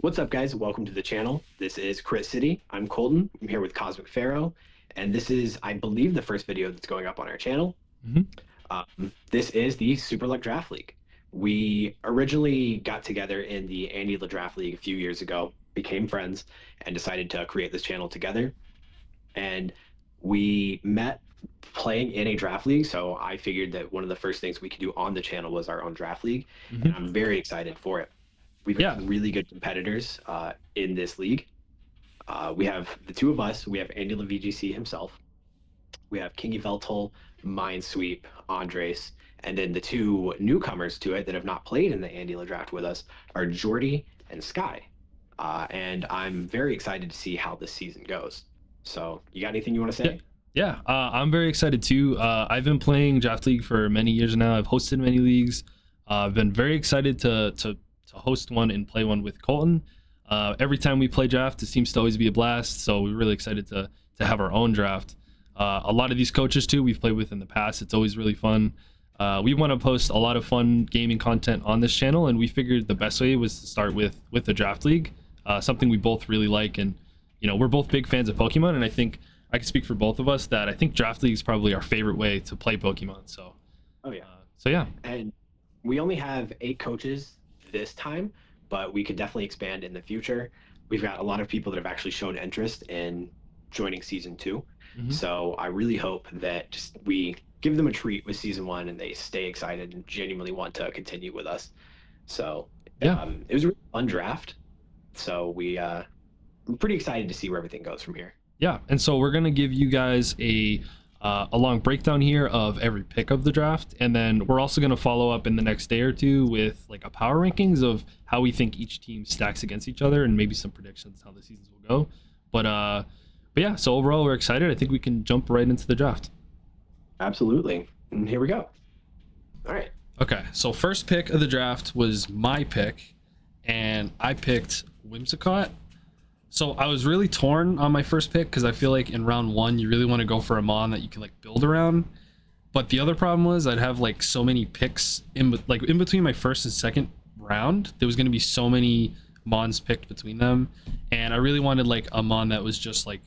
What's up, guys? Welcome to the channel. This is Chris City. I'm Colton. I'm here with CosmicPharaoh, and this is, I believe, the first video that's going up on our channel. hmm This is the Super Luck Draft League. We originally got together in the Andy the Draft League a few years ago, became friends, and decided to create this channel together. And we met playing in a draft league, so I figured that one of the first things we could do on the channel was our own draft league, and hmm I'm very excited for it. We've Yeah. got really good competitors in this league. We have the two of us. We have Andy the VGC himself. We have KingYveltal, Minesweep, Andres, and then the two newcomers to it that have not played in the Andy draft with us are Jordy and Sky. And I'm very excited to see how this season goes. So, you got anything you want to Yeah. say? Yeah. I'm very excited too. I've been playing Draft League for many years now. I've hosted many leagues. I've been very excited to host one and play one with Colton. Every time we play draft, it seems to always be a blast. So we're really excited to have our own draft. A lot of these coaches too we've played with in the past. It's always really fun. We want to post a lot of fun gaming content on this channel, and we figured the best way was to start with the Draft League, something we both really like. And we're both big fans of Pokemon, and I think I can speak for both of us that I think Draft League is probably our favorite way to play Pokemon. So, Oh, yeah. so yeah, And we only have 8 coaches this time, but we could definitely expand in the future. We've got a lot of people that have actually shown interest in joining season 2. hmm So I really hope that just we give them a treat with season 1 and they stay excited and genuinely want to continue with us. So yeah, it was a really fun draft. So I'm pretty excited to see where everything goes from here. yeah. And so we're gonna give you guys a long breakdown here of every pick of the draft, and then we're also gonna follow up in the next day or two with like a power rankings of how we think each team stacks against each other, and maybe some predictions how the seasons will go. But yeah. So overall, we're excited. I think we can jump right into the draft. Absolutely. And here we go. All right. Okay, so first pick of the draft was my pick, and I picked Whimsicott. So I was really torn on my first pick because I feel like in round one you really want to go for a mon that you can like build around. But the other problem was I'd have like so many picks in between my first and second round. There was going to be so many mons picked between them, and I really wanted like a mon that was just like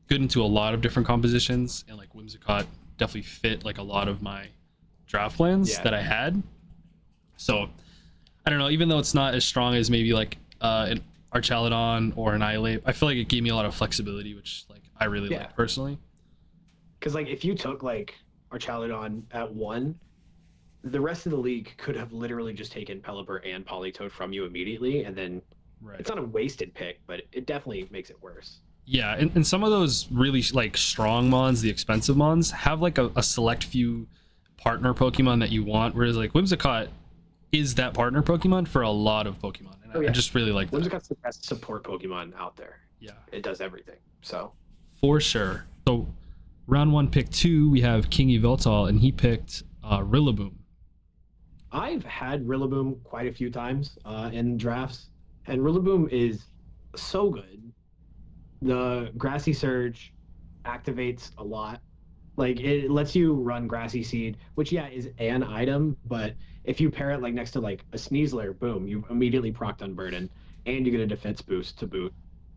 good into a lot of different compositions, and like Whimsicott definitely fit like a lot of my draft plans Yeah. that I had. So I don't know, even though it's not as strong as maybe like an Archaludon or Annihilate, I feel like it gave me a lot of flexibility, which like I really Yeah. like personally. Because like if you took like Archaludon at 1, the rest of the league could have literally just taken Pelipper and Politoed from you immediately, and then Right. it's not a wasted pick, but it definitely makes it worse. Yeah, and some of those really like strong mons, the expensive mons, have like a select few partner Pokemon that you want, whereas like Whimsicott is that partner Pokemon for a lot of Pokemon, and Oh I yeah, just really like that. Whimsicott's the best support Pokemon out there. Yeah, It does everything. So for sure. So round one, pick two, we have KingYveltal, and he picked Rillaboom. I've had Rillaboom quite a few times in drafts, and Rillaboom is so good. The Grassy Surge activates a lot. Like it lets you run Grassy Seed, which yeah is an item, but if you pair it like next to like a Sneasler, boom, you immediately procced Unburden, and you get a defense boost to boot.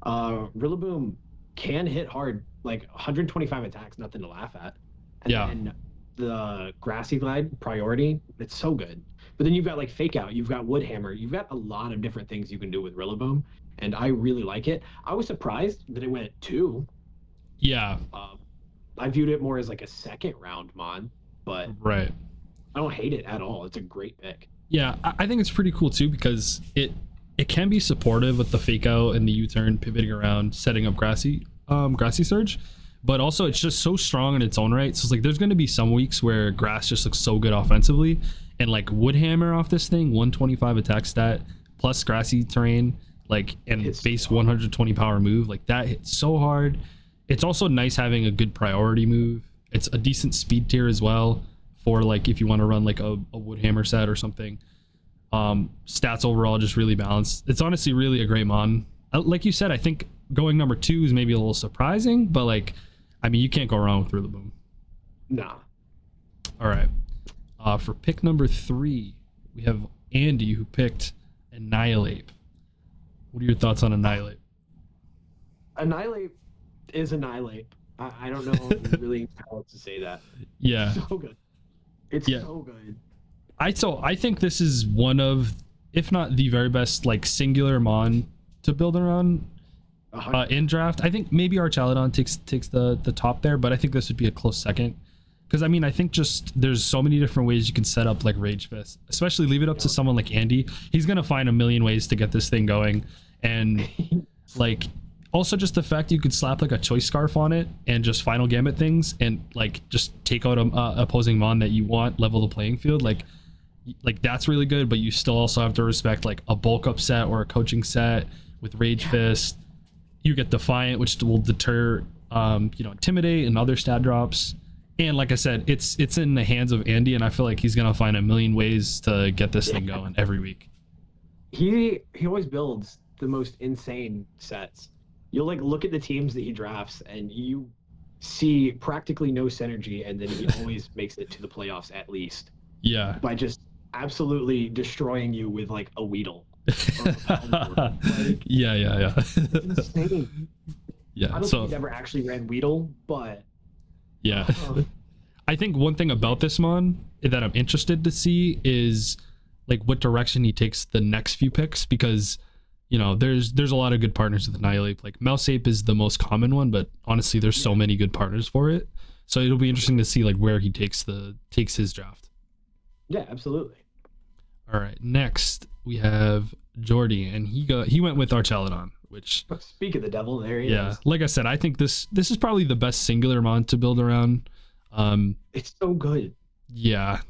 Rillaboom can hit hard, like 125 attacks, nothing to laugh at. And Yeah. then the Grassy Glide priority, it's so good. But then you've got like Fake Out, you've got Woodhammer, you've got a lot of different things you can do with Rillaboom, and I really like it. I was surprised that it went at 2. Yeah, Um, I viewed it more as like a second round mon, but right. I don't hate it at all. It's a great pick. Yeah, I think it's pretty cool too because it can be supportive with the fake out and the U-turn, pivoting around, setting up grassy surge, but also it's just so strong in its own right. So it's like there's going to be some weeks where grass just looks so good offensively, and like Woodhammer off this thing, 125 attack stat plus grassy terrain, like and It's base so 120 power move, like that hits so hard. It's also nice having a good priority move. It's a decent speed tier as well for like if you want to run like a Woodhammer set or something. Stats overall just really balanced. It's honestly really a great mon. Like you said, I think going number 2 is maybe a little surprising, but like I mean you can't go wrong with Rillaboom. nah. All right. For pick number 3, we have Andy who picked Annihilate. What are your thoughts on Annihilate? Annihilate is Annihilate. I don't know really how else to say that. Yeah. So good. It's so good. I think this is one of, if not the very best, like singular mon to build around in draft. I think maybe Archaludon takes the top there, but I think this would be a close second. Because I mean, I think just there's so many different ways you can set up like Rage Fist, especially leave it up to someone like Andy. He's gonna find a million ways to get this thing going, and like also just the fact you could slap like a choice scarf on it and just final gambit things and like just take out a opposing mon that you want, level the playing field. Like that's really good, but you still also have to respect like a bulk up set or a coaching set with Rage Fist. You get Defiant, which will deter Intimidate and other stat drops. And like I said, it's in the hands of Andy, and I feel like he's gonna find a million ways to get this thing going every week. He always builds the most insane sets. You'll like look at the teams that he drafts, and you see practically no synergy, and then he always makes it to the playoffs at least. Yeah. By just absolutely destroying you with like a Weedle. Like, yeah. It's insane. Yeah. I don't think he's ever actually ran Weedle, but yeah. I think one thing about this mon that I'm interested to see is like what direction he takes the next few picks, because there's a lot of good partners with Annihilate. Like Mouseape is the most common one, but honestly there's so many good partners for it. So it'll be interesting to see like where he takes his draft. Yeah, absolutely. All right, next we have Jordy, and he went with Archaludon, which speak of the devil, there he is. Like I said, I think this is probably the best singular mon to build around. It's so good. Yeah,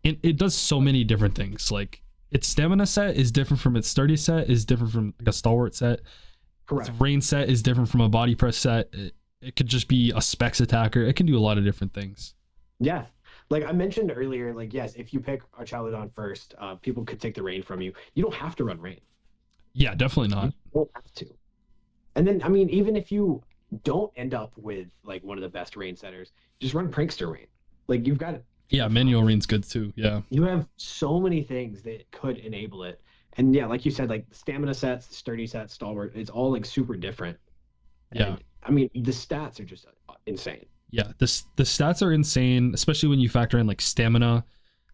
it does so many different things. Like its stamina set is different from its sturdy set, is different from like a stalwart set. Correct. Its rain set is different from a body press set. It could just be a specs attacker. It can do a lot of different things. Yeah. Like I mentioned earlier, like, yes, if you pick Archaludon first, people could take the rain from you. You don't have to run rain. Yeah, definitely not. You don't have to. And then, I mean, even if you don't end up with like one of the best rain setters, just run Prankster Rain. Like you've got it. Yeah, manual rain's good too. Yeah. You have so many things that could enable it. And yeah, like you said, like the stamina sets, the sturdy sets, stalwart, it's all like super different. Yeah. And, I mean, the stats are just insane. Yeah, the stats are insane, especially when you factor in like stamina.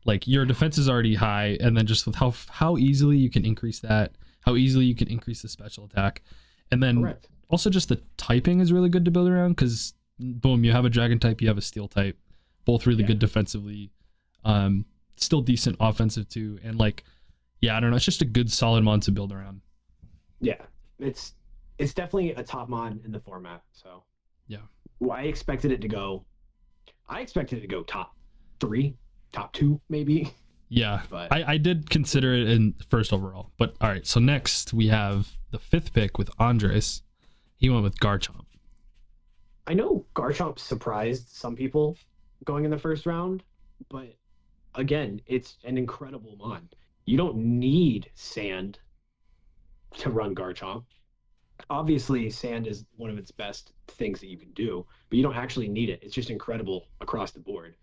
Like your defense is already high, and then just with how easily you can increase that, how easily you can increase the special attack, and then also just the typing is really good to build around, because boom, you have a dragon type, you have a steel type, both really good defensively, still decent offensive too, and like I don't know, it's just a good solid mon to build around. Yeah, it's definitely a top mon in the format. So yeah. Well, I expected it to go top 3, top 2, maybe. Yeah, but I did consider it in first overall. But all right, so next we have the 5th pick with Andres. He went with Garchomp. I know Garchomp surprised some people going in the first round, but again, it's an incredible mon. You don't need sand to run Garchomp. Obviously, sand is one of its best things that you can do, but you don't actually need it. It's just incredible across the board.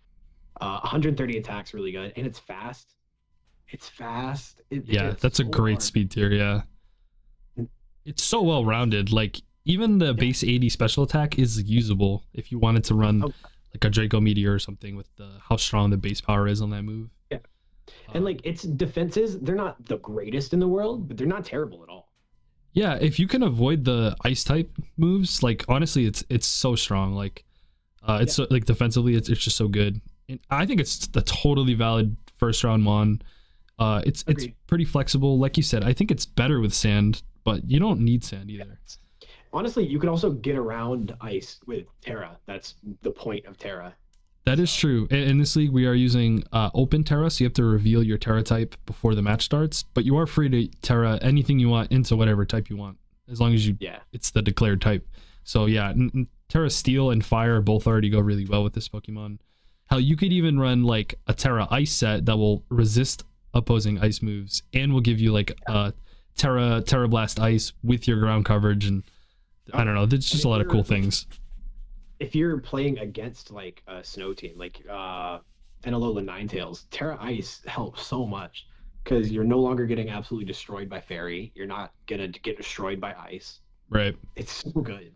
130 attacks, really good, and it's fast. It's fast. That's a great speed tier. Yeah, it's so well rounded. Like even the base 80 special attack is usable if you wanted to run like a Draco Meteor or something with how strong the base power is on that move. Yeah, and like its defenses, they're not the greatest in the world, but they're not terrible at all. Yeah, if you can avoid the ice type moves, like honestly, it's so strong. Like, so, like defensively, it's just so good. And I think it's a totally valid first round mon. It's pretty flexible, like you said. I think it's better with sand, but you don't need sand either. Honestly, you can also get around ice with Terra. That's the point of Terra. That is true. In this league, we are using open Terra, so you have to reveal your Terra type before the match starts. But you are free to Terra anything you want into whatever type you want, as long as it's the declared type. So yeah, Terra Steel and Fire both already go really well with this Pokemon. Hell, you could even run like a Terra Ice set that will resist opposing ice moves and will give you like a Terra Blast Ice with your ground coverage, and I don't know. There's just a lot of cool things. If you're playing against like a snow team, like Alola Ninetales, Terra Ice helps so much. because you're no longer getting absolutely destroyed by fairy. You're not gonna get destroyed by ice. Right. It's so good.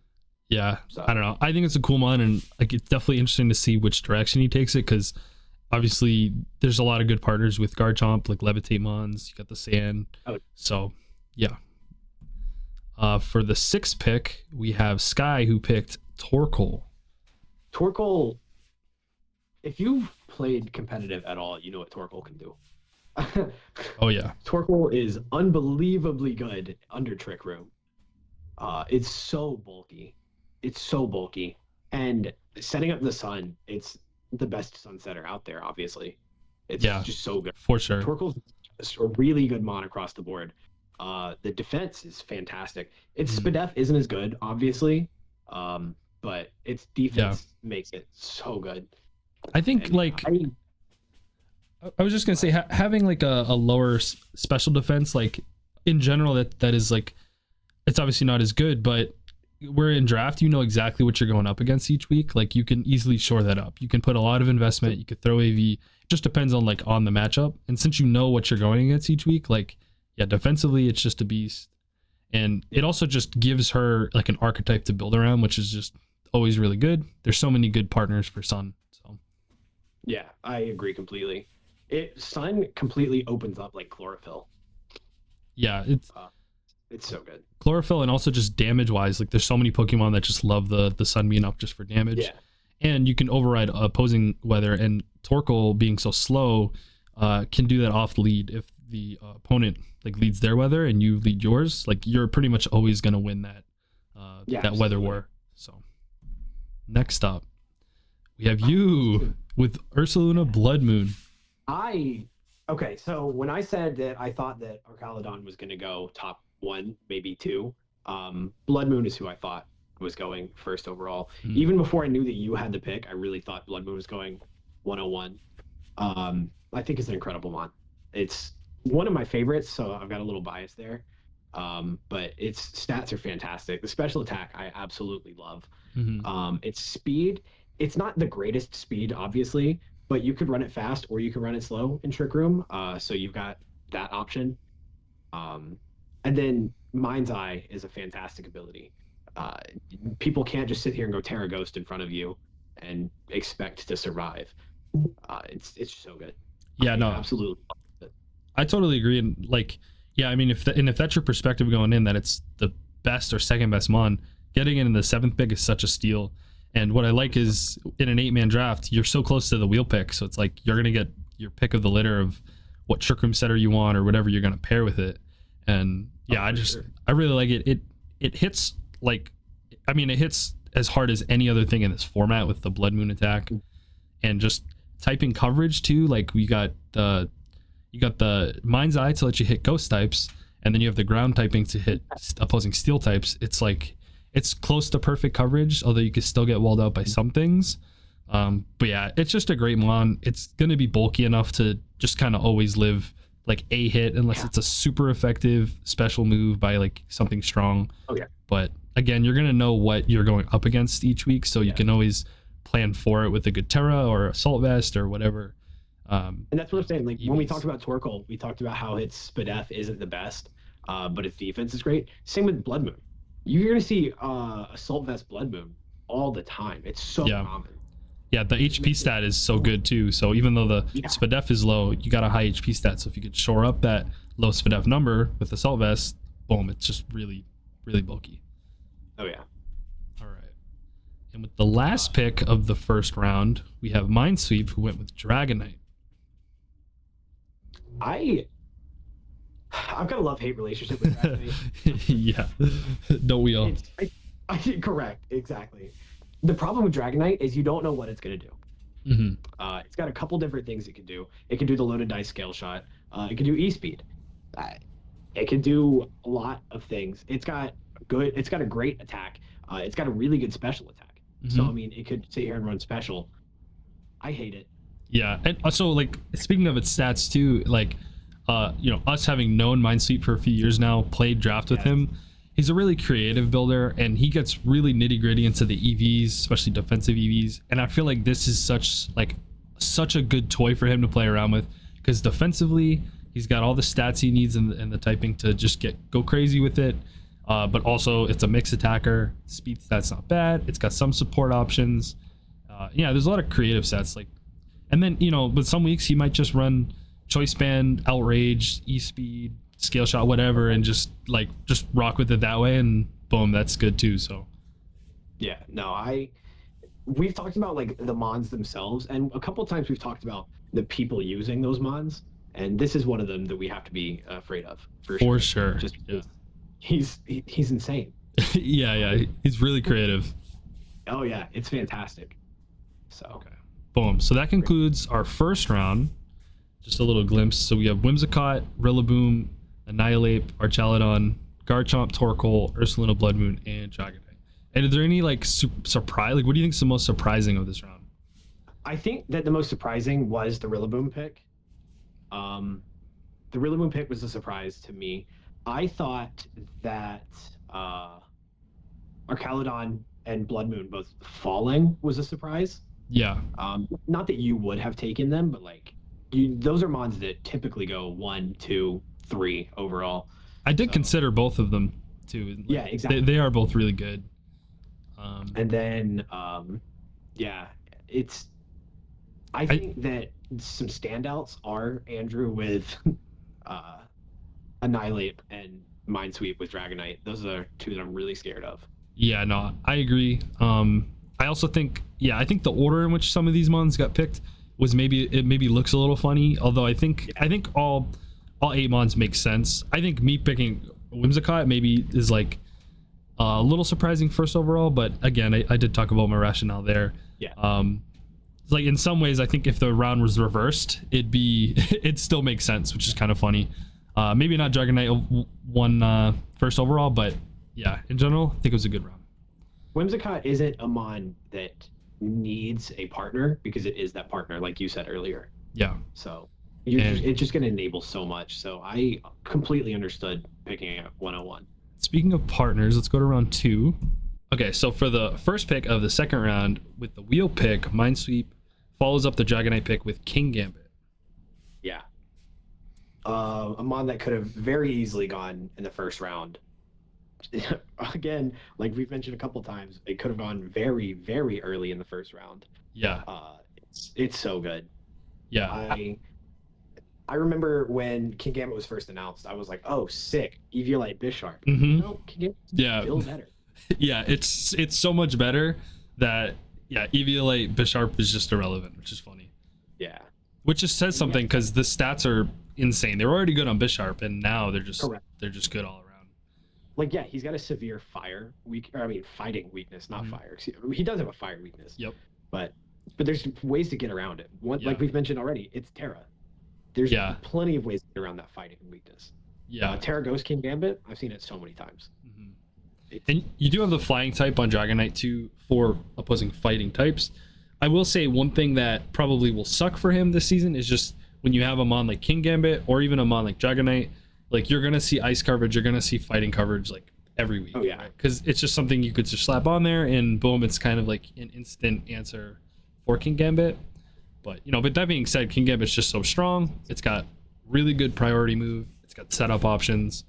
Yeah. So I don't know. I think it's a cool mon, and like it's definitely interesting to see which direction he takes it, because obviously there's a lot of good partners with Garchomp, like Levitate Mons. You got the Sand. Oh. So yeah. For the 6th pick, we have Sky, who picked Torkoal. Torkoal, if you've played competitive at all, you know what Torkoal can do. Oh yeah. Torkoal is unbelievably good under Trick Room. It's so bulky. It's so bulky. And setting up the sun, it's the best sun setter out there, obviously. It's just so good. For sure. Torkoal's a really good mon across the board. The defense is fantastic. Its Spadef isn't as good, obviously, but its defense makes it so good. I think, and like, I was just gonna say, having like a lower special defense, like in general, that is like, it's obviously not as good, but we're in draft, you know exactly what you're going up against each week. Like you can easily shore that up. You can put a lot of investment. You could throw AV. It just depends on like on the matchup. And since you know what you're going against each week, like yeah, defensively it's just a beast. And it also just gives her like an archetype to build around, which is just always really good. There's so many good partners for Sun. So yeah, I agree completely. Sun completely opens up like chlorophyll. Yeah, it's so good. Chlorophyll, and also just damage wise, like there's so many Pokemon that just love the sun being up just for damage. Yeah. And you can override opposing weather, and Torkoal being so slow can do that off lead. If the opponent like leads their weather and you lead yours, like you're pretty much always gonna win that weather war. So next up we have you with Ursaluna Blood Moon. Okay, so when I said that I thought that Arcaludon was gonna go top 1, maybe 2, Blood Moon is who I thought was going first overall. Even before I knew that you had the pick, I really thought Blood Moon was going 101. I think it's an incredible mon. It's one of my favorites, so I've got a little bias there. But its stats are fantastic. The special attack I absolutely love. Its speed, it's not the greatest speed, obviously, but you could run it fast or you could run it slow in Trick Room. So you've got that option. And then Mind's Eye is a fantastic ability. People can't just sit here and go Terra Ghost in front of you and expect to survive. It's so good. Yeah, no, absolutely. I totally agree. And like, yeah, I mean, if that's your perspective going in, that it's the best or second best mon, getting it in the 7th pick is such a steal. And what I like is in an 8-man draft, you're so close to the wheel pick, so it's like you're gonna get your pick of the litter of what Trick Room setter you want or whatever you're gonna pair with it. And yeah, I really like it. It hits like, I mean, it hits as hard as any other thing in this format with the Blood Moon attack, and just typing coverage too. Like you got the Mind's Eye to let you hit ghost types, and then you have the ground typing to hit opposing steel types. It's like it's close to perfect coverage, although you could still get walled out by some things. But yeah, it's just a great mon. It's gonna be bulky enough to just kind of always live like a hit, unless it's a super effective special move by like something strong. Oh yeah. But again, you're gonna know what you're going up against each week, so you can always plan for it with a good Terra or Assault Vest or whatever. And that's what I'm saying. Like when we talked about Torkoal, we talked about how its Spadef isn't the best, but its defense is great. Same with Blood Moon. You're gonna see Assault Vest Blood Moon all the time. It's so common. Yeah, the HP stat is so good too. So even though the Spadef is low, you got a high HP stat. So if you could shore up that low Spadef number with Assault Vest, boom, it's just really, really bulky. Oh yeah. All right. And with the last pick of the first round, we have Minesweep, who went with Dragonite. I've got a love-hate relationship with Dragonite. Yeah, don't we all? Correct, exactly. The problem with Dragonite is you don't know what it's going to do. It's got a couple different things it can do. It can do the loaded dice scale shot. It can do E-speed. It can do a lot of things. It's got a great attack. It's got a really good special attack. So I mean, it could sit here and run special. I hate it. Yeah, and also like speaking of its stats too, like us having known Minesweep for a few years now, played draft with him. He's a really creative builder, and he gets really nitty gritty into the EVs, especially defensive EVs. And I feel like this is such a good toy for him to play around with, because defensively He's got all the stats he needs and the typing to just go crazy with it. But also it's a mix attacker. Speed stats not bad. It's got some support options. Yeah, there's a lot of creative sets like, and then but some weeks he might just run choice band, outrage, e-speed, scale shot, whatever, and just rock with it that way, and boom, that's good too. So yeah, no, we've talked about like the mons themselves, and a couple of times we've talked about the people using those mons, and this is one of them that we have to be afraid of for sure. Just yeah. He's insane. yeah, he's really creative. Oh yeah, it's fantastic. So okay, boom. So that concludes our first round. Just a little glimpse. So we have Whimsicott, Rillaboom, Annihilate, Archaludon, Garchomp, Torkoal, Ursaluna, Bloodmoon, and Dragonite. And are there any like surprise? Like, what do you think is the most surprising of this round? I think that the most surprising was the Rillaboom pick. The Rillaboom pick was a surprise to me. I thought that Archaludon and Bloodmoon both falling was a surprise. Yeah. Not that you would have taken them, but like those are mons that typically go 1, 2, 3 overall. I did consider both of them too. Like, yeah, exactly. They are both really good. And then I think that some standouts are Andrew with Annihilate and Minesweep with Dragonite. Those are two that I'm really scared of. Yeah, no, I agree. I also think, I think the order in which some of these mons got picked was maybe looks a little funny. Although I think all 8 mons make sense. I think me picking Whimsicott maybe is like a little surprising first overall, but again, I did talk about my rationale there. Yeah. Like in some ways, I think if the round was reversed, it'd still make sense, which is kind of funny. Maybe not Dragonite won first overall, but yeah, in general, I think it was a good round. Whimsicott isn't a mon that needs a partner because it is that partner, like you said earlier. Yeah. So it's just going to enable so much. So I completely understood picking it at 101. Speaking of partners, let's go to round 2. Okay, so for the first pick of the second round, with the wheel pick, Minesweep follows up the Dragonite pick with Kingambit. Yeah. A mon that could have very easily gone in the first round. Again, like we've mentioned a couple times, it could have gone very, very early in the first round. Yeah. It's so good. Yeah. I remember when Kingambit was first announced, I was like, oh, sick. Eviolite Bisharp. Mm-hmm. No, Kingambit's still better. Yeah, it's so much better that Eviolite Bisharp is just irrelevant, which is funny. Yeah. Which just says something because the stats are insane. They were already good on Bisharp, and now they're just good all around. Like, yeah, he's got a severe fighting weakness, not fire. He does have a fire weakness. Yep. But there's ways to get around it. Like we've mentioned already, it's Terra. There's plenty of ways to get around that fighting weakness. Yeah. Terra Ghost Kingambit, I've seen it so many times. Mm-hmm. And you do have the flying type on Dragonite too for opposing fighting types. I will say one thing that probably will suck for him this season is just when you have a mon like Kingambit or even a mon like Dragonite, like you're gonna see ice coverage, you're gonna see fighting coverage like every week. Oh yeah. Because it's just something you could just slap on there and boom, it's kind of like an instant answer for Kingambit. But but that being said, Kingambit's just so strong. It's got really good priority move. It's got setup options.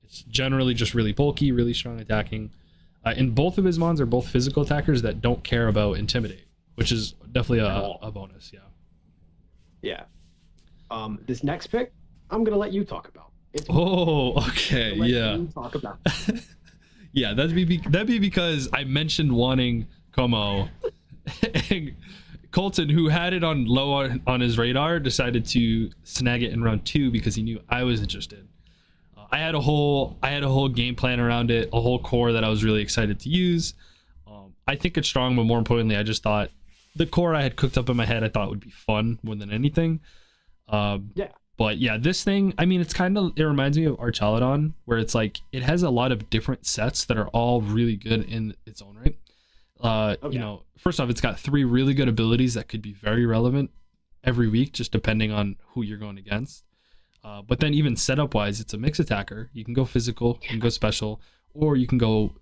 It's generally just really bulky, really strong attacking. And both of his mons are both physical attackers that don't care about intimidate, which is definitely a bonus. Yeah. This next pick, I'm gonna let you talk about. Okay. Yeah. Talk about. Yeah, that'd be because I mentioned wanting Como. And Colton, who had it on low on his radar, decided to snag it in round 2 because he knew I was interested. I had a whole game plan around it, a whole core that I was really excited to use. I think it's strong, but more importantly, I just thought the core I had cooked up in my head, I thought would be fun more than anything. But yeah, this thing, I mean, it reminds me of Archaludon, where it's like it has a lot of different sets that are all really good in its own right. First off, it's got 3 really good abilities that could be very relevant every week, just depending on who you're going against. But then even setup wise, it's a mix attacker. You can go physical, you can go special, or you can go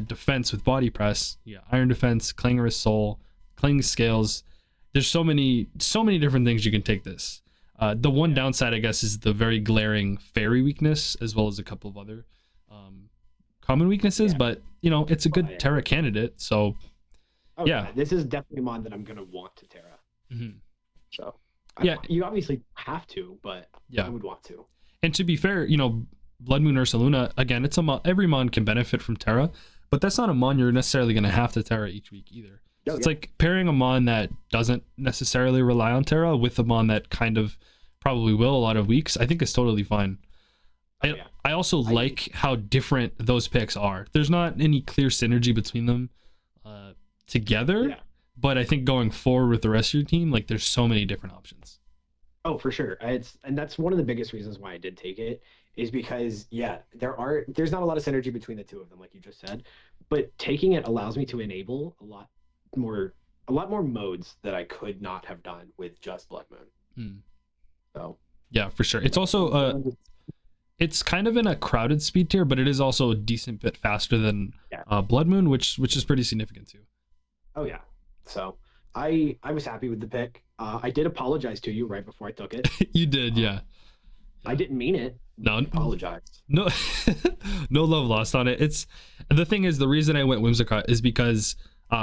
defense with body press. Yeah, iron defense, clangorous soul, cling scales. There's so many different things you can take this. The one downside, I guess, is the very glaring fairy weakness, as well as a couple of other common weaknesses. Yeah. But you know, it's a good yeah. Terra candidate. So Oh, yeah. this is definitely a mod that I'm gonna want to Terra. Mhm. So Yeah. you obviously have to, but Yeah. I would want to. And to be fair, you know, Blood Moon Ursaluna, again, it's a mon. Every mon can benefit from Terra, but that's not a mon you're necessarily going to have to Terra each week either. So Oh, it's yeah. like pairing a mon that doesn't necessarily rely on Terra with a mon that kind of probably will a lot of weeks, I think is totally fine. Oh, yeah. I also like how different those picks are. There's not any clear synergy between them together, Yeah. but I think going forward with the rest of your team, like there's so many different options. Oh, for sure. And that's one of the biggest reasons why I did take it, is because there's not a lot of synergy between the two of them, like you just said, but taking it allows me to enable a lot more modes that I could not have done with just Blood Moon. So yeah, for sure. It's also it's kind of in a crowded speed tier, but it is also a decent bit faster than Blood Moon, which is pretty significant too. Oh yeah. So I was happy with the pick. I did apologize to you right before I took it. You did, yeah. I didn't mean it. No, I apologized. No, no love lost on it. It's the thing is, the reason I went Whimsicott is because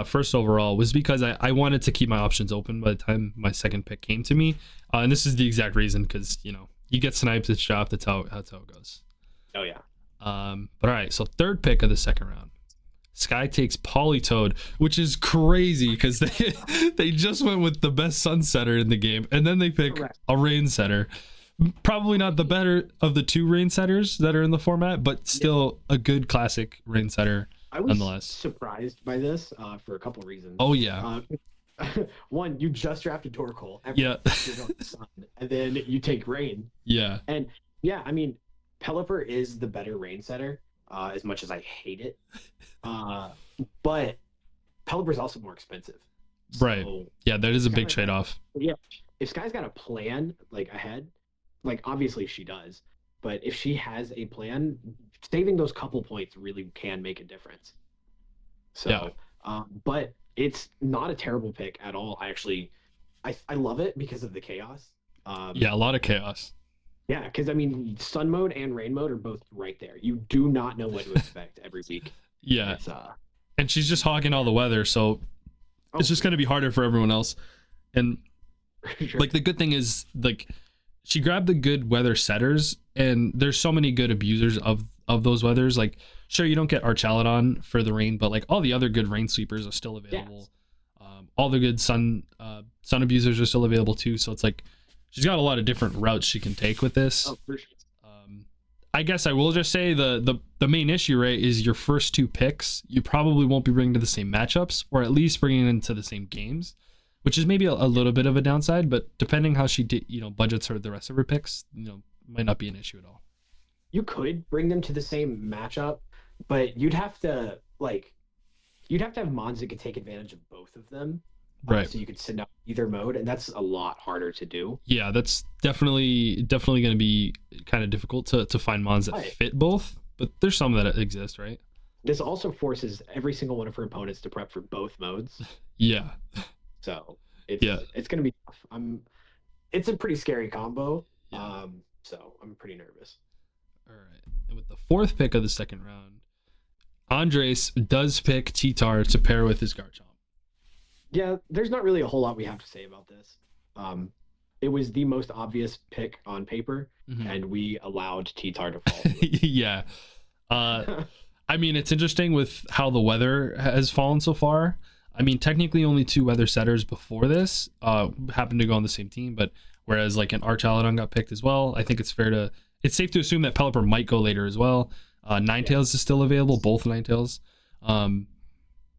first overall was because I wanted to keep my options open by the time my second pick came to me, and this is the exact reason, because you know you get sniped, it's draft, that's how it goes. Oh yeah. But all right, so third pick of the second round, Sky takes Politoed, which is crazy because they just went with the best sun setter in the game, and then they pick a rain setter. Probably not the better of the two rain setters that are in the format, but still a good classic rain setter nonetheless. Surprised by this for a couple reasons. Oh yeah. One, you just drafted Torkoal. Yeah. Sun, and then you take rain. Yeah. And yeah, I mean, Pelipper is the better rain setter, as much as I hate it. But Pelipper is also more expensive. Right. Yeah, that is a big trade-off. Yeah. If Sky's got a plan like ahead, like obviously she does, but if she has a plan, saving those couple points really can make a difference. So, yeah. But it's not a terrible pick at all. I love it because of the chaos. Yeah, a lot of chaos. Yeah, because I mean, sun mode and rain mode are both right there. You do not know what to expect every week. Yeah. And she's just hogging all the weather, so it's just going to be harder for everyone else. And sure. Like the good thing is, like, she grabbed the good weather setters, and there's so many good abusers of those weathers. Like, sure, you don't get Archaludon for the rain, but like all the other good rain sweepers are still available. Yes. All the good sun abusers are still available too. So it's like she's got a lot of different routes she can take with this. Oh, for sure. I guess I will just say the main issue, right, is your first two picks you probably won't be bringing to the same matchups, or at least bringing into the same games, which is maybe a little bit of a downside. But depending how she budgets her the rest of her picks, might not be an issue at all. You could bring them to the same matchup, but you'd have to have mons that could take advantage of both of them. Right. So you could send out either mode, and that's a lot harder to do. Yeah, that's definitely going to be kind of difficult to find mons that fit both, but there's some that exist, right? This also forces every single one of her opponents to prep for both modes. Yeah. So it's going to be tough. It's a pretty scary combo. Yeah. So I'm pretty nervous. All right. And with the fourth pick of the second round, Andres does pick T-Tar to pair with his Garchomp. Yeah, there's not really a whole lot we have to say about this. It was the most obvious pick on paper, and we allowed T-Tar to fall. Yeah. I mean, it's interesting with how the weather has fallen so far. I mean, technically only two weather setters before this happened to go on the same team, but whereas like an Archaludon got picked as well, I think it's safe to assume that Pelipper might go later as well. Ninetales is still available, both Ninetales.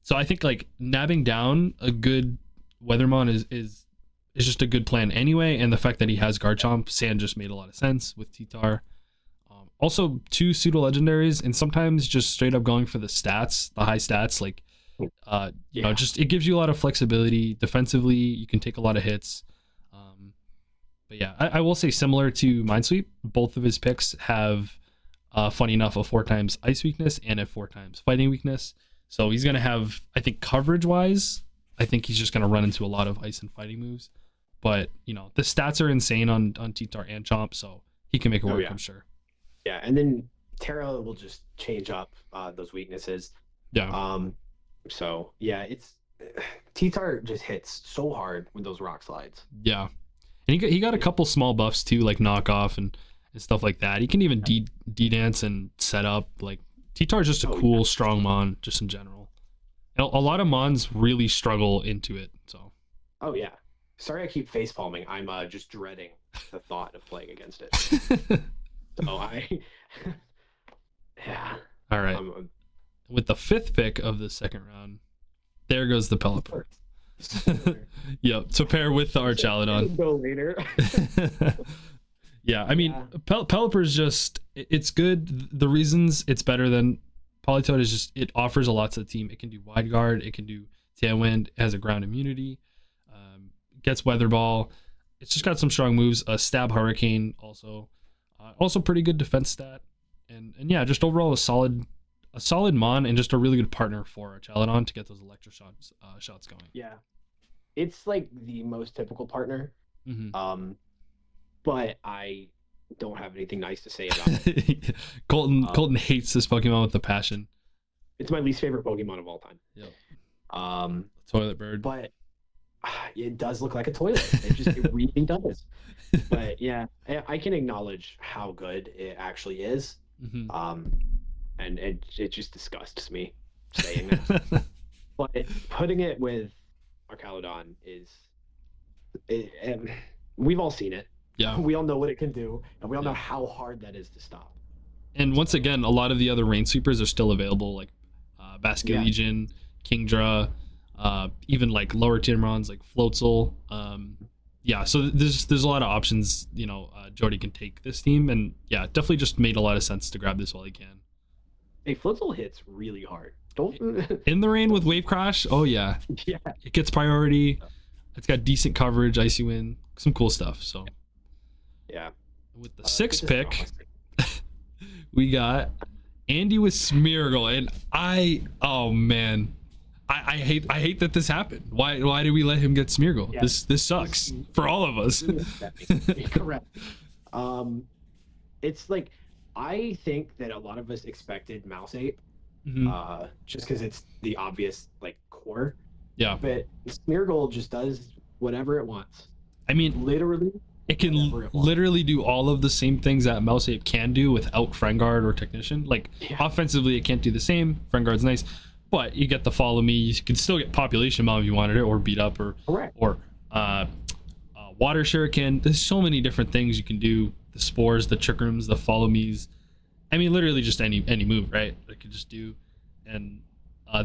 So I think like nabbing down a good Weathermon is just a good plan anyway, and the fact that he has Garchomp, Sand just made a lot of sense with T-Tar. Also, two pseudo legendaries, and sometimes just straight up going for the stats, the high stats, like just it gives you a lot of flexibility defensively. You can take a lot of hits. But yeah, I will say similar to Minesweep, both of his picks have funny enough a 4x ice weakness and a 4x fighting weakness. So he's going to have, I think, coverage wise, I think he's just going to run into a lot of ice and fighting moves. but you know, the stats are insane on T-Tar and Chomp, so he can make it work, I'm sure. Yeah, and then Terra will just change up those weaknesses. Yeah. So yeah, it's T-Tar just hits so hard with those rock slides. Yeah. And he got a couple small buffs too, like knockoff and stuff like that. He can even D-dance and set up. Like T-Tar is just a cool, strong mon, just in general. And a lot of mons really struggle into it. So. Oh yeah. Sorry, I keep face palming. I'm just dreading the thought of playing against it. So yeah. All right. With the 5th pick of the second round, there goes the Pelipper. Yep, to pair with the Archaludon. Go later. Yeah, I mean, Pelipper's just, it's good. The reasons it's better than Politoed is just it offers a lot to the team. It can do Wide Guard, it can do Tailwind, it has a ground immunity, gets Weather Ball. It's just got some strong moves. Stab Hurricane also. Also pretty good defense stat. And yeah, just overall a solid mon and just a really good partner for Archaludon to get those electro shots going. Yeah. It's like the most typical partner. Mm-hmm. But I don't have anything nice to say about it. Colton hates this Pokemon with a passion. It's my least favorite Pokemon of all time. Yep. Toilet bird. But it does look like a toilet. It really does. But yeah, I can acknowledge how good it actually is. Mm-hmm. And it just disgusts me saying that. But putting it with Archaludon we've all seen it. Yeah. We all know what it can do, and we all know how hard that is to stop. And once again, a lot of the other rain sweepers are still available, like Basculegion, Kingdra, even like lower tier mons like Floatzel. Yeah, so there's a lot of options, you know, Jordy can take this team, and yeah, definitely just made a lot of sense to grab this while he can. Hey, Floatzel hits really hard. Don't in the rain with Wave Crash. Oh yeah, yeah, it gets priority. It's got decent coverage, Icy Wind, some cool stuff. So yeah, with the 6th pick, we got Andy with Smeargle, and oh man, I hate that this happened. Why did we let him get Smeargle? Yeah. This sucks for all of us. Correct. It's like I think that a lot of us expected Mouse Ape, just because it's the obvious like core. Yeah. But Smeargle just does whatever it wants. I mean, literally. It can literally do all of the same things that Mouse Ape can do without Friend Guard or Technician. Like, offensively, it can't do the same. Friend Guard's nice. But you get the Follow Me. You can still get Population Bomb if you wanted it, or Beat Up, or Water Shuriken. There's so many different things you can do. The Spores, the Trick Rooms, the Follow Me's. I mean, literally just any move, right? It could just do. And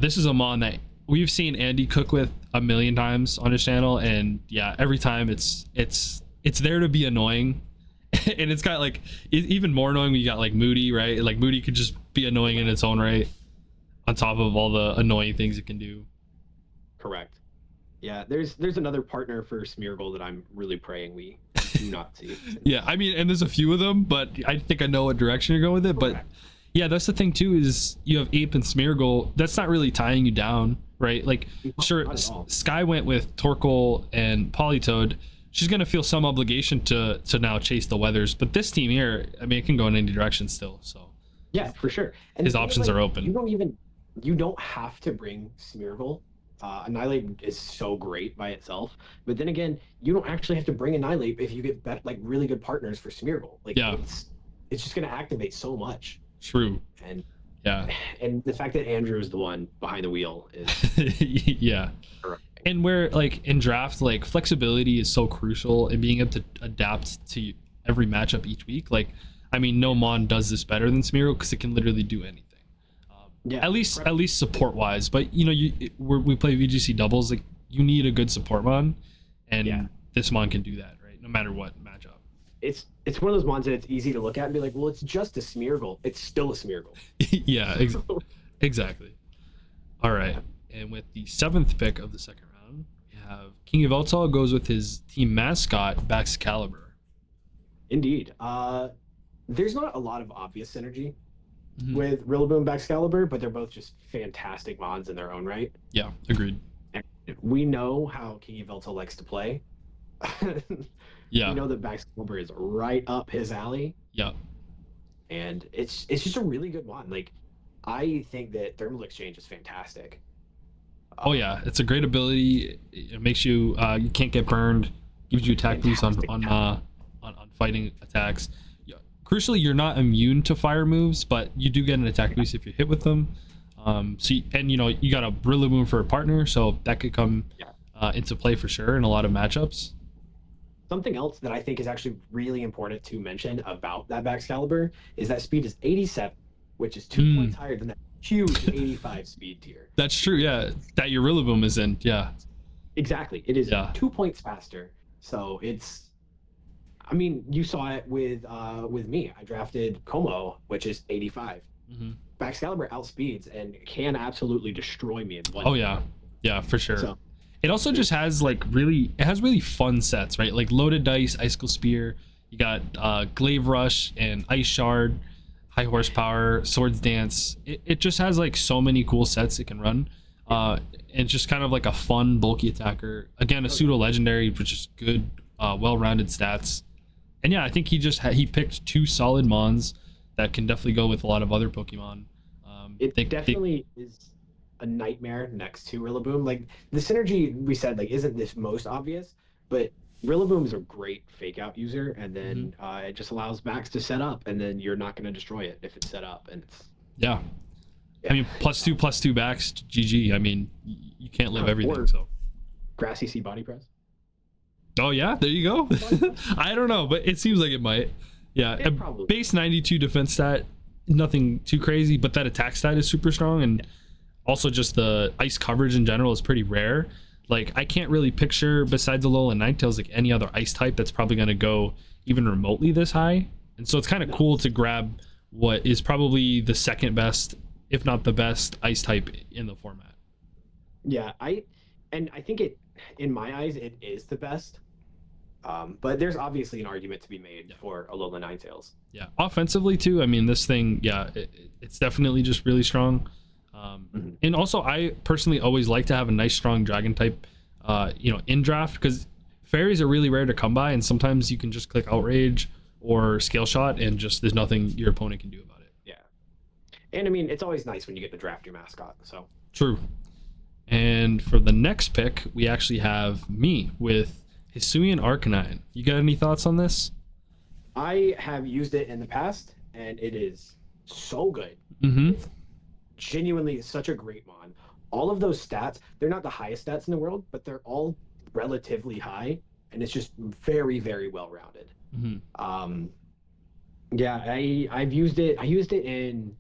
this is a mon that we've seen Andy cook with a million times on his channel, and yeah, every time it's there to be annoying. And it's got like even more annoying when you got like Moody, right? Like Moody could just be annoying in its own right, on top of all the annoying things it can do. Correct. Yeah, there's another partner for Smeargle that I'm really praying we do not see. Yeah, I mean, and there's a few of them, but I think I know what direction you're going with it. But yeah, that's the thing too, is you have Ape and Smeargle. That's not really tying you down, right? Like, sure, Sky went with Torkoal and Politoed. She's going to feel some obligation to now chase the Weathers. But this team here, I mean, it can go in any direction still. So yeah, for sure. And his options are open. You don't have to bring Smeargle. Annihilate is so great by itself, but then again, you don't actually have to bring Annihilate if you get like really good partners for Smeargle. Like, yeah, it's just going to activate so much. True. And yeah, and the fact that Andrew is the one behind the wheel is yeah. Correct. And where like in draft, like flexibility is so crucial, and being able to adapt to every matchup each week. Like, I mean, no mon does this better than Smeargle because it can literally do anything. Yeah, at least support wise, but you know, we play VGC doubles, like you need a good support mon, and this mon can do that, right? No matter what matchup. It's one of those mons that it's easy to look at and be like, well, it's just a Smeargle. It's still a Smeargle. Yeah, exactly. All right, and with the 7th pick of the second round, we have KingYveltal goes with his team mascot, Baxcalibur. Indeed. There's not a lot of obvious synergy with Rillaboom and Baxcalibur, but they're both just fantastic mons in their own right. Yeah, agreed. And we know how KingYveltal likes to play. Yeah. You know that Excalibur is right up his alley, Yeah. and it's just a really good one. Like, I think that Thermal Exchange is fantastic. Oh Um, yeah, it's a great ability. It makes you you can't get burned. Gives you attack boost fantastic. on fighting attacks. Yeah. Crucially, you're not immune to fire moves, but you do get an attack boost if you hit with them. And you got a Rillaboom for a partner, so that could come Yeah. into play for sure in a lot of matchups. Something else that I think is actually really important to mention about that Excalibur is that speed is 87, which is 2 points higher than that huge 85 speed tier. That's true. Yeah, that your Rillaboom is in. Yeah. Exactly. It is Yeah. 2 points faster. So I mean, you saw it with me. I drafted Como, which is 85. Hmm. Excalibur outspeeds and can absolutely destroy me in one. Oh yeah, yeah, for sure. So It also just has really fun sets, right? Like Loaded Dice, Icicle Spear. You got Glaive Rush and Ice Shard, High Horsepower, Swords Dance. It just has like so many cool sets it can run. It's just kind of like a fun bulky attacker. Again, a pseudo legendary, which is good, well-rounded stats. And yeah, I think he picked two solid mons that can definitely go with a lot of other Pokemon. it definitely is a nightmare next to Rillaboom. Like, the synergy we said like isn't this most obvious, but Rillaboom is a great fake out user, and then it just allows Max to set up, and then you're not going to destroy it if it's set up, and it's yeah. I mean, +2/+2 backs, GG. I mean, you can't live everything. Or So Grassy Sea Body Press. oh yeah, there you go. I don't know, but it seems like it might. Yeah, It probably. base 92 defense stat, nothing too crazy, but that attack stat is super strong, and also just the ice coverage in general is pretty rare. Like, I can't really picture, besides Alola Ninetales, like any other ice type that's probably going to go even remotely this high. And so it's kind of cool to grab what is probably the second best, if not the best, ice type in the format. Yeah, I think it, in my eyes, it is the best. But there's obviously an argument to be made for Alola Ninetales. Yeah, offensively too. I mean, this thing, yeah, it's definitely just really strong. And also, I personally always like to have a nice strong dragon type, in draft, because fairies are really rare to come by, and sometimes you can just click outrage or scale shot, and just there's nothing your opponent can do about it. Yeah, and I mean, it's always nice when you get to draft your mascot. So True. And for the next pick, we actually have me with Hisuian Arcanine. You got any thoughts on this? I have used it in the past, and it is so good. Mm-hmm. It's genuinely such a great mon. All of those stats, they're not the highest stats in the world, but they're all relatively high, and it's just very, very well rounded. Mm-hmm. Yeah, I've used it. I used it in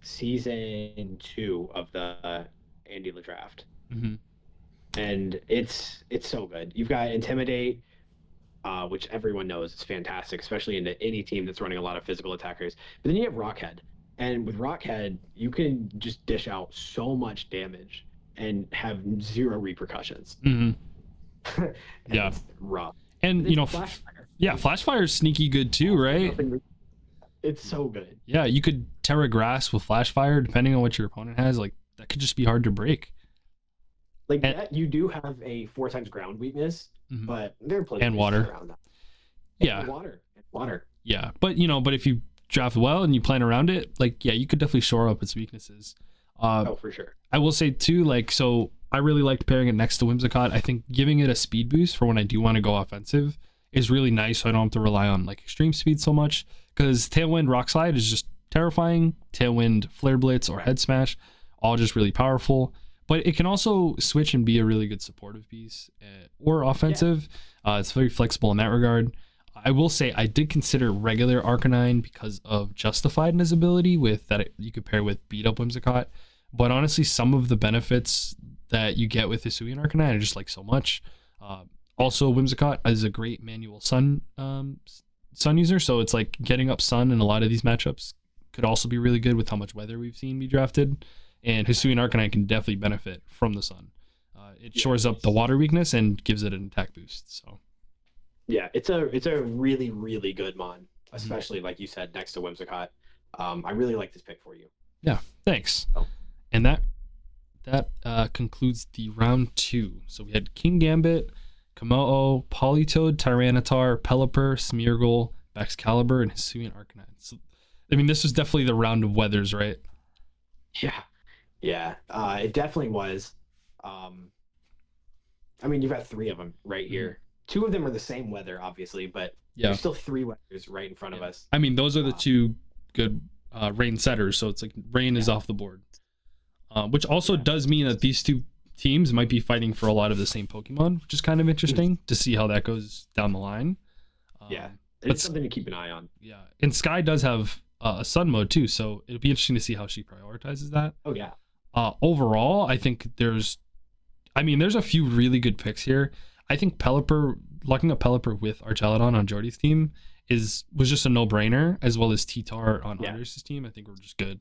season 2 of the Andy Draft, Mm-hmm. and it's so good. You've got Intimidate, which everyone knows is fantastic, especially into any team that's running a lot of physical attackers. But then you have Rockhead, and with Rockhead, you can just dish out so much damage and have zero repercussions. Mm-hmm. Yeah, it's rough. and Flashfire. Yeah, Flashfire is sneaky good too, right? It's so good. Yeah, you could Terra Grass with Flashfire, depending on what your opponent has. Like, that could just be hard to break. Like, that, you do have a 4 times ground weakness, but there are plenty and of water around that. Yeah, and water. Yeah, but if you draft well and you plan around it, like, yeah, you could definitely shore up its weaknesses. Oh, for sure. I will say too, like, so I really liked pairing it next to Whimsicott. I think giving it a speed boost for when I do want to go offensive is really nice, so I don't have to rely on like extreme speed so much, because Tailwind Rock Slide is just terrifying. Tailwind Flare Blitz or Head Smash, all just really powerful. But it can also switch and be a really good supportive piece, or offensive. Yeah. It's very flexible in that regard. I will say I did consider regular Arcanine because of Justified in his ability with that you could pair with Beat Up Whimsicott. But honestly, some of the benefits that you get with Hisuian Arcanine are just like so much. Also, Whimsicott is a great manual sun user, so it's like getting up sun in a lot of these matchups could also be really good with how much weather we've seen be drafted. And Hisuian Arcanine can definitely benefit from the sun. It shores up the water weakness and gives it an attack boost. So yeah, it's a really, really good mon, especially like you said, next to Whimsicott. I really like this pick for you. Yeah, thanks. Oh. And that concludes the round 2. So we had King Gambit, Komodo, Politoed, Tyranitar, Pelipper, Smeargle, Excalibur, and Hisuian Arcanine. So, I mean, this was definitely the round of weathers, right? Yeah, yeah, it definitely was. I mean, you've got three of them right here. Two of them are the same weather, obviously, but Yeah. there's still three weathers right in front of us. I mean, those are the two good rain setters, so it's like rain is off the board. Which also does mean that these two teams might be fighting for a lot of the same Pokemon, which is kind of interesting to see how that goes down the line. Yeah, it's something to keep an eye on. Yeah, and Sky does have a Sun mode too, so it'll be interesting to see how she prioritizes that. Oh yeah. Overall, I think there's a few really good picks here. I think Pelipper, locking up Pelipper with Archelodon on Jordy's team was just a no-brainer, as well as T-Tar on Andres' team. I think we're just good.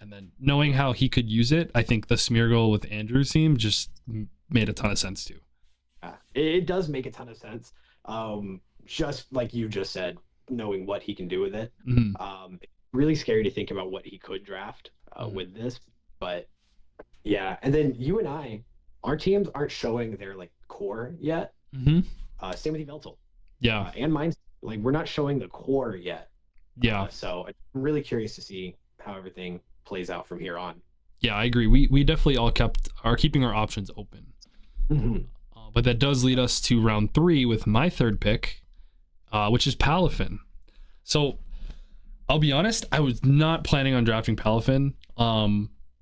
And then knowing how he could use it, I think the Smeargle with Andrew's team just made a ton of sense too. Yeah, it does make a ton of sense. Just like you just said, knowing what he can do with it. It's really scary to think about what he could draft with this. But yeah, and then you and I, our teams aren't showing their like core yet. Same with Yveltal. Yeah. And mine, like we're not showing the core yet. Yeah. So I'm really curious to see how everything plays out from here on. Yeah, I agree. We definitely are keeping our options open. But that does lead us to round 3 with my third pick, which is Palafin. So I'll be honest, I was not planning on drafting Palafin.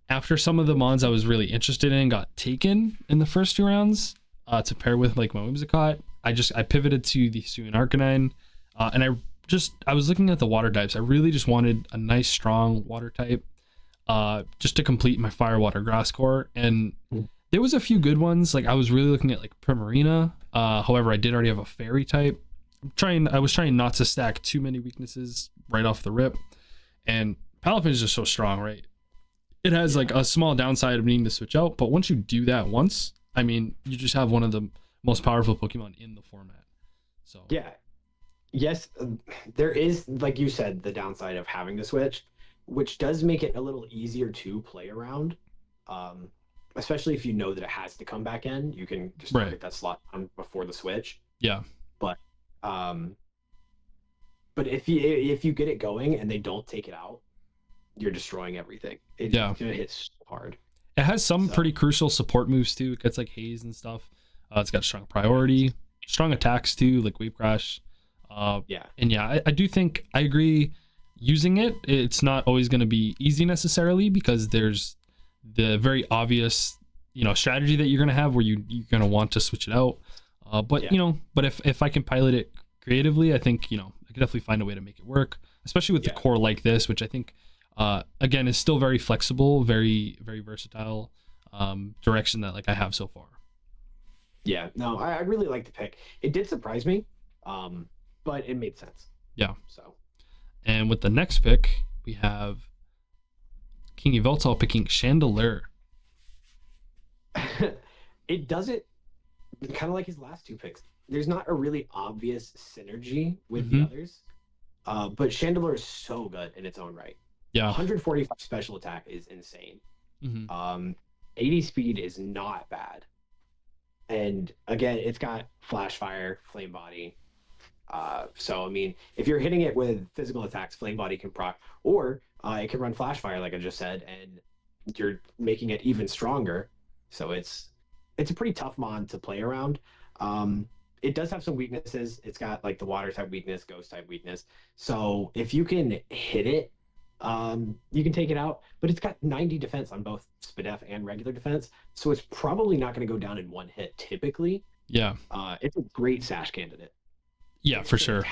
After some of the mons I was really interested in got taken in the first 2 rounds to pair with like my Whimsicott, I pivoted to the Hisuian Arcanine, and I was looking at the water types. I really just wanted a nice strong water type just to complete my fire water grass core, and there was a few good ones. Like I was really looking at like Primarina. However, I did already have a fairy type. I was trying not to stack too many weaknesses right off the rip, and Palafin is just so strong, right? It has like a small downside of needing to switch out, but once you do that once, I mean, you just have one of the most powerful Pokemon in the format. So yeah, yes, there is, like you said, the downside of having to switch, which does make it a little easier to play around. Especially if you know that it has to come back in, you can just target that slot on before the switch. Yeah. But if you get it going and they don't take it out, you're destroying everything. It's gonna hit so hard. It has some pretty crucial support moves too. It gets like haze and stuff. It's got strong priority, strong attacks too, like Wave Crash. And yeah, I do think I agree. Using it's not always going to be easy necessarily, because there's the very obvious, strategy that you're going to have where you're going to want to switch it out. But if I can pilot it creatively, I think, I could definitely find a way to make it work, especially with the core like this, which I think, again, is still very flexible, very, very versatile direction that like I have so far. Yeah, no, I really like the pick. It did surprise me, but it made sense. Yeah. So. And with the next pick, we have KingYveltal picking Chandelure. It does it kind of like his last 2 picks. There's not a really obvious synergy with the others, but Chandelure is so good in its own right. Yeah. 145 special attack is insane. 80 speed is not bad. And again, it's got Flash Fire, Flame Body. So, I mean, if you're hitting it with physical attacks, Flame Body can proc, or it can run Flash Fire, like I just said, and you're making it even stronger. So it's a pretty tough mon to play around. It does have some weaknesses. It's got like the water type weakness, ghost type weakness. So if you can hit it, you can take it out. But it's got 90 defense on both Spadef and regular defense. So it's probably not going to go down in one hit typically. Yeah. It's a great Sash candidate. Yeah, for sure.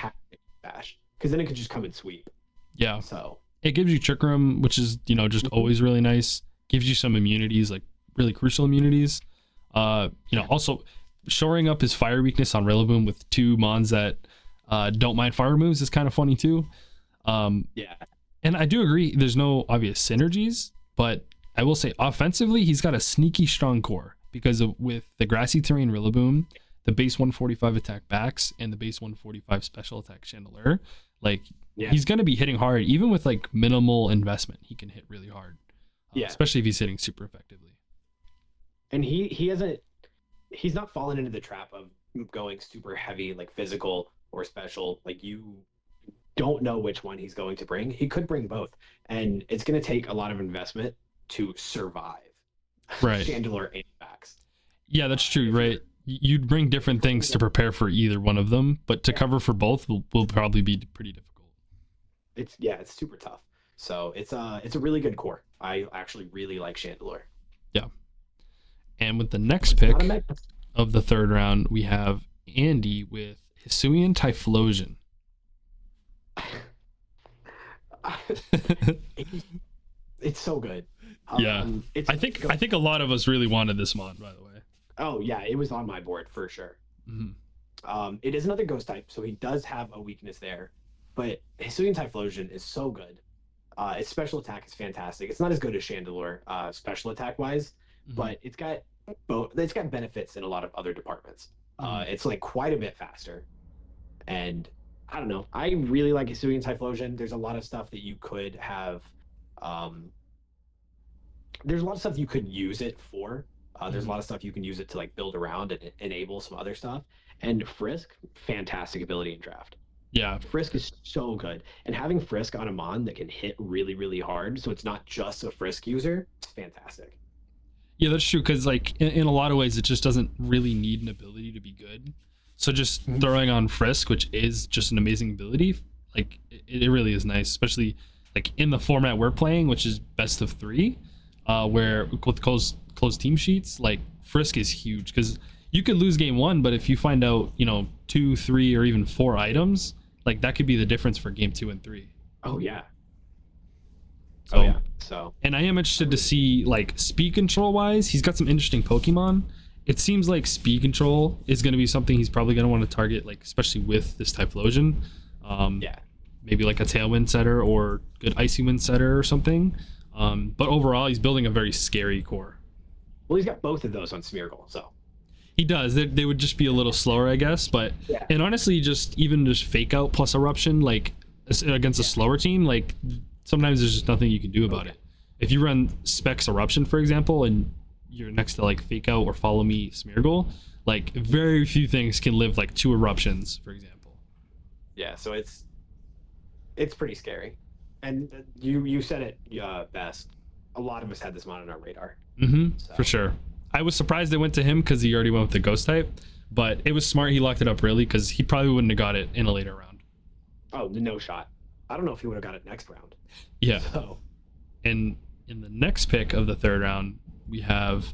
Sash, because then it could just come and sweep. Yeah. So it gives you Trick Room, which is, just always really nice. Gives you some immunities, like really crucial immunities. Also shoring up his fire weakness on Rillaboom with 2 mons that don't mind fire moves is kind of funny too. Yeah. And I do agree there's no obvious synergies, but I will say offensively, he's got a sneaky strong core because with the grassy terrain Rillaboom, the base 145 attack backs, and the base 145 special attack Chandelure, like he's going to be hitting hard. Even with like minimal investment, he can hit really hard. Especially if he's hitting super effectively. And he's not fallen into the trap of going super heavy, like physical or special, like you don't know which one he's going to bring. He could bring both, and it's going to take a lot of investment to survive Right. Chandelure and Vax. Yeah, that's true, right? You'd bring different things to prepare for either one of them, but to cover for both will probably be pretty difficult. It's super tough. So it's a really good core. I actually really like Chandelure. Yeah. And with the next pick of the third round, we have Andy with Hisuian Typhlosion. It's so good. Yeah. I think a lot of us really wanted this mod, by the way. Oh yeah, it was on my board for sure. Mm-hmm. It is another ghost type, so he does have a weakness there, but Hisuian Typhlosion is so good. Its special attack is fantastic. It's not as good as Chandelure, special attack wise, but it's got both. It's got benefits in a lot of other departments. It's like quite a bit faster, and I don't know. I really like Hisuian Typhlosion. There's a lot of stuff that you could have. There's a lot of stuff you could use it for. There's a lot of stuff you can use it to like build around and enable some other stuff. And Frisk, fantastic ability in draft. Yeah, Frisk is so good, and having Frisk on a mon that can hit really, really hard, so it's not just a Frisk user, it's fantastic. Yeah, that's true, because like in a lot of ways, it just doesn't really need an ability to be good. So just throwing on Frisk, which is just an amazing ability, like it really is nice, especially like in the format we're playing, which is best of 3, where with closed team sheets, like Frisk is huge because you could lose game 1, but if you find out, 2, 3, or even 4 items, like that could be the difference for game 2 and 3. Oh yeah. So and I am interested to see like speed control wise, he's got some interesting Pokemon. It seems like speed control is going to be something he's probably going to want to target, like especially with this Typhlosion. Maybe like a Tailwind setter or good Icy Wind setter or something. But overall, he's building a very scary core. Well, he's got both of those on Smeargle, so. He does. They would just be a little slower, I guess. But and honestly, just Fake Out plus Eruption, like against a slower team, like sometimes there's just nothing you can do about it. If you run Specs Eruption, for example, and you're next to like Fake Out or Follow Me Smeargle, like very few things can live like 2 Eruptions, for example. Yeah, so it's pretty scary. And you said it best. A lot of us had this mod on our radar. So. For sure. I was surprised they went to him because he already went with the ghost type, but it was smart he locked it up early because he probably wouldn't have got it in a later round. Oh, no shot. I don't know if he would have got it next round. Yeah. So. And in the next pick of the third round, we have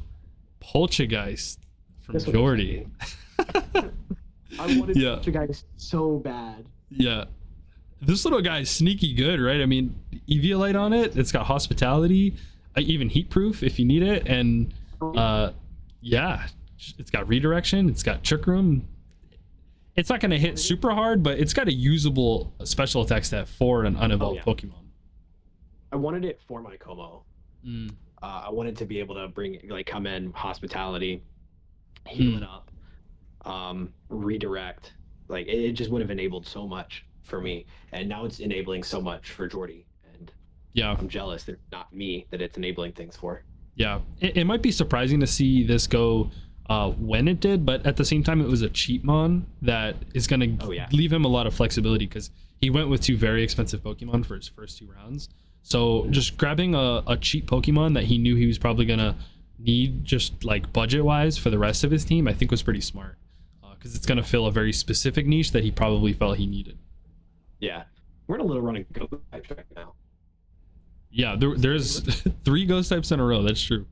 Poltergeist from Jordy. I wanted Poltergeist so bad. Yeah. This little guy is sneaky good, right? I mean, Eviolite on it. It's got Hospitality, even Heat Proof if you need it, and it's got Redirection. It's got Trick Room. It's not going to hit super hard, but it's got a usable special attack stat for an unevolved Pokemon. I wanted it for my Como. I wanted to be able to come in Hospitality, heal it up, redirect. Like it just would have enabled so much for me, and now it's enabling so much for Jordy, and I'm jealous that it's not me that it's enabling things for. It might be surprising to see this go when it did, but at the same time it was a cheap mon that is going to leave him a lot of flexibility because he went with 2 very expensive Pokemon for his first 2 rounds. So just grabbing a cheap Pokemon that he knew he was probably going to need just like budget wise for the rest of his team, I think was pretty smart because it's going to fill a very specific niche that he probably felt he needed. Yeah, we're in a little running ghost types right now. Yeah, there's 3 ghost types in a row. That's true.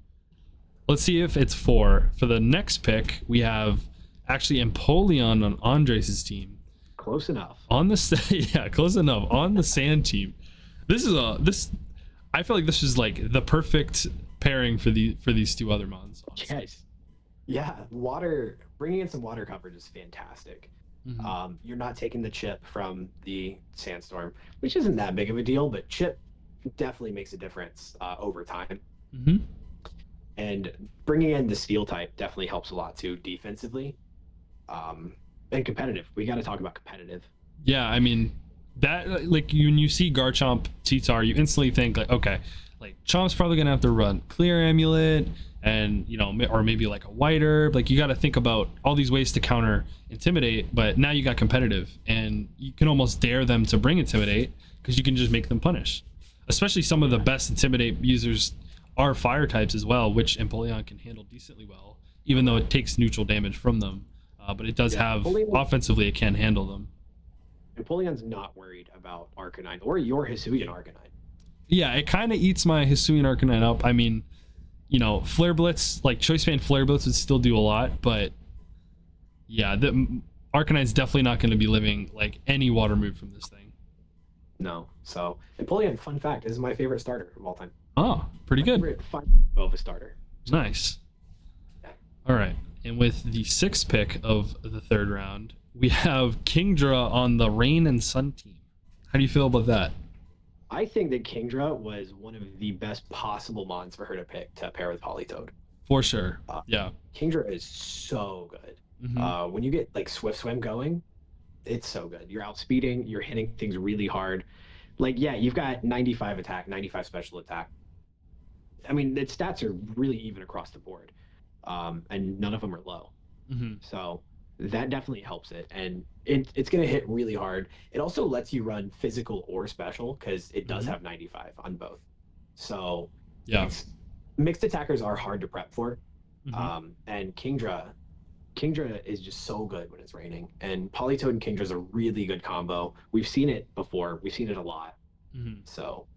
Let's see if it's 4. For the next pick, we have actually Empoleon on Andres' team. Close enough. Close enough on the Sand team. I feel like this is like the perfect pairing for these 2 other mons. Honestly. Yes. Yeah, bringing in some water coverage is fantastic. You're not taking the chip from the Sandstorm, which isn't that big of a deal, but chip definitely makes a difference over time. And bringing in the Steel type definitely helps a lot too defensively. And competitive. We got to talk about competitive. Yeah, I mean, that, like, when you see Garchomp T-Tar, you instantly think like, okay, like Chomp's probably gonna have to run Clear Amulet, and you know, or maybe like a White Herb. Like, you got to think about all these ways to counter Intimidate, but now you got competitive, and you can almost dare them to bring Intimidate because you can just make them punish. Especially some of the best Intimidate users are fire types as well, which Empoleon can handle decently well, even though it takes neutral damage from them. But it does have offensively, it can handle them. Empoleon's not worried about Arcanine or your Hisuian Arcanine. Yeah, it kind of eats my Hisuian Arcanine up. I mean, you know, Flare Blitz, like Choice Band Flare Blitz would still do a lot, but yeah, the Arcanine's definitely not going to be living like any water move from this thing. No. So Empoleon, fun fact, is my favorite starter of all time. Oh, pretty good. Favorite of a starter. Nice. All right, and with the 6th pick of the 3rd round, we have Kingdra on the Rain and Sun team. How do you feel about that? I think that Kingdra was one of the best possible mons for her to pick to pair with Politoed. For sure. Yeah. Kingdra is so good. When you get like Swift Swim going, it's so good. You're outspeeding, you're hitting things really hard. Like, yeah, you've got 95 attack, 95 special attack. I mean, its stats are really even across the board. And none of them are low. So that definitely helps it. And it's going to hit really hard. It also lets you run physical or special because it does have 95 on both. So yeah, mixed attackers are hard to prep for. And Kingdra is just so good when it's raining. And Politoed and Kingdra is a really good combo. We've seen it before. We've seen it a lot. So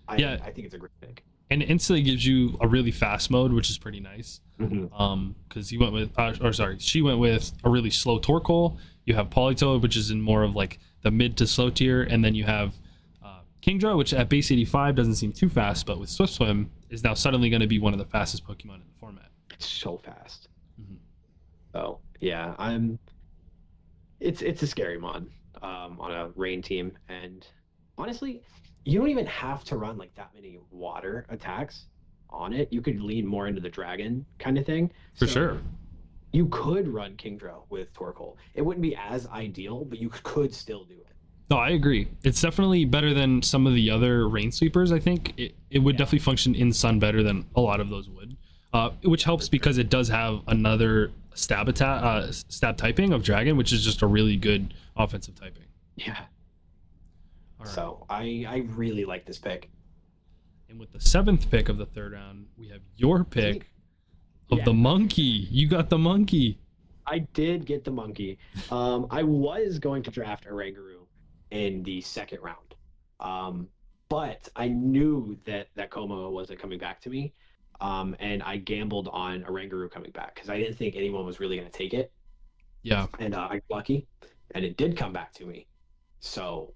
I think it's a great pick. And it instantly gives you a really fast mode, which is pretty nice. Because he went with, she went with a really slow Torkoal. You have Politoed, which is in more of like the mid to slow tier, and then you have Kingdra, which at base 85 doesn't seem too fast, but with Swift Swim is now suddenly going to be one of the fastest Pokemon in the format. It's so fast. So yeah, it's a scary mon on a rain team, and honestly, you don't even have to run like that many water attacks on it. You could lean more into the dragon kind of thing. For sure. You could run Kingdra with Torkoal. It wouldn't be as ideal, but you could still do it. No, I agree. It's definitely better than some of the other rain sweepers. I think it would definitely function in Sun better than a lot of those would, which helps because it does have another stab typing of dragon, which is just a really good offensive typing. Yeah. Right. So I really like this pick. And with the 7th pick of the 3rd round, we have your pick of the monkey. You got the monkey. I did get the monkey. I was going to draft Oranguru in the 2nd round, but I knew that Como wasn't coming back to me, and I gambled on Oranguru coming back because I didn't think anyone was really going to take it. Yeah. And I got lucky, and it did come back to me. So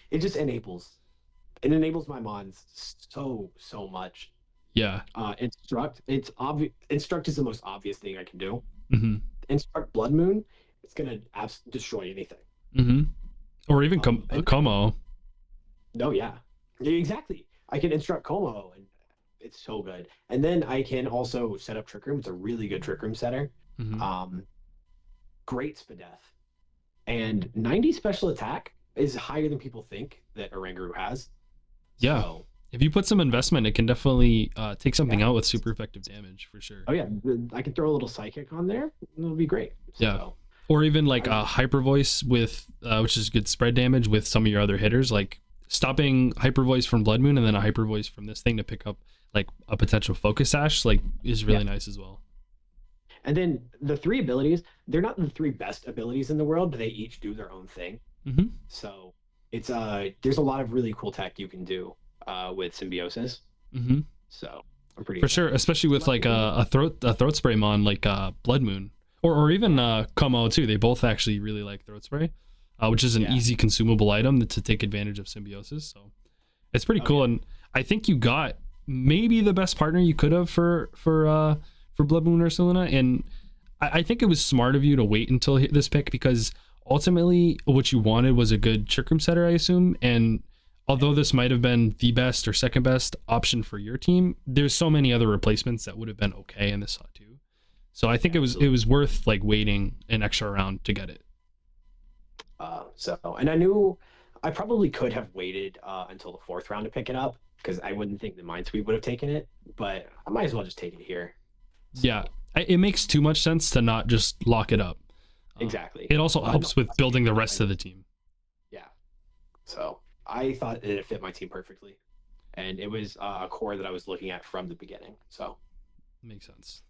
it just enables my mons so much. Yeah. Instruct, it's obvious. Instruct is the most obvious thing I can do. Instruct Blood Moon, it's gonna destroy anything. Or even Como. No, yeah, exactly. I can instruct Como, and it's so good. And then I can also set up Trick Room. It's a really good Trick Room setter. Great Spadef, and 90 special attack is higher than people think that Oranguru has. Yeah. So, if you put some investment, it can definitely take something out with super effective damage for sure. Oh yeah, I can throw a little Psychic on there. It'll be great. Yeah. Or even like a Hyper Voice with, which is good spread damage with some of your other hitters, like stopping Hyper Voice from Blood Moon and then a Hyper Voice from this thing to pick up like a potential Focus Sash, like is really nice as well. And then the 3 abilities, they're not the 3 best abilities in the world, but they each do their own thing. So it's there's a lot of really cool tech you can do with Symbiosis. So I'm pretty for sure, especially with like a throat spray mon like Blood Moon or even Como too. They both actually really like throat spray, which is an easy consumable item to take advantage of Symbiosis. So it's pretty cool. And I think you got maybe the best partner you could have for Blood Moon Ursaluna, and I think it was smart of you to wait until this pick because ultimately what you wanted was a good Trick Room setter, I assume. And although this might have been the best or second best option for your team, there's so many other replacements that would have been okay in this slot too. So I think it was worth like waiting an extra round to get it. And I knew I probably could have waited until the 4th round to pick it up because I wouldn't think the Minesweep would have taken it, but I might as well just take it here. So, Yeah, it makes too much sense to not just lock it up. exactly. It also helps with building the rest of the team. Yeah. So I thought it fit my team perfectly, and it was a core that I was looking at from the beginning. So Makes sense.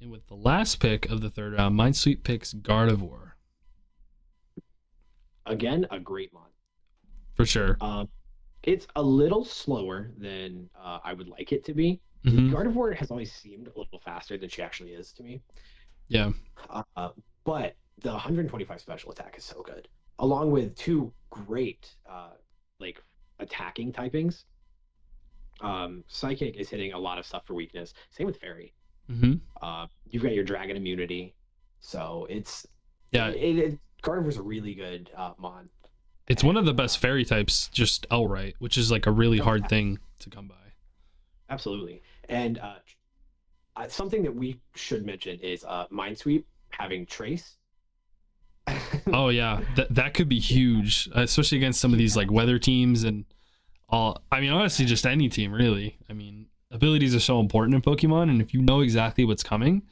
And with the last pick of the 3rd round, Minesweep picks Gardevoir. again, a great mod. For sure. It's a little slower than I would like it to be. Mhm. Gardevoir has always seemed a little faster than she actually is to me. Yeah. But the 125 special attack is so good, along with 2 great like attacking typings. Psychic is hitting a lot of stuff for weakness. Same with Fairy. Mm-hmm. You've got your Dragon immunity, so it's Yeah. Gardevoir's a really good mod. It's one of the best fairy types just outright, which is like a really hard thing to come by. Absolutely. And something that we should mention is Minesweep having Trace. Oh yeah, that could be huge, especially against some of these like weather teams and all. I mean, honestly, just any team really. I mean, abilities are so important in Pokemon, and if you know exactly what's coming,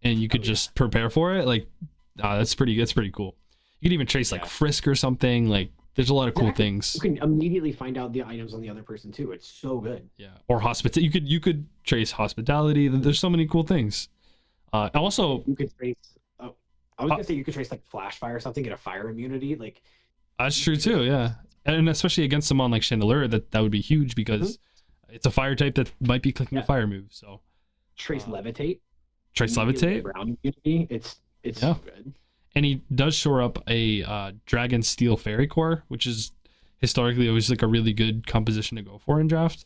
and you could just prepare for it, like that's pretty cool. You could even trace like Frisk or something. Like, there's a lot of cool things. You can immediately find out the items on the other person too. It's so good. Yeah, or hospitality. You could trace hospitality. There's so many cool things. Also, you could trace. Oh, I was gonna say you could trace like Flash Fire or something, get a fire immunity. Like, that's true too. Yeah, and especially against someone like Chandelure, that would be huge because it's a fire type that might be clicking a fire move. So trace Levitate. Trace Levitate. Ground immunity. It's so good. And he does shore up a Dragon Steel Fairy Core, which is historically always like a really good composition to go for in draft.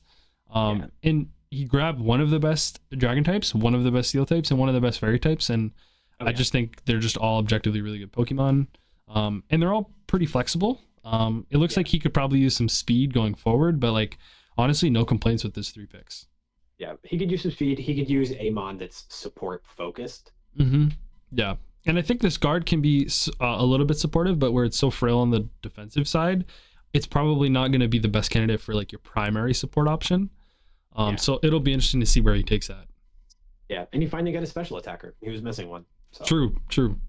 And he grabbed one of the best Dragon types, one of the best Steel types, and one of the best Fairy types. And I just think they're just all objectively really good Pokemon. And they're all pretty flexible. It looks like he could probably use some speed going forward, but like honestly, no complaints with this 3 picks. Yeah, he could use some speed. He could use a mon that's support focused. Mm-hmm. Yeah. And I think this guard can be a little bit supportive, but where it's so frail on the defensive side, it's probably not going to be the best candidate for like your primary support option. So it'll be interesting to see where he takes that. Yeah, and he finally got a special attacker. He was missing one. So. True.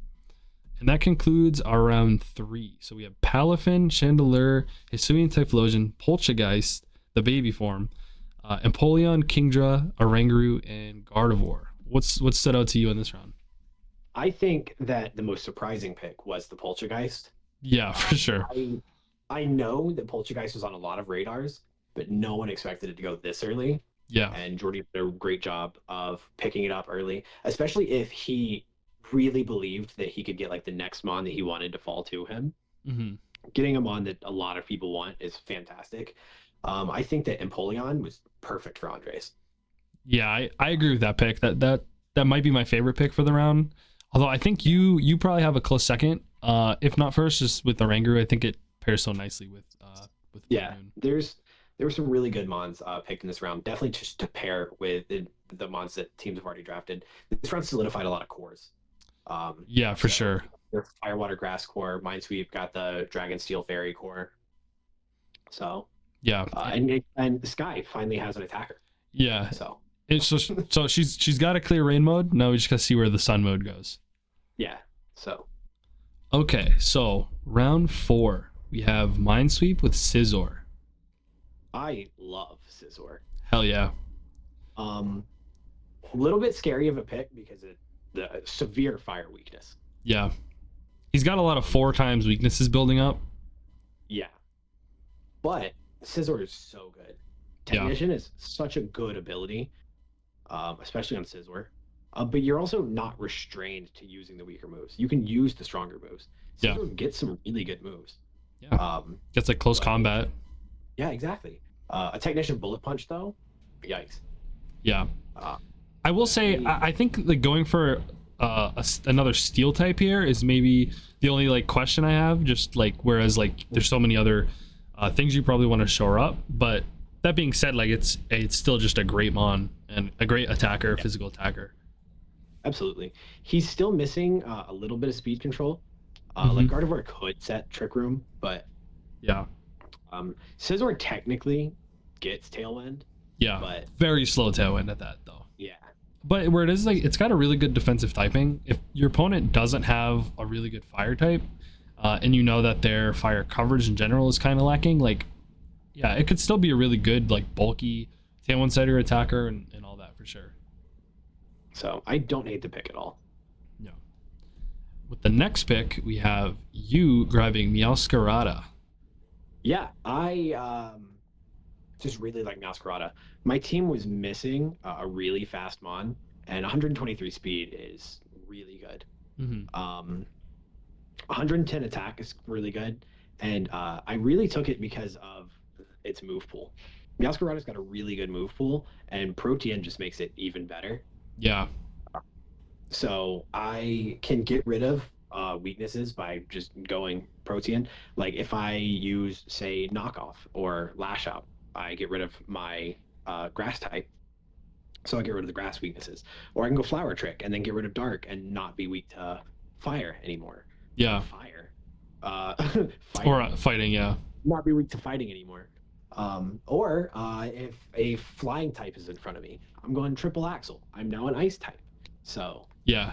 And that concludes our round 3. So we have Palafin, Chandelure, Hisuian Typhlosion, Poltergeist, the baby form, Empoleon, Kingdra, Oranguru, and Gardevoir. What stood out to you in this round? I think that the most surprising pick was the Poltergeist. Yeah, for sure. I know that Poltergeist was on a lot of radars, but no one expected it to go this early. Yeah. And Jordy did a great job of picking it up early, especially if he really believed that he could get like the next mon that he wanted to fall to him. Mm-hmm. Getting a mon that a lot of people want is fantastic. I think that Empoleon was perfect for Andres. Yeah, I agree with that pick. That might be my favorite pick for the round. Although I think you probably have a close second, if not first, just with Oranguru. I think it pairs so nicely with Moon. There were some really good mons picked in this round. Definitely just to pair with the mons that teams have already drafted. This round solidified a lot of cores. Yeah, for sure. Firewater Grass core, Minesweep got the Dragon Steel Fairy core. So yeah, and Sky finally has an attacker. Yeah. So it's just so she's got a clear rain mode. Now we just gotta see where the sun mode goes. Yeah. So. Okay, so round 4, we have Minesweep with Scizor. I love Scizor. Hell yeah. A little bit scary of a pick because of the severe fire weakness. Yeah. He's got a lot of 4 times weaknesses building up. Yeah. But Scizor is so good. Technician is such a good ability, especially on Scizor. But you're also not restrained to using the weaker moves. You can use the stronger moves. Scizor gets some really good moves. Yeah. Gets like close combat. Yeah, exactly. A Technician Bullet Punch, though, yikes. Yeah. I will say, I think like going for another Steel type here is maybe the only like question I have. Just like whereas like there's so many other things you probably want to shore up, but that being said, like it's still just a great mon and a great attacker, physical attacker. Absolutely. He's still missing a little bit of speed control. Like Gardevoir could set Trick Room, but Scizor technically gets Tailwind, Yeah, but very slow tailwind at that though. yeah, But where it is like it's got a really good defensive typing. If your opponent doesn't have a really good fire type, and you know that their fire coverage in general is kind of lacking, like yeah, it could still be a really good like bulky tailwind sider attacker and all that for sure. so I don't hate the pick at all. Yeah. With the next pick, we have you grabbing Meowscarada. Yeah, I just really like Masquerada. My team was missing a really fast Mon, and 123 speed is really good. Mm-hmm. 110 attack is really good, and I really took it because of its move pool. Masquerada's got a really good move pool, and Protean just makes it even better. Yeah. So I can get rid of weaknesses by just going Protean. Like if I use, say, Knockoff or Lash Out, I get rid of my grass type. So I get rid of the grass weaknesses. Or I can go Flower Trick and then get rid of Dark and not be weak to Fire anymore. Yeah. Fire. Fighting. Or fighting, yeah. Not be weak to fighting anymore. Or if a flying type is in front of me, I'm going Triple Axle. I'm now an ice type. So yeah,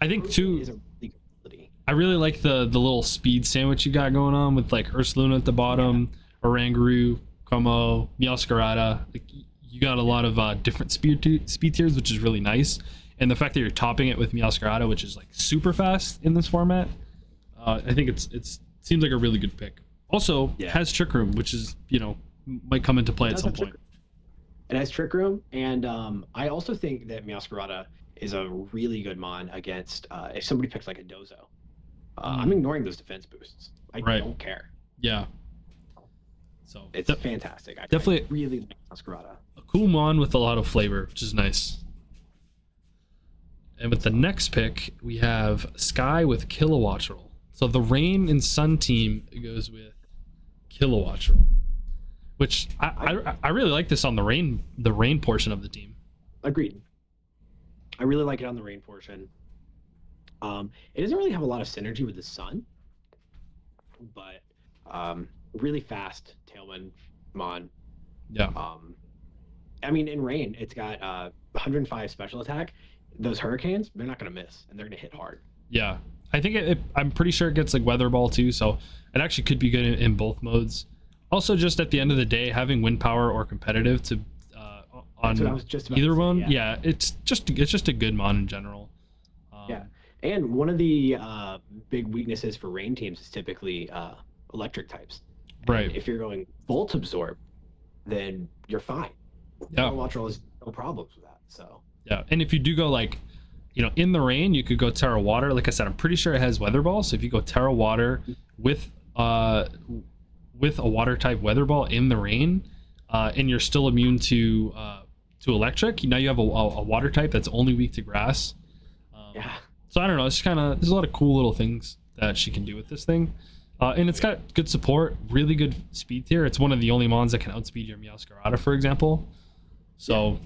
I think too. Is a really good ability. I really like the little speed sandwich you got going on with like Ursaluna at the bottom, Oranguru, Como, Meowscarada. Like you got a lot of different speed tiers, which is really nice. And the fact that you're topping it with Meowscarada, which is like super fast in this format, I think it's seems like a really good pick. Also, has Trick Room, which is might come into play at some point. It has Trick Room, and I also think that Meowscarada is a really good mon against if somebody picks like a Dozo. I'm ignoring those defense boosts. I don't care. Yeah. So it's fantastic. I really like Meowscarada. A cool mon with a lot of flavor, which is nice. And with the next pick, we have Sky with Kilowattrel. So the Rain and Sun team goes with Kilowattrel, which I really like this on the rain portion of the team. Agreed. I really like it on the rain portion. It doesn't really have a lot of synergy with the Sun, but really fast Tailwind Mon. Yeah. I mean, in rain, it's got 105 special attack. Those hurricanes, they're not going to miss, and they're going to hit hard. Yeah. I think I'm pretty sure it gets like Weather Ball too, so it actually could be good in both modes. Also, just at the end of the day, having wind power or competitive to on either one, yeah, it's just a good mon in general. Yeah, and one of the big weaknesses for rain teams is typically electric types. Right. And if you're going Volt Absorb, then you're fine. Yeah. Kilowattrel has no problems with that. So. Yeah, and if you do go like, in the rain, you could go Terra Water. Like I said, I'm pretty sure it has Weather Ball. So if you go Terra Water with a water type Weather Ball in the rain, and you're still immune to electric, now you have a water type that's only weak to grass. Yeah. So I don't know. It's there's a lot of cool little things that she can do with this thing, and it's got good support, really good speed tier. It's one of the only mons that can outspeed your Meowscarada, for example. So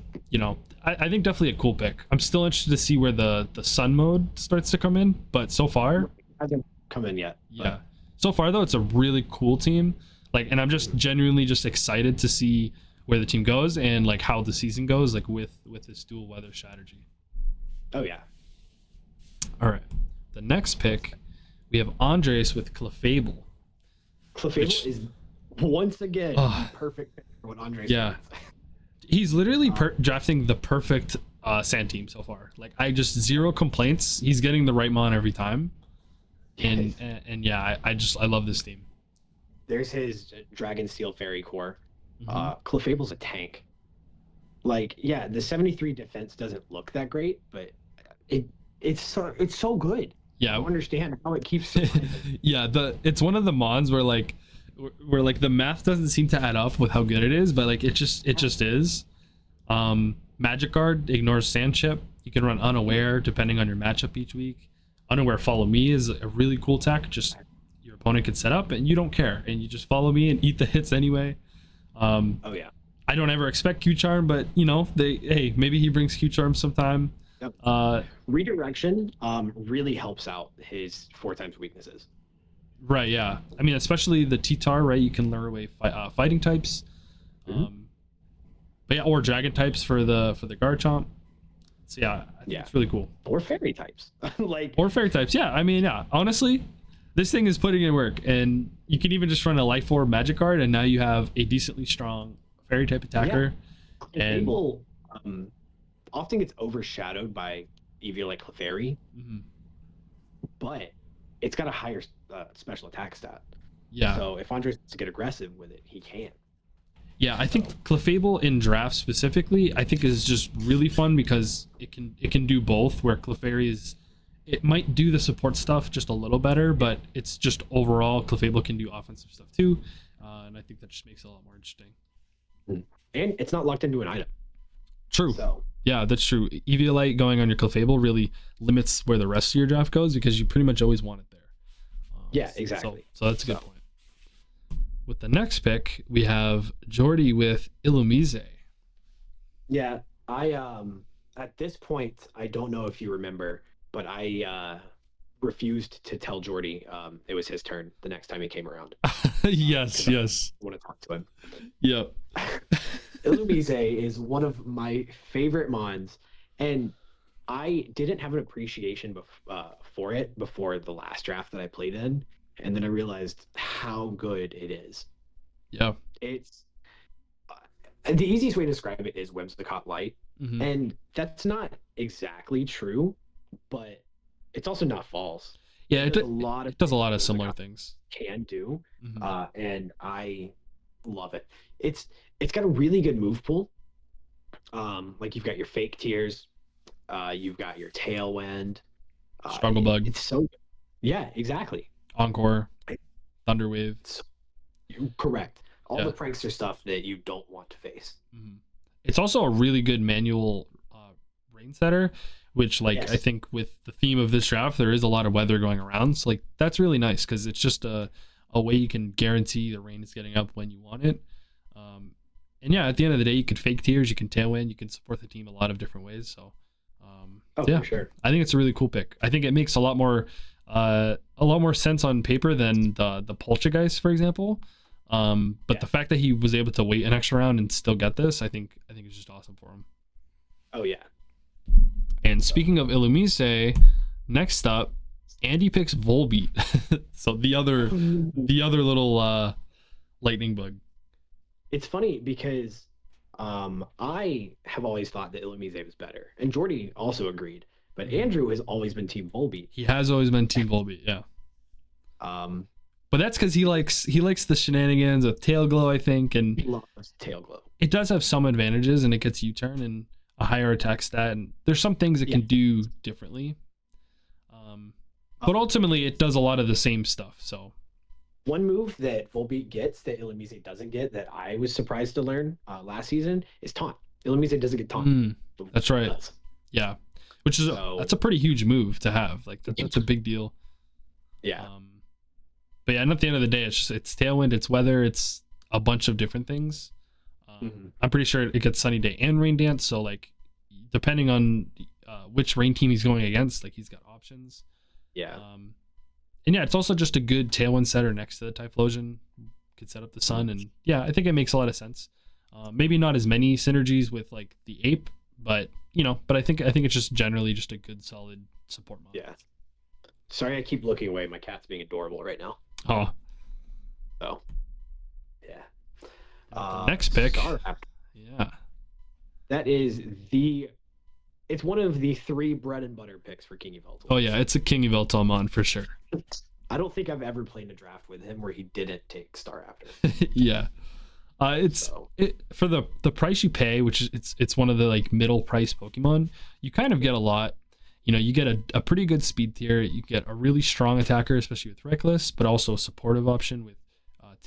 I think definitely a cool pick. I'm still interested to see where the Sun mode starts to come in, but so far hasn't come in yet. Yeah. So far though, it's a really cool team. And I'm just genuinely just excited to see where the team goes and like how the season goes, like with this dual weather strategy. Oh yeah. All right. The next pick, we have Andres with Clefable. Clefable is once again the perfect pick for what Andres wants. He's literally drafting the perfect sand team so far. Like I just zero complaints. He's getting the right mon every time. And yeah, I love this team. There's his Dragon Steel Fairy core. Clefable's a tank. Like, yeah, the 73 defense doesn't look that great, but it's so good. Yeah, I don't understand how it keeps. Yeah, it's one of the mons where like the math doesn't seem to add up with how good it is, but like it just is. Magic Guard ignores Sand Chip. You can run Unaware depending on your matchup each week. Unaware Follow Me is a really cool tech. Just your opponent can set up and you don't care, and you just follow me and eat the hits anyway. Oh yeah. I don't ever expect Q Charm, but maybe he brings Q Charm sometime. Yep. Redirection really helps out his 4 times weaknesses. Right, yeah. I mean, especially the T-Tar, right? You can lure away fighting types. Mhm. But yeah, or dragon types for the Garchomp. So yeah, I think it's really cool. Or fairy types. Like, Or fairy types. Yeah, I mean, yeah. Honestly, this thing is putting in work, and you can even just run a Life Orb Magic card, and now you have a decently strong fairy type attacker. And Clefable, often gets overshadowed by EV like Clefairy, but it's got a higher special attack stat. yeah, So if Andres wants to get aggressive with it, he can. yeah. I think Clefable in draft specifically, I think is just really fun because it can do both. Where Clefairy is, it might do the support stuff just a little better, but it's just overall Clefable can do offensive stuff too, and I think that just makes it a lot more interesting. And it's not locked into an item. True. So yeah, that's true. Eviolite going on your Clefable really limits where the rest of your draft goes because you pretty much always want it there. yeah, exactly. So that's a good point. With the next pick, we have Jordy with Illumise. Yeah, I at this point, I don't know if you remember, but I refused to tell Jordy it was his turn the next time he came around. Yes. I want to talk to him. Yep. Illumise is one of my favorite mons, and I didn't have an appreciation for it before the last draft that I played in, and then I realized how good it is. Yeah. It's the easiest way to describe it is Whimsicott Light, and that's not exactly true, but it's also not false. Yeah, it does a lot of things similar Whimsicott things. can do, and I love it. It's got a really good move pool. Like you've got your fake tears, you've got your tailwind, Struggle Bug. It's so good. Yeah, exactly. Encore, Thunderwave. Correct. All the prankster stuff that you don't want to face. It's also a really good manual rain setter, which I think with the theme of this draft, there is a lot of weather going around. So that's really nice because it's just a way you can guarantee the rain is getting up when you want it. And yeah, at the end of the day, you can fake tears, you can tailwind, you can support the team a lot of different ways. So for sure. I think it's a really cool pick. I think it makes a lot more sense on paper than the Poltergeist, for example. But the fact that he was able to wait an extra round and still get this, I think is just awesome for him. Oh yeah. And speaking of Illumise, next up, Andy picks Volbeat. So the other little lightning bug. It's funny because I have always thought that Illumise was better, and Jordy also agreed. But Andrew has always been Team Volbeat. He has always been Team Volbeat, yeah. But that's because he likes the shenanigans with Tail Glow, I think, and he loves Tail Glow. It does have some advantages, and it gets U-turn and a higher attack stat, and there's some things it can do differently. But ultimately, it does a lot of the same stuff. So one move that Volbeat gets that Illumise doesn't get that I was surprised to learn last season is Taunt. Illumise doesn't get Taunt. That's right. Yeah, which is that's a pretty huge move to have. That's a big deal. Yeah. But yeah, and at the end of the day, it's Tailwind, it's weather, it's a bunch of different things. I'm pretty sure it gets Sunny Day and Rain Dance. So depending on which rain team he's going against, he's got options. Yeah. And yeah, it's also just a good Tailwind setter next to the Typhlosion. Could set up the Sun, and yeah, I think it makes a lot of sense. Maybe not as many synergies with the Ape, but I think it's just generally just a good solid support mod. Yeah. Sorry, I keep looking away. My cat's being adorable right now. Oh. So. Yeah. Next pick. Yeah. That is it's one of the 3 bread and butter picks for KingYveltal. Oh yeah, it's a KingYveltal mod for sure. I don't think I've ever played a draft with him where he didn't take Star After. Yeah. For the price you pay, which is it's one of the middle price Pokemon, you kind of get a lot. You get a pretty good speed tier, you get a really strong attacker, especially with Reckless, but also a supportive option with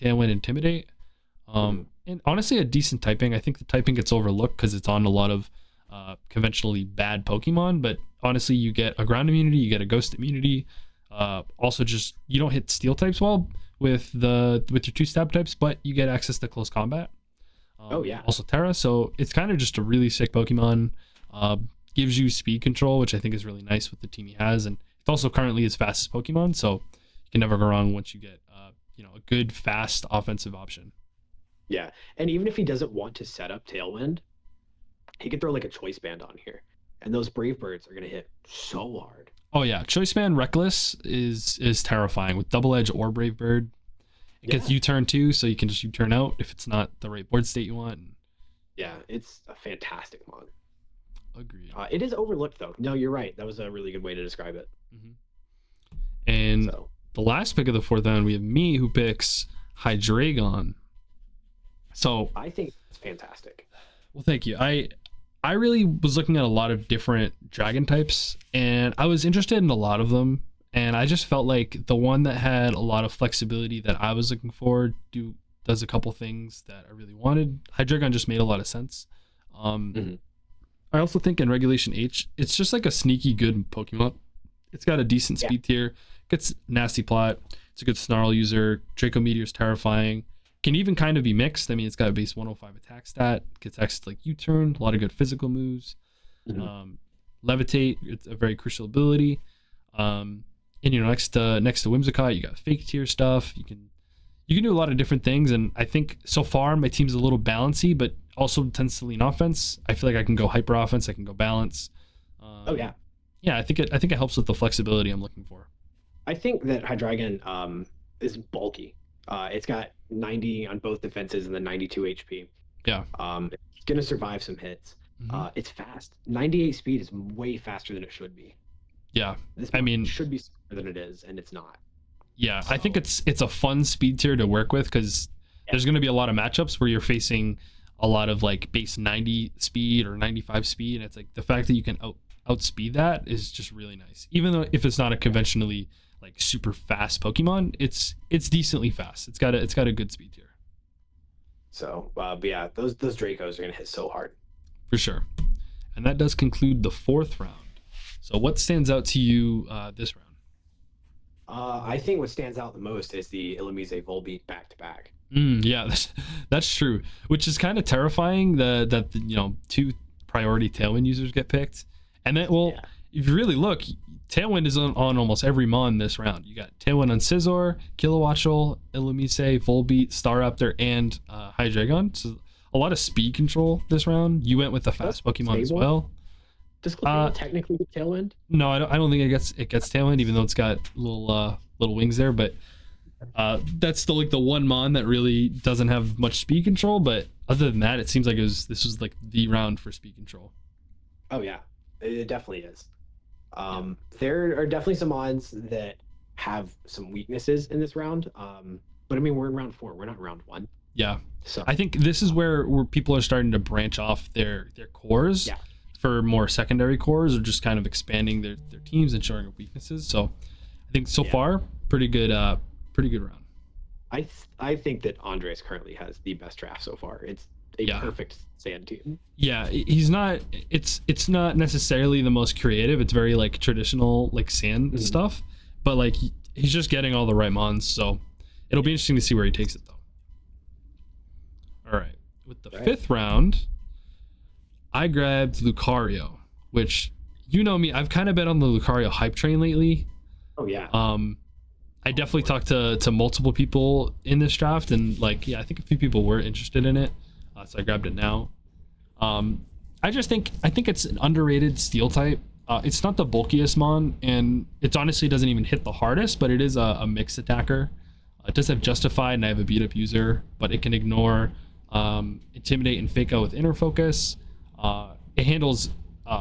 Tailwind, Intimidate. And honestly, a decent typing. I think the typing gets overlooked because it's on a lot of conventionally bad Pokemon, but honestly, you get a ground immunity, you get a ghost immunity. Also, just you don't hit steel types well with your 2 stab types, but you get access to close combat. Also Terra, so it's kind of just a really sick Pokemon. Gives you speed control, which I think is really nice with the team he has, and it's also currently his fastest Pokemon, so you can never go wrong once you get a good fast offensive option. Yeah, and even if he doesn't want to set up Tailwind, he could throw like a Choice Band on here, and those Brave Birds are gonna hit so hard. Oh yeah, Choice Band Reckless is terrifying with Double Edge or Brave Bird. It gets U-turn too, so you can just U-turn out if it's not the right board state you want. Yeah, it's a fantastic mod. Agreed. It is overlooked though. No, you're right. That was a really good way to describe it. And the last pick of the fourth round, we have me who picks Hydreigon. So I think it's fantastic. Well, thank you. I really was looking at a lot of different dragon types, and I was interested in a lot of them. And I just felt like the one that had a lot of flexibility that I was looking for does a couple things that I really wanted. Hydreigon just made a lot of sense. I also think in Regulation H, it's just like a sneaky good Pokemon. It's got a decent speed tier, gets nasty plot. It's a good Snarl user. Draco Meteor's terrifying. Can even kind of be mixed. I mean, it's got a base 105 attack stat. Gets access to like U-turn, a lot of good physical moves. Levitate, it's a very crucial ability. And next to Whimsicott, you got fake tier stuff. You can do a lot of different things, and I think so far my team's a little balancy, but also tends to lean offense. I feel like I can go hyper offense, I can go balance. I think it helps with the flexibility I'm looking for. I think that Hydreigon is bulky. It's got 90 on both defenses and then 92 HP. Yeah. It's gonna survive some hits. It's fast. 98 speed is way faster than it should be. Yeah. It should be slower than it is, and it's not. Yeah, so I think it's a fun speed tier to work with because there's going to be a lot of matchups where you're facing a lot of like base 90 speed or 95 speed, and it's like the fact that you can outspeed that is just really nice. Even though if it's not a conventionally like super fast Pokemon, it's decently fast. It's got a good speed tier. So, but yeah, those Dracos are going to hit so hard. For sure. And that does conclude the fourth round. So what stands out to you this round? I think what stands out the most is the Lumiose Volbeat back-to-back. Yeah, that's true. Which is kind of terrifying that two priority Tailwind users get picked. And then, if you really look, Tailwind is on almost every Mon this round. You got Tailwind on Scizor, Kilowattrel, Lumiose, Volbeat, Staraptor, and Hydreigon. So a lot of speed control this round. You went with the fast Pokemon as well. Does Clefairy technically get Tailwind? No, I don't think it gets Tailwind, even though it's got little wings there. But that's still like the one Mon that really doesn't have much speed control. But other than that, it seems like this was like the round for speed control. Oh yeah, it definitely is. There are definitely some Mons that have some weaknesses in this round. But I mean, we're in round 4. We're not round 1. Yeah. So I think this is where people are starting to branch off their cores. Yeah. For more secondary cores, or just kind of expanding their teams and showing weaknesses. So I think so far pretty good round. I think that Andres currently has the best draft so far. It's a perfect sand team. Yeah, he's not it's not necessarily the most creative. It's very like traditional like sand stuff, but like he's just getting all the right Mons, so it'll be interesting to see where he takes it though. All right, with the fifth round, I grabbed Lucario, which, you know me, I've kind of been on the Lucario hype train lately. Oh yeah. I definitely talked to multiple people in this draft, and I think a few people were interested in it, so I grabbed it now. I think it's an underrated steel type. It's not the bulkiest Mon, and it honestly doesn't even hit the hardest, but it is a mixed attacker. It does have Justified, and I have a beat up user, but it can ignore Intimidate and Fake Out with Inner Focus. It handles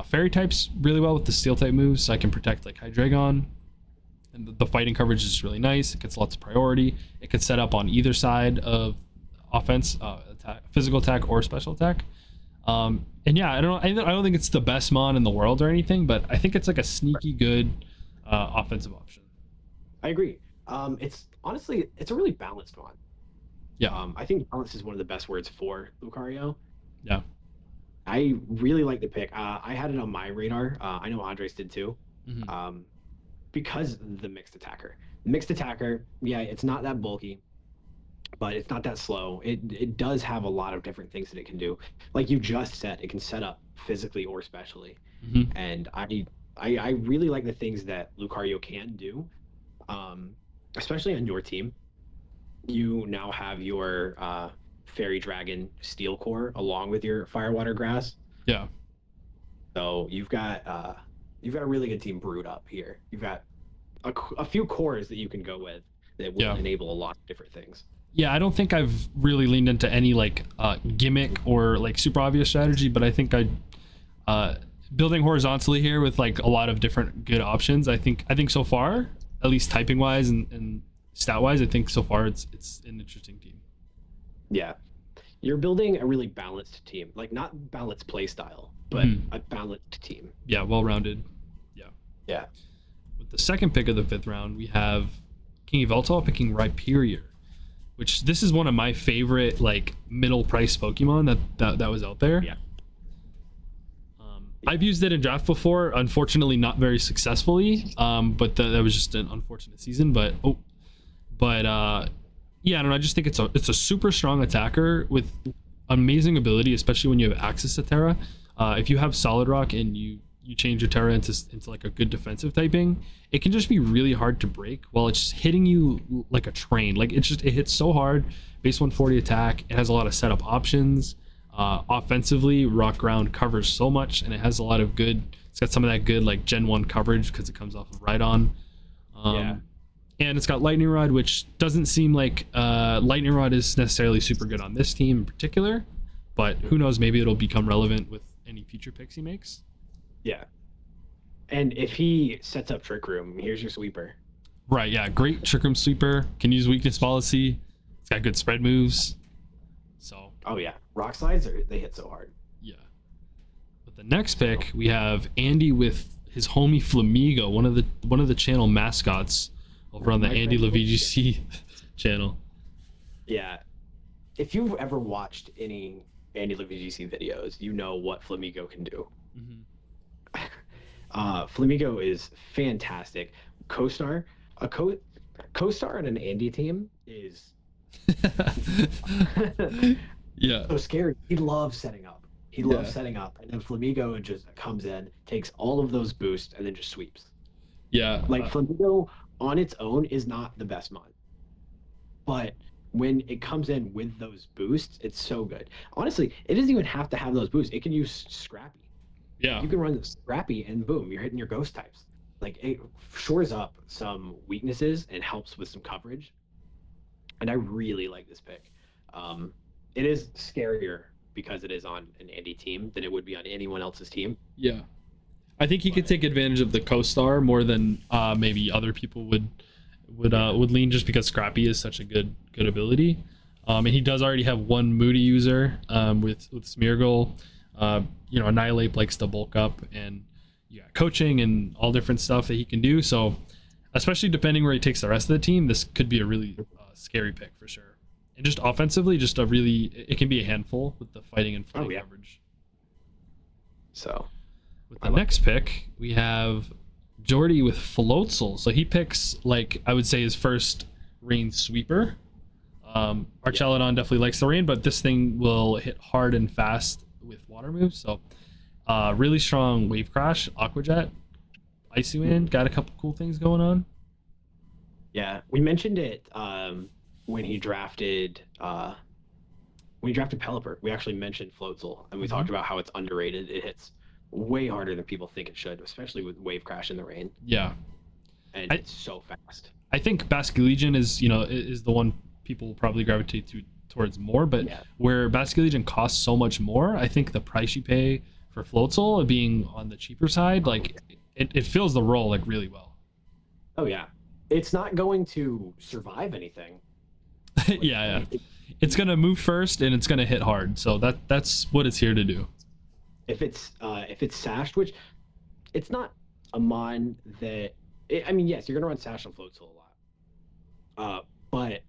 fairy types really well with the steel type moves, so I can protect like Hydreigon, and the fighting coverage is really nice. It gets lots of priority. It can set up on either side of offense, physical attack or special attack. And yeah, I don't think it's the best Mon in the world or anything, but I think it's like a sneaky good offensive option. I agree. It's honestly a really balanced Mon. Yeah. I think balance is one of the best words for Lucario. Yeah. I really like the pick. I had it on my radar. I know Andres did too. Because the mixed attacker. Mixed attacker, yeah, it's not that bulky, but it's not that slow. It does have a lot of different things that it can do. Like you just said, it can set up physically or specially. And I really like the things that Lucario can do. especially on your team, you now have your Fairy Dragon Steel Core along with your Firewater Grass. Yeah. So you've got a really good team brewed up here. You've got a few cores that you can go with that will enable a lot of different things. Yeah, I don't think I've really leaned into any like gimmick or like super obvious strategy, but I think building horizontally here with like a lot of different good options. I think so far, at least typing wise and stat wise, I think so far it's an interesting team. Yeah, you're building a really balanced team, like not balanced play style, but a balanced team. Yeah, well rounded. Yeah. With the second pick of the 5th round, we have KingYveltal picking Rhyperior, which this is one of my favorite like middle price Pokemon that was out there. Yeah. I've used it in draft before, unfortunately not very successfully. But that was just an unfortunate season. Yeah, I don't know. I just think it's a super strong attacker with amazing ability, especially when you have access to Terra. If you have Solid Rock and you change your Terra into like a good defensive typing, it can just be really hard to break while it's just hitting you like a train. Like it hits so hard. Base 140 attack. It has a lot of setup options. Offensively, Rock Ground covers so much, and it has a lot of good. It's got some of that good like Gen 1 coverage because it comes off of Rhydon. And it's got Lightning Rod, which doesn't seem like Lightning Rod is necessarily super good on this team in particular, but who knows? Maybe it'll become relevant with any future picks he makes. Yeah. And if he sets up Trick Room, here's your sweeper. Right. Yeah. Great Trick Room sweeper. Can use weakness policy. It's got good spread moves. So. Oh yeah, Rock Slides they hit so hard. Yeah. With the next pick, we have Andy with his homie Flamigo, one of the channel mascots over on the Andy LaVGC channel. Yeah. If you've ever watched any Andy LaVGC videos, you know what Flamigo can do. Flamigo is fantastic. Co-star on an Andy team is so scary. He loves setting up. He loves setting up, and then Flamigo just comes in, takes all of those boosts, and then just sweeps. Yeah. Like Flamigo on its own is not the best mod, but when it comes in with those boosts, it's so good. Honestly, it doesn't even have to have those boosts. It can use Scrappy. Yeah. You can run Scrappy and boom, you're hitting your ghost types. Like it shores up some weaknesses and helps with some coverage. And I really like this pick. It is scarier because it is on an Andy team than it would be on anyone else's team. Yeah. I think he could take advantage of the co-star more than maybe other people would lean, just because Scrappy is such a good ability. And he does already have one Moody user with Smeargle. Annihilate likes to bulk up, and you got coaching and all different stuff that he can do. So especially depending where he takes the rest of the team, this could be a really scary pick for sure. And just offensively, it can be a handful with the fighting and flying coverage. So with the next pick, we have Jordy with Floatzel. So he picks, like, I would say his first rain sweeper. Archelodon definitely likes the rain, but this thing will hit hard and fast with water moves. So really strong Wave Crash, Aqua Jet, Icy Wind, got a couple cool things going on. Yeah, we mentioned it when he drafted Pelipper. We actually mentioned Floatzel, and we talked about how it's underrated. It hits way harder than people think it should, especially with Wave Crash in the rain. Yeah, and it's so fast. I think Basculegion is the one people will probably gravitate towards more, but where Basculegion costs so much more, I think the price you pay for Floatzel being on the cheaper side, like it fills the role like really well. Oh yeah, it's not going to survive anything. Yeah. It's gonna move first and it's gonna hit hard, so that's what it's here to do. If it's sashed, which it's not a mon that yes, you're gonna run sash on Floatzel a lot, but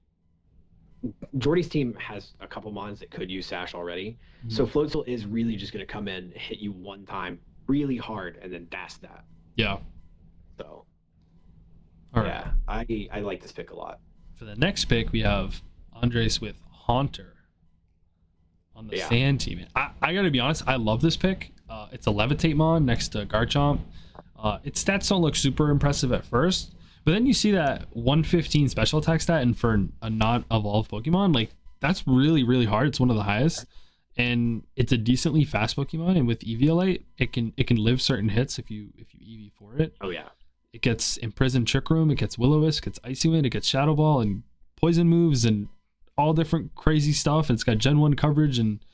Jordy's team has a couple mons that could use sash already, so Floatzel is really just gonna come in, hit you one time really hard, and then dash that. Yeah. So. All right. Yeah, I like this pick a lot. For the next pick, we have Andres with Haunter on the Sand team. I gotta be honest, I love this pick. It's a Levitate mon next to Garchomp. Its stats don't look super impressive at first, But then you see that 115 special attack stat, and for a not evolved Pokemon, like that's really really hard. It's one of the highest, and it's a decently fast Pokemon. And with Eviolite, it can live certain hits if you EV for it. Oh yeah. It gets Imprisoned Trick Room, it gets Will-O-Wisp, it gets Icy Wind, it gets Shadow Ball and Poison moves and all different crazy stuff. It's got Gen 1 coverage, and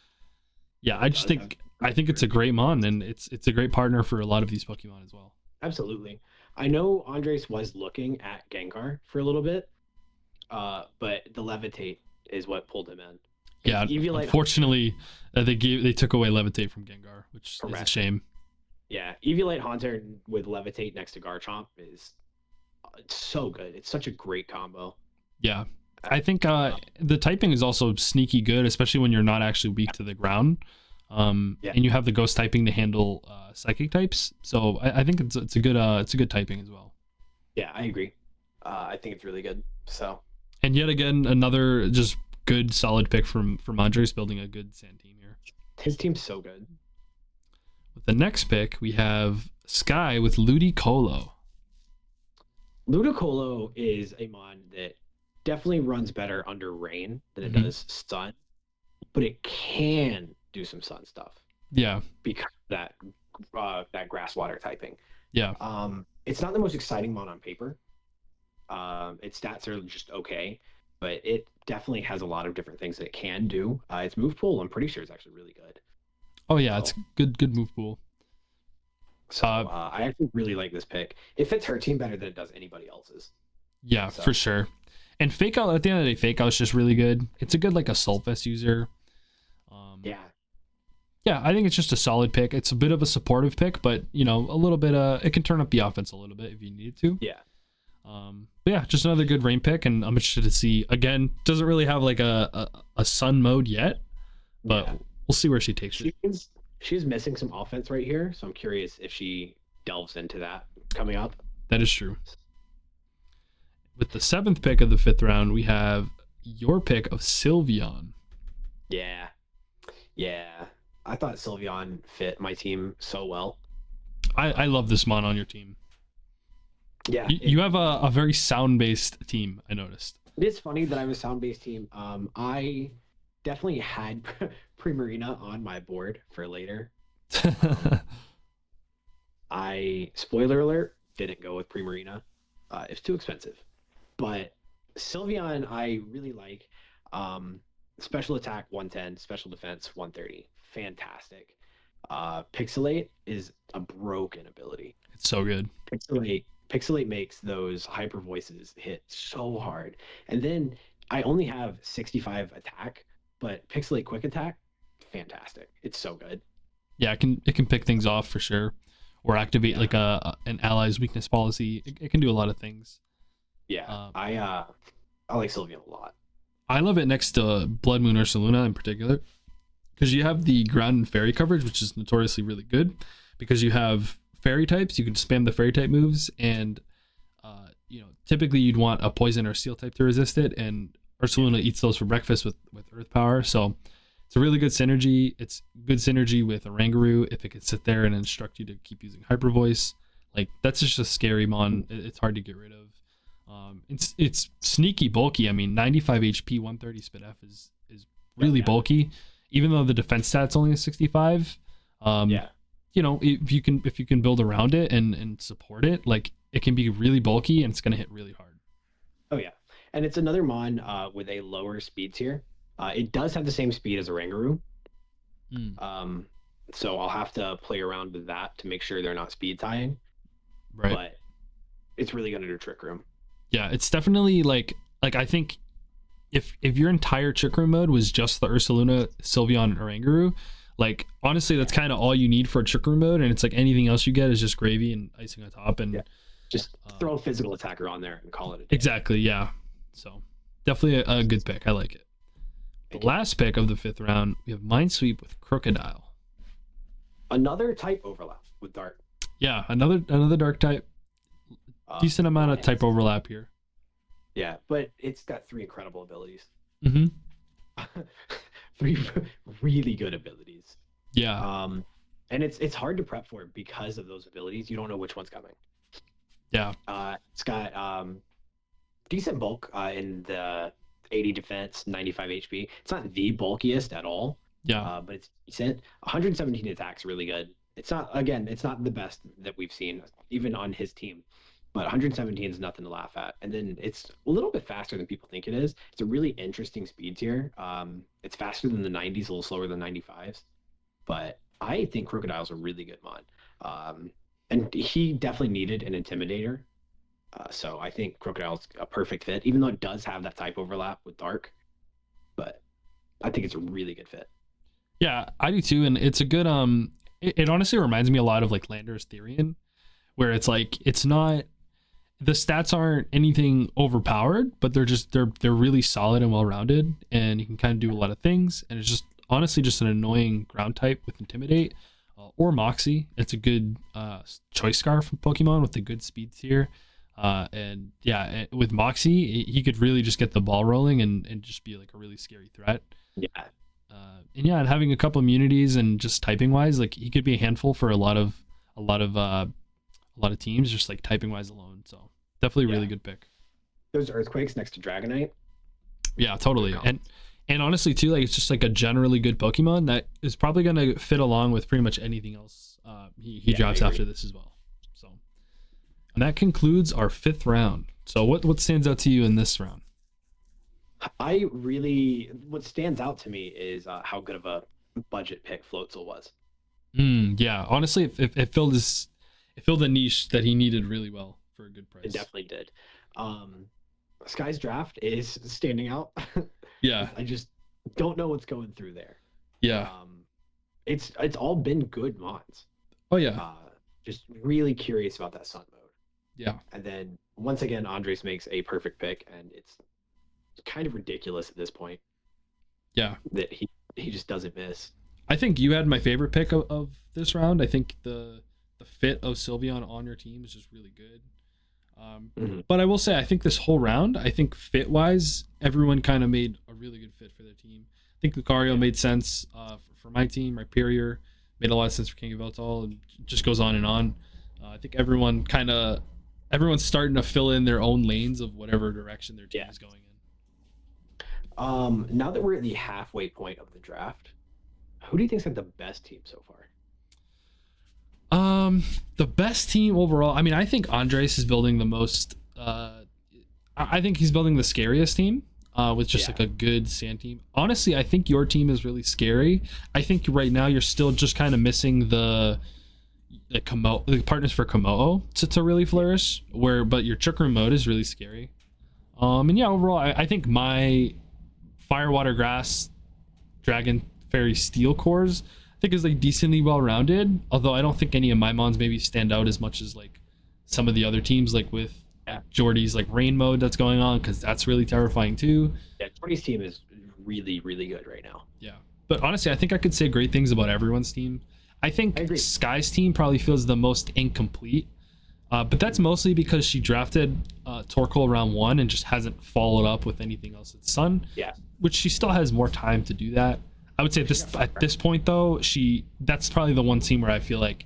yeah, I think it's a great mon, and it's a great partner for a lot of these Pokemon as well. Absolutely. I know Andres was looking at Gengar for a little bit, but the Levitate is what pulled him in. Yeah, Eviolite, unfortunately, they took away Levitate from Gengar, which is a shame. Yeah, Eviolite Haunter with Levitate next to Garchomp is it's so good. It's such a great combo. Yeah, I think the typing is also sneaky good, especially when you're not actually weak to the ground, and you have the ghost typing to handle psychic types. So I think it's a good typing as well. Yeah, I agree. I think it's really good. So, and yet again, another just good solid pick from Andres, building a good sand team here. His team's so good. With the next pick, we have Sky with Ludicolo. Ludicolo is a mon that definitely runs better under rain than it does sun, but it can do some sun stuff. Yeah, because that grass water typing. Yeah. It's not the most exciting mon on paper. Its stats are just okay, but it definitely has a lot of different things that it can do. Its move pool, I'm pretty sure, is actually really good. Oh yeah, it's good move pool. So I actually really like this pick. It fits her team better than it does anybody else's. Yeah, so. For sure. And Fake Out, at the end of the day, Fake Out is just really good. It's a good like Assault Vest user. Yeah, I think it's just a solid pick. It's a bit of a supportive pick, but you know, a little bit it can turn up the offense a little bit if you need to. Yeah. But yeah, just another good rain pick, and I'm interested to see. Again, doesn't really have like a sun mode yet, but we'll see where she takes it. She's missing some offense right here, so I'm curious if she delves into that coming up. That is true. With the 7th pick of the 5th round, we have your pick of Sylveon. Yeah. I thought Sylveon fit my team so well. I love this mon on your team. Yeah. You have a very sound-based team, I noticed. It is funny that I have a sound-based team. I definitely had Primarina on my board for later. I, spoiler alert, didn't go with Primarina. It's too expensive. But Sylveon I really like. Special attack 110, special defense 130. Fantastic. Pixelate is a broken ability. It's so good. Pixelate makes those hyper voices hit so hard. And then I only have 65 attack, but Pixelate quick attack, fantastic. It's so good. Yeah, it can pick things off for sure, or activate like an ally's weakness policy. It can do a lot of things. Yeah, I like Sylveon a lot. I love it next to Blood Moon Ursaluna in particular, because you have the ground and fairy coverage, which is notoriously really good. Because you have fairy types, you can spam the fairy type moves, and typically you'd want a poison or steel type to resist it, and Ursaluna eats those for breakfast with earth power. So it's a really good synergy. It's good synergy with Oranguru if it could sit there and instruct you to keep using hyper voice. Like that's just a scary mon. It's hard to get rid of. It's sneaky bulky. I mean, 95 HP, 130 Spit F is really bulky, even though the defense stat's only a 65. If you can build around it and support it, like it can be really bulky and it's gonna hit really hard. Oh yeah, and it's another mon with a lower speed tier. It does have the same speed as Oranguru. So I'll have to play around with that to make sure they're not speed tying. Right. But it's really gonna do Trick Room. Yeah, it's definitely like I think if your entire Trick Room mode was just the Ursaluna, Sylveon, and Oranguru, like honestly that's kind of all you need for a Trick Room mode, and it's like anything else you get is just gravy and icing on top, and just throw a physical attacker on there and call it a day. Exactly, yeah. So definitely a good pick. I like it. The last pick of the 5th round, we have Minesweep with Crocodile. Another type overlap with Dart. Yeah, another dark type. Decent amount of type overlap here. Yeah, but it's got 3 incredible abilities. 3 really good abilities. Yeah. And it's hard to prep for because of those abilities. You don't know which one's coming. Yeah. It's got decent bulk in the 80 defense, 95 HP. It's not the bulkiest at all, Yeah. but it's decent. 117 attacks, really good. It's not, again, it's not the best that we've seen, even on his team, but 117 is nothing to laugh at. And then it's a little bit faster than people think it is. It's a really interesting speed tier. It's faster than the 90s, a little slower than 95s, but I think Crocodile's a really good mod. And he definitely needed an Intimidator, so I think Crocodile's a perfect fit, even though it does have that type overlap with Dark. But I think it's a really good fit. Yeah, I do too. And it's a good it honestly reminds me a lot of like Lander's Therian, where it's like it's not the stats aren't anything overpowered, but they're really solid and well rounded, and you can kind of do a lot of things. And it's just honestly just an annoying ground type with Intimidate or Moxie. It's a good choice scarf from Pokemon with a good speed tier. And yeah, with Moxie, he could really just get the ball rolling and just be like a really scary threat. Yeah. And yeah, and having a couple immunities and just typing wise, like he could be a handful for a lot of teams, just like typing wise alone. So definitely a really good pick. Those Earthquakes next to Dragonite. Yeah, totally. And honestly too, like it's just like a generally good Pokemon that is probably gonna fit along with pretty much anything else he drops after this as well. So, and that concludes our 5th round. So what stands out to you in this round? What stands out to me is how good of a budget pick Floatzel was. Yeah, honestly, it filled a niche that he needed really well for a good price. It definitely did. Sky's Draft is standing out. Yeah. I just don't know what's going through there. Yeah. It's all been good mods. Oh yeah. Just really curious about that Sun mode. Yeah. And then once again, Andres makes a perfect pick, and it's kind of ridiculous at this point. Yeah. That he just doesn't miss. I think you had my favorite pick of this round. I think the fit of Sylveon on your team is just really good. But I will say, I think this whole round, I think fit wise, everyone kind of made a really good fit for their team. I think Lucario made sense for my team. Rhyperior made a lot of sense for KingYveltal, and just goes on and on. I think everyone's starting to fill in their own lanes of whatever direction their team is going in. Now that we're at the halfway point of the draft, who do you think's got the best team so far? The best team overall, I mean, I think Andres is building the most I think he's building the scariest team with just like a good sand team. Honestly, I think your team is really scary. I think right now you're still just kind of missing the partners for Komodo to really flourish, but your Trick Room mode is really scary. And yeah, overall I think my Fire, Water, Grass, Dragon, Fairy, Steel cores I think is like decently well rounded, although I don't think any of my mons maybe stand out as much as like some of the other teams, like with Jordy's like rain mode that's going on, because that's really terrifying too. Yeah, Jordy's team is really good right now. Yeah, but honestly I think I could say great things about everyone's team. I think Sky's team probably feels the most incomplete, but that's mostly because she drafted Torkoal round 1 and just hasn't followed up with anything else at Sun. Yeah, which she still has more time to do that. I would say at this point though, that's probably the one team where I feel like,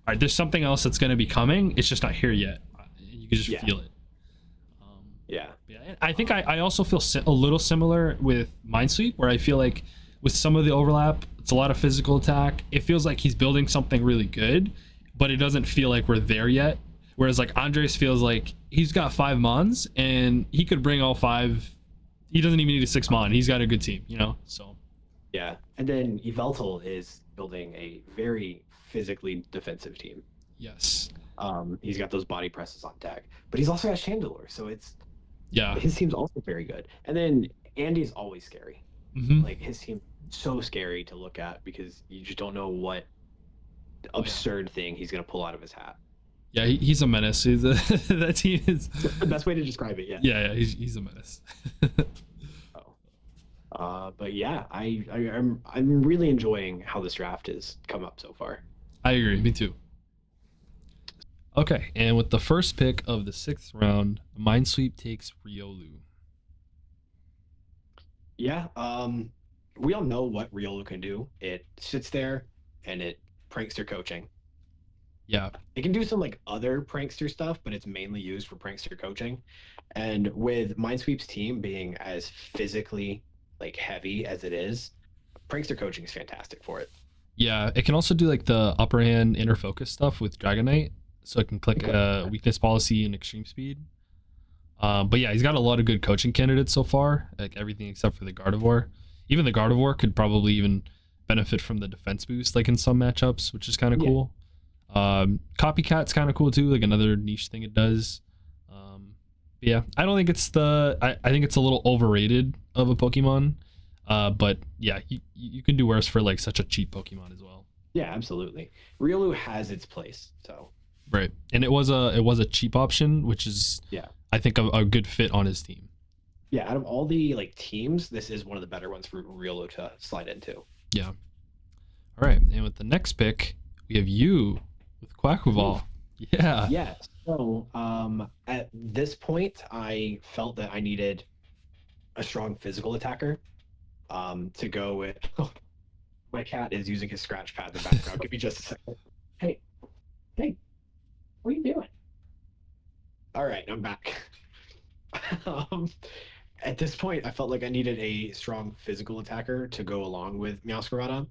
all right, there's something else that's going to be coming. It's just not here yet. You can just feel it. Yeah. I think I also feel a little similar with Minesweep, where I feel like with some of the overlap, it's a lot of physical attack. It feels like he's building something really good, but it doesn't feel like we're there yet. Whereas like Andres feels like he's got 5 mons and he could bring all 5. He doesn't even need a 6 mon. He's got a good team, so. Yeah, and then Yveltal is building a very physically defensive team. Yes. He's got those body presses on deck, but he's also got Chandelure, so his team's also very good. And then Andy's always scary. Like his team, so scary to look at because you just don't know what absurd thing he's gonna pull out of his hat. Yeah, he's a menace. That team is the best way to describe it. Yeah, he's a menace. But yeah, I'm really enjoying how this draft has come up so far. I agree. Me too. Okay, and with the first pick of the 6th round, Minesweep takes Riolu. Yeah, we all know what Riolu can do. It sits there and it pranks your coaching. Yeah. It can do some like other prankster stuff, but it's mainly used for prankster coaching. And with Minesweep's team being as physically like heavy as it is, prankster coaching is fantastic for it. Yeah, it can also do like the upper hand inner focus stuff with Dragonite, so it can click Okay. weakness policy and extreme speed. But yeah, he's got a lot of good coaching candidates so far, like everything except for the Gardevoir. Even the Gardevoir could probably even benefit from the defense boost, like in some matchups, which is kind of Yeah. cool. Copycat's kind of cool too, like another niche thing it does. But yeah, I don't think it's I think it's a little overrated of a Pokemon. But yeah, you can do worse for like such a cheap Pokemon as well. Yeah, absolutely. Riolu has its place. So Right, and it was a cheap option, which is yeah. I think a good fit on his team. Yeah, out of all the like teams, this is one of the better ones for Riolu to slide into. Yeah. All right, and with the next pick, we have you with Quackleval. Yeah. Yeah. So at this point, I felt that I needed a strong physical attacker to go with. My cat is using his scratch pad in the background. Give me just a second. Hey, hey, what are you doing? All right, I'm back. um, at this point, I felt like I needed a strong physical attacker to go along with Meowscarada,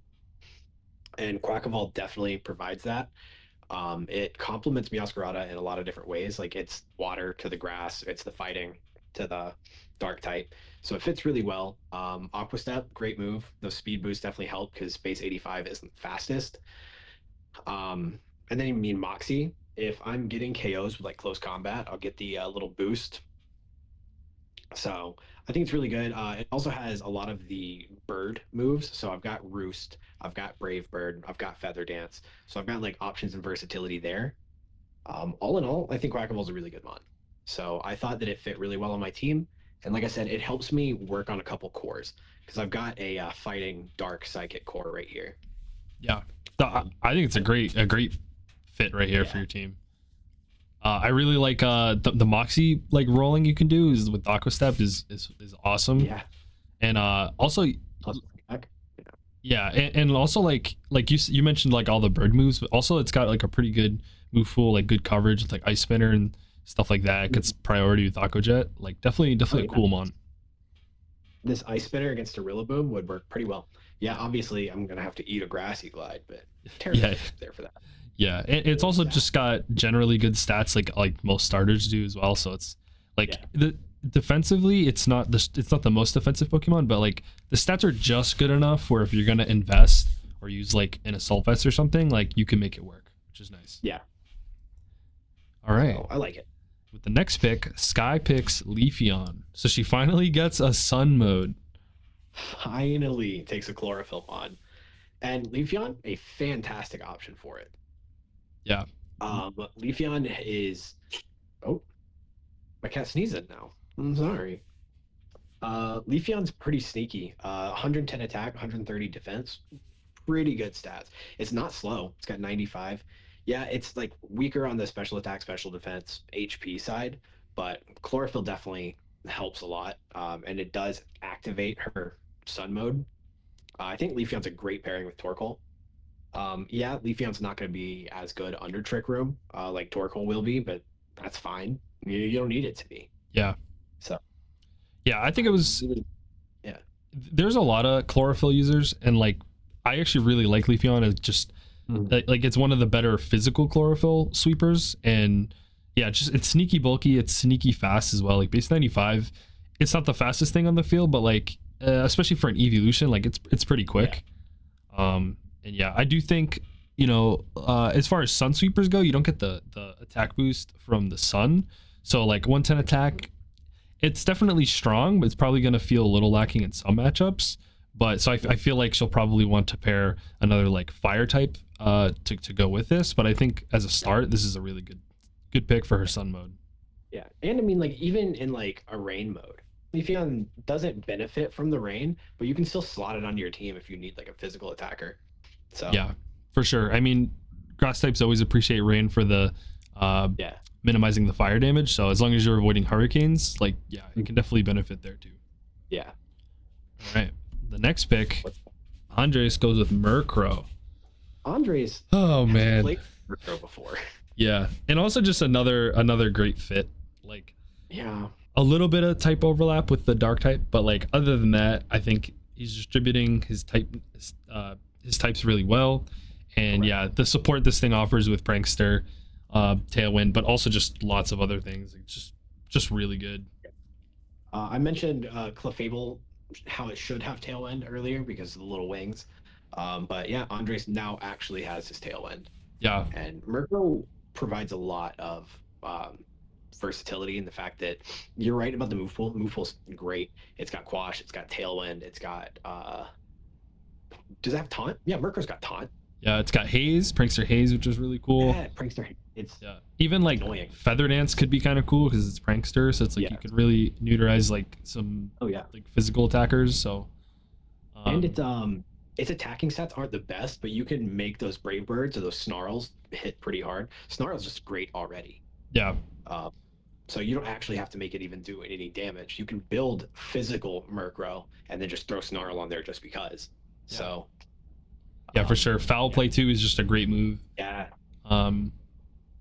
and Quackleval definitely provides that. It complements Meowscarada in a lot of different ways. Like it's water to the grass, it's the fighting to the dark type. So it fits really well. Aqua Step, great move. Those speed boosts definitely help because base 85 isn't fastest. And then you mean Moxie. If I'm getting KOs with like close combat, I'll get the little boost. So I think it's really good. It also has a lot of the bird moves. So I've got Roost, I've got Brave Bird, I've got Feather Dance. So I've got like options and versatility there. All in all, I think Quackaval's a really good mod. So I thought that it fit really well on my team. And like I said, it helps me work on a couple cores because I've got a fighting dark psychic core right here. Yeah. I think it's a great fit right here for your team. I really like the Moxie like rolling you can do is with Aqua Step is awesome. Yeah. And also yeah, and also like you mentioned like all the bird moves, but also it's got like a pretty good move pool, like good coverage with like Ice Spinner and stuff like that. It gets priority with Aqua Jet. Like definitely a cool mon. This Ice Spinner against a Rillaboom would work pretty well. Yeah, obviously I'm gonna have to eat a Grassy Glide, but Yeah. there for that. Yeah, it's also just got generally good stats like most starters do as well. So it's like the defensively, it's not the most defensive Pokemon, but like the stats are just good enough where if you're gonna invest or use like an Assault Vest or something, like you can make it work, which is nice. Yeah. All right. I like it. With the next pick, Sky picks Leafeon. So she finally gets a Sun mode. Finally takes a Chlorophyll on. And Leafeon, a fantastic option for it. Yeah. Leafeon is my cat sneezed now. I'm sorry. Leafeon's pretty sneaky. 110 attack, 130 defense. Pretty good stats. It's not slow. It's got 95. Yeah, it's like weaker on the special attack, special defense, HP side, but Chlorophyll definitely helps a lot. And it does activate her Sun mode. I think Leafeon's a great pairing with Torkoal. Yeah, Leafeon's not going to be as good under Trick Room like Torkoal will be, but that's fine. You don't need it to be. Yeah. So. Yeah, I think it was. Yeah. There's a lot of Chlorophyll users, and like I actually really like Leafeon. It's just like it's one of the better physical Chlorophyll sweepers, and yeah, it's sneaky bulky. It's sneaky fast as well. Like base 95, it's not the fastest thing on the field, but like especially for an evolution, like it's pretty quick. Yeah. And yeah, I do think, as far as Sun Sweepers go, you don't get the attack boost from the Sun. So like 110 attack, it's definitely strong, but it's probably going to feel a little lacking in some matchups. But so I feel like she'll probably want to pair another like fire type to go with this. But I think as a start, this is a really good pick for her Sun mode. Yeah, and I mean like even in like a rain mode, Leafeon doesn't benefit from the rain, but you can still slot it onto your team if you need like a physical attacker. So yeah, for sure. I mean, grass types always appreciate rain for the minimizing the fire damage. So as long as you're avoiding hurricanes, like it can definitely benefit there too. Yeah. All right. The next pick, Andres goes with Murkrow. Andres. Oh man. Played Murkrow before. Yeah, and also just another great fit. Like Yeah. a little bit of type overlap with the dark type, but like other than that, I think he's distributing his types really well. And yeah, the support this thing offers with Prankster, Tailwind, but also just lots of other things. It's just really good. I mentioned Clefable, how it should have Tailwind earlier because of the little wings. But yeah, Andres now actually has his Tailwind. Yeah, And Murkrow provides a lot of versatility in the fact that you're right about the move pool. Move pool's great. It's got Quash, it's got Tailwind, it's got does it have Taunt? Yeah, Murkrow's got Taunt. yeah, it's got Haze, Prankster Haze, which is really cool. Yeah, Prankster. It's even like annoying. Feather Dance could be kind of cool because it's Prankster, so it's like you could really neutralize like some like physical attackers. So and its attacking stats aren't the best, but you can make those Brave Birds or those Snarls hit pretty hard. Snarl's just great already. Yeah. So you don't actually have to make it even do any damage. You can build physical Murkrow and then just throw Snarl on there just because. Yeah. So yeah, for sure. Foul Play too is just a great move. Yeah.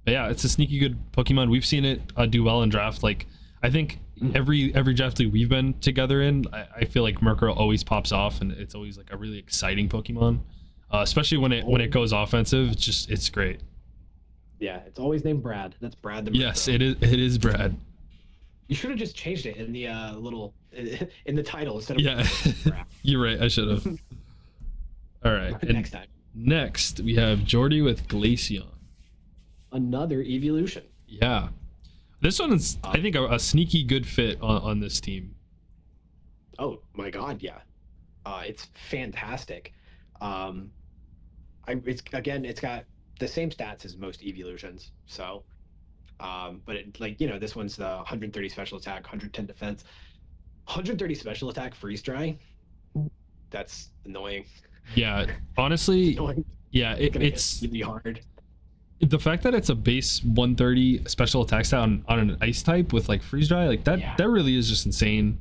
But yeah, it's a sneaky good Pokemon. We've seen it do well in draft. Like I think every draft league we've been together in, I feel like Murkrow always pops off, and it's always like a really exciting Pokemon. Especially when it goes offensive. It's great. Yeah, it's always named Brad. That's Brad the Murkrow. Yes, it is Brad. You should have just changed it in the in the title instead of Brad. You're right, I should have. All right. Next time. Next, we have Jordy with Glaceon. Another evolution. Yeah. This one is, I think, a sneaky good fit on this team. Oh my god, yeah. It's fantastic. It's got the same stats as most evolutions. So, but this one's the 130 special attack, 110 defense, 130 special attack, freeze dry. That's annoying. Yeah, honestly, annoying. Yeah, it's really hard. The fact that it's a base 130 special attack stat on an ice type with like freeze dry, like that really is just insane.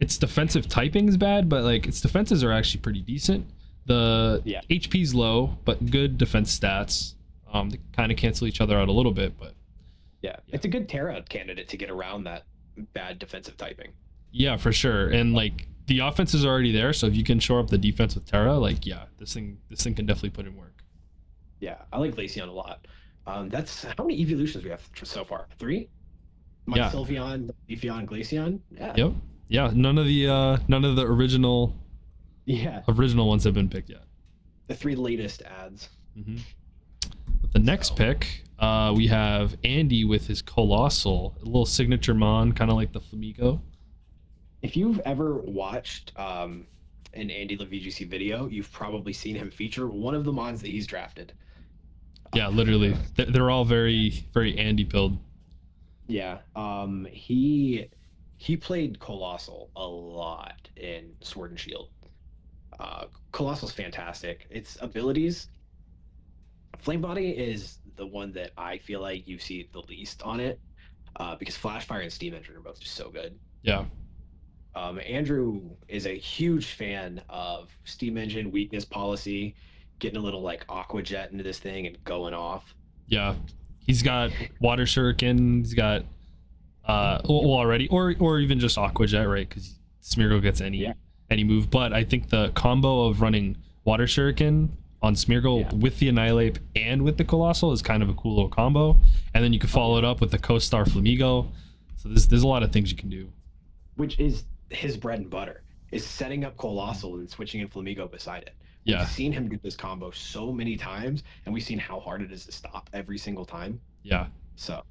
Its defensive typing is bad, but like its defenses are actually pretty decent. The HP's low, but good defense stats. They kind of cancel each other out a little bit, but yeah, it's a good Terra candidate to get around that bad defensive typing. Yeah, for sure. And like the offense is already there, so if you can shore up the defense with Terra, like this thing can definitely put in work. Yeah, I like Glaceon a lot. That's how many evolutions we have so far? 3? Sylveon, Leafeon, Glaceon. Yeah. Yep. Yeah. None of the original ones have been picked yet. The 3 latest ads. Mm-hmm. With the next pick, we have Andy with his Colossal, a little signature mon, kind of like the Flamigo. If you've ever watched an Andy the VGC video, you've probably seen him feature one of the mons that he's drafted. Yeah, literally. They're all very, very Andy pilled. Yeah. He played Colossal a lot in Sword and Shield. Colossal's fantastic. Its abilities, Flame Body is the one that I feel like you see the least on it, because Flash Fire and Steam Engine are both just so good. Yeah. Andrew is a huge fan of Steam Engine weakness policy, getting a little like Aqua Jet into this thing and going off. Yeah, he's got Water Shuriken. He's got already, or even just Aqua Jet, right? Because Smeargle gets any move. But I think the combo of running Water Shuriken on Smeargle with the Annihilate and with the Colossal is kind of a cool little combo. And then you can follow it up with the Co-Star Flamigo. So there's a lot of things you can do. Which is his bread and butter, is setting up Colossal and switching in Flamigo beside it. Yeah. We've seen him do this combo so many times, and we've seen how hard it is to stop every single time. Yeah. So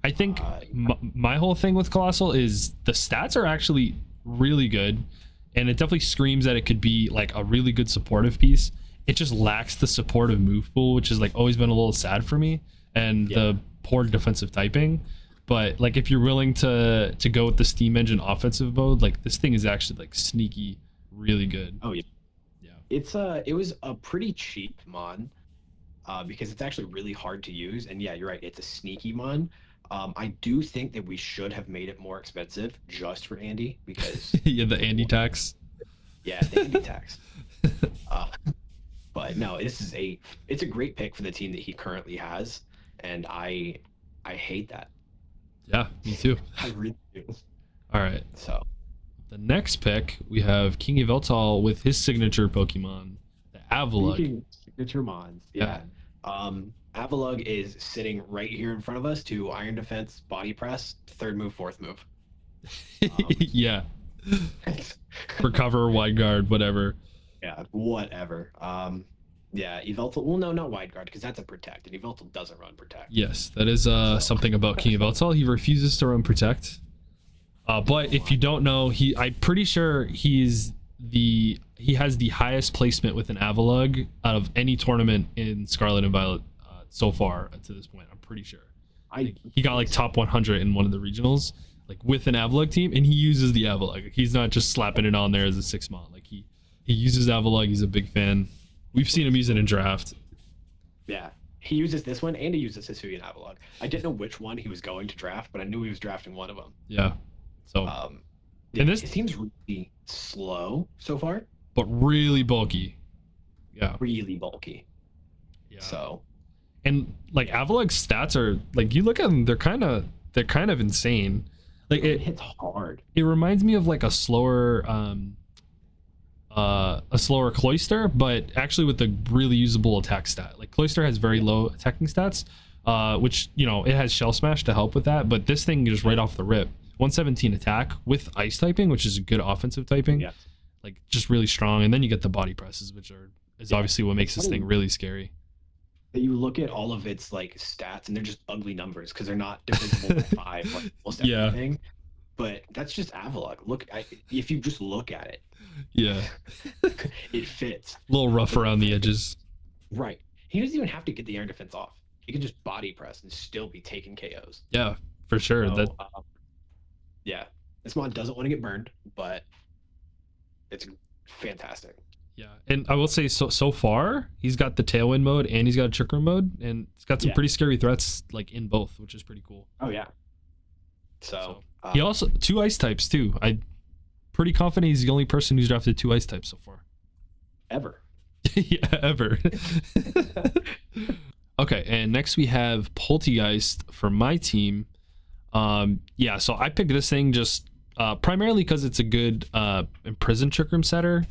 I think my whole thing with Colossal is the stats are actually really good, and it definitely screams that it could be like a really good supportive piece. It just lacks the supportive move pool, which has like always been a little sad for me, and the poor defensive typing. But like if you're willing to go with the Steam Engine offensive mode, like this thing is actually like sneaky really good. Oh yeah. It was a pretty cheap mon, because it's actually really hard to use. And yeah, you're right, it's a sneaky mon. I do think that we should have made it more expensive just for Andy, because the Andy tax. Yeah, the Andy tax. But no, it's a great pick for the team that he currently has, and I hate that. Yeah, me too. I really do. All right. So The next pick, we have KingYveltal with his signature Pokemon, the Avalugg. speaking signature mons, Yeah. Avalugg is sitting right here in front of us to Iron Defense, Body Press, third move, fourth move. Yeah. Recover, wide guard, whatever. Yeah, whatever. Yeah, Yveltal. Well, no, not wide guard because that's a protect, and Yveltal doesn't run protect. Yes, that is something about KingYveltal. He refuses to run protect. But if you don't know, I'm pretty sure he has the highest placement with an Avalugg out of any tournament in Scarlet and Violet so far to this point. I'm pretty sure. He got like top 100 in one of the regionals, like with an Avalugg team, and he uses the Avalugg. He's not just slapping it on there as a 6-mon. Like he uses Avalugg. He's a big fan. We've seen him use it in draft. Yeah, he uses this one and he uses Hisuian Avalugg. I didn't know which one he was going to draft, but I knew he was drafting one of them. Yeah. So. Yeah, it seems really slow so far, but really bulky. Yeah. Really bulky. Yeah. So. And like Avalugg's stats are like, you look at them, they're kind of insane. Like it hits hard. It reminds me of like a slower Cloyster, but actually with a really usable attack stat. Like Cloyster has very low attacking stats, which, you know, it has Shell Smash to help with that, but this thing just right off the rip, 117 attack with ice typing, which is a good offensive typing. Yeah. Like just really strong. And then you get the body presses, which is obviously what makes this thing really scary. That you look at all of its like stats and they're just ugly numbers because they're not divisible by 5, like almost everything. But that's just Avalugg. Look, if you just look at it, yeah, it fits. A little rough around the edges. Right. He doesn't even have to get the air defense off. He can just body press and still be taking KOs. Yeah, for sure. So, yeah, this mod doesn't want to get burned, but it's fantastic. Yeah, and I will say so far he's got the Tailwind mode and he's got a Trick Room mode, and it's got some pretty scary threats like in both, which is pretty cool. Oh yeah. So he also 2 ice types too. I'm pretty confident he's the only person who's drafted 2 ice types so far. Ever. Yeah, ever. Okay, and next we have Poltegeist for my team. Yeah, so I picked this thing just primarily because it's a good imprisoned Trick Room setter.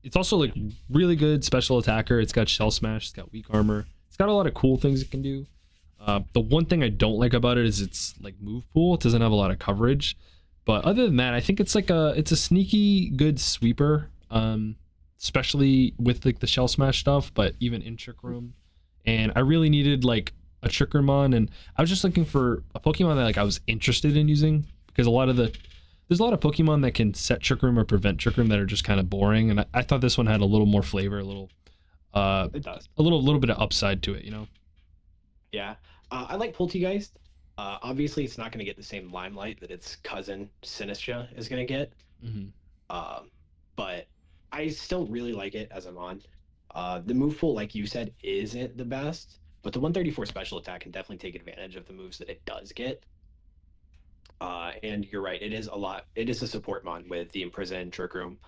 It's also like really good special attacker. It's got Shell Smash, it's got weak armor, it's got a lot of cool things it can do. The one thing I don't like about it is it's like move pool. It doesn't have a lot of coverage, but other than that, I think it's a sneaky good sweeper, especially with like the Shell Smash stuff, but even in Trick Room. And I really needed like a Trick Room on, and I was just looking for a Pokemon that like I was interested in using, because there's a lot of Pokemon that can set Trick Room or prevent Trick Room that are just kind of boring, and I thought this one had a little more flavor, it does a little bit of upside to it, you know. Yeah, I like Poltegeist. Obviously, it's not going to get the same limelight that its cousin Sinistra is going to get. Mm-hmm. But I still really like it as I'm on. The move pool, like you said, isn't the best, but the 134 special attack can definitely take advantage of the moves that it does get. And you're right, it is a support mon with the Imprison Trick Room.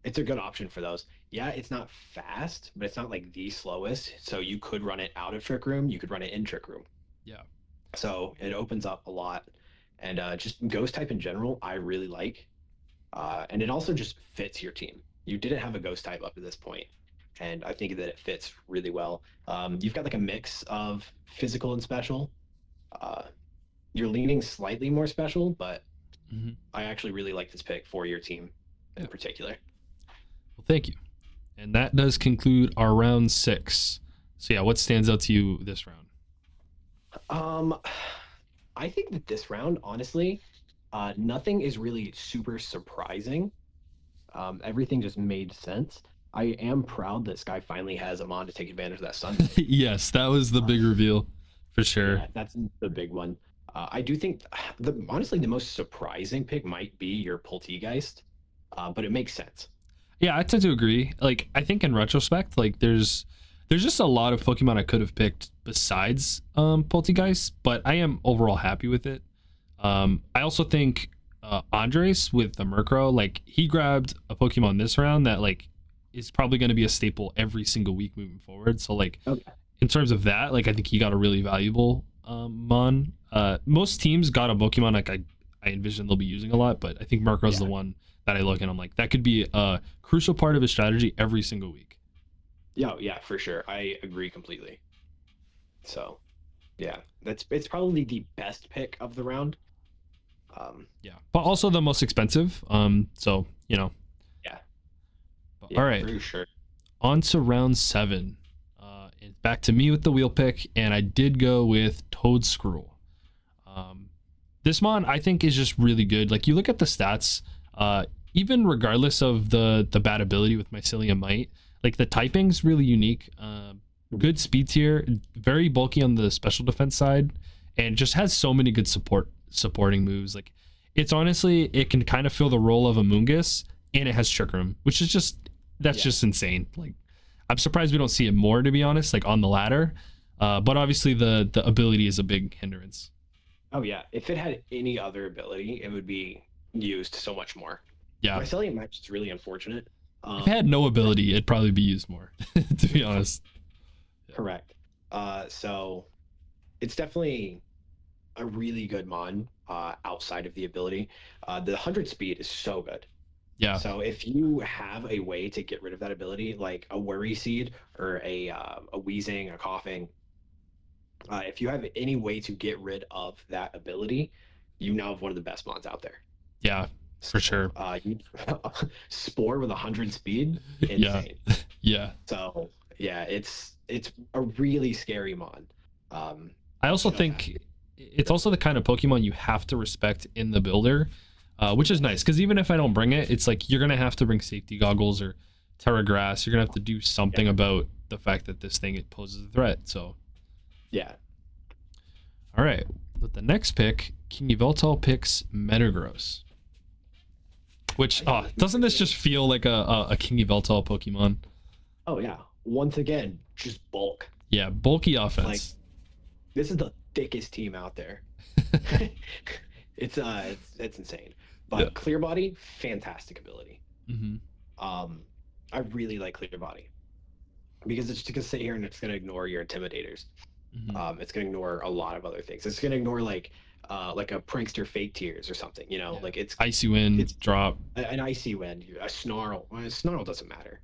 It's a good option for those. Yeah, it's not fast, but it's not like the slowest, so you could run it out of Trick Room, you could run it in Trick Room. Yeah. So it opens up a lot. And just Ghost type in general, I really like. And it also just fits your team. You didn't have a Ghost type up to this point, and I think that it fits really well. You've got like a mix of physical and special. You're leaning slightly more special, but I actually really like this pick for your team in particular. Well, thank you. And that does conclude our round 6. So yeah, what stands out to you this round? I think that this round, honestly, nothing is really super surprising. Everything just made sense. I am proud that Sky finally has a mon to take advantage of that sun. Yes, that was the big reveal for sure. Yeah, that's the big one. I do think honestly the most surprising pick might be your Poltegeist, but it makes sense. Yeah, I tend to agree. Like, I think in retrospect, like there's just a lot of Pokemon I could have picked besides Poltegeist, but I am overall happy with it. I also think Andres with the Murkrow, like he grabbed a Pokemon this round that like is probably going to be a staple every single week moving forward. So like Okay. in terms of that, like I think he got a really valuable mon. Most teams got a Pokemon like I envision they'll be using a lot, but I think Murkrow's Yeah. the one that I look and I'm like that could be a crucial part of his strategy every single week. Yeah, yeah, for sure. I agree completely. So, yeah, it's probably the best pick of the round. Yeah, but also the most expensive. So you know. Yeah, But, yeah, all right, for sure. on to round 7. It's back to me with the wheel pick, and I did go with Toadscruel. This mon I think is just really good. Like you look at the stats, even regardless of the bad ability with Mycelium Might, like the typing's really unique. Good speed tier, very bulky on the special defense side, and just has so many good supporting moves. Like it's honestly, it can kind of fill the role of a Mungus, and it has Trick Room, which is that's just insane. Like I'm surprised we don't see it more, to be honest, like on the ladder. But obviously the ability is a big hindrance. Oh yeah, if it had any other ability, it would be used so much more. Yeah, Mycelium Match is really unfortunate. if it had no ability, it'd probably be used more, to be honest. Correct. So it's definitely a really good mon outside of the ability. The 100 speed is so good. Yeah, So if you have a way to get rid of that ability, like a Worry Seed or a Wheezing, a Coughing, if you have any way to get rid of that ability, you now have one of the best mons out there. yeah, for sure. You Spore with 100 speed, Yeah, insane. yeah. So yeah, it's a really scary mon. I also think it's also the kind of Pokemon you have to respect in the builder, which is nice because even if I don't bring it, it's like you're gonna have to bring safety goggles or Terra Grass. You're gonna have to do something about the fact that this thing it poses a threat. So yeah. all right, with the next pick, KingYveltal picks Metagross. Which doesn't this just feel like a KingYveltal Pokemon? Oh yeah. Once again, just bulk. Yeah, bulky Like offense. this is the thickest team out there. it's insane. But Yeah. Clear Body, fantastic ability. Mm-hmm. I really like Clear Body because it's just gonna sit here and it's gonna ignore your intimidators. Mm-hmm. It's gonna ignore a lot of other things. It's gonna ignore like a prankster fake tears or something. You know, Yeah. like it's Icy Wind, it's drop. an icy wind, a snarl. Well, a snarl doesn't matter,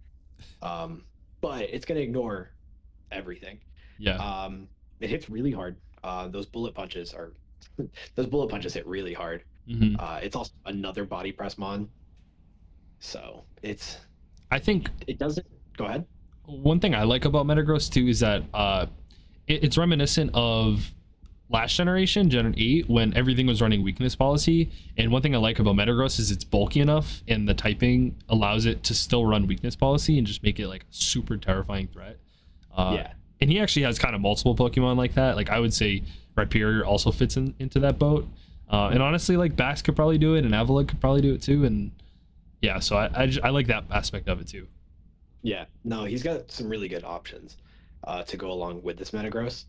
but it's gonna ignore everything. Yeah. It hits really hard. Those bullet punches are those bullet punches hit really hard. Mm-hmm. It's also another body press mon, so I think it doesn't. Go ahead. one thing I like about Metagross too is that it's reminiscent of last generation, Gen 8, when everything was running weakness policy. And one thing I like about Metagross is it's bulky enough and the typing allows it to still run weakness policy and just make it like a super terrifying threat. Yeah. And he actually has kind of multiple Pokemon like that. Like I would say Rhyperior also fits into that boat. And honestly, like Bax could probably do it and Avalugg could probably do it too. And yeah, so I like that aspect of it too. Yeah. No, he's got some really good options to go along with this Metagross.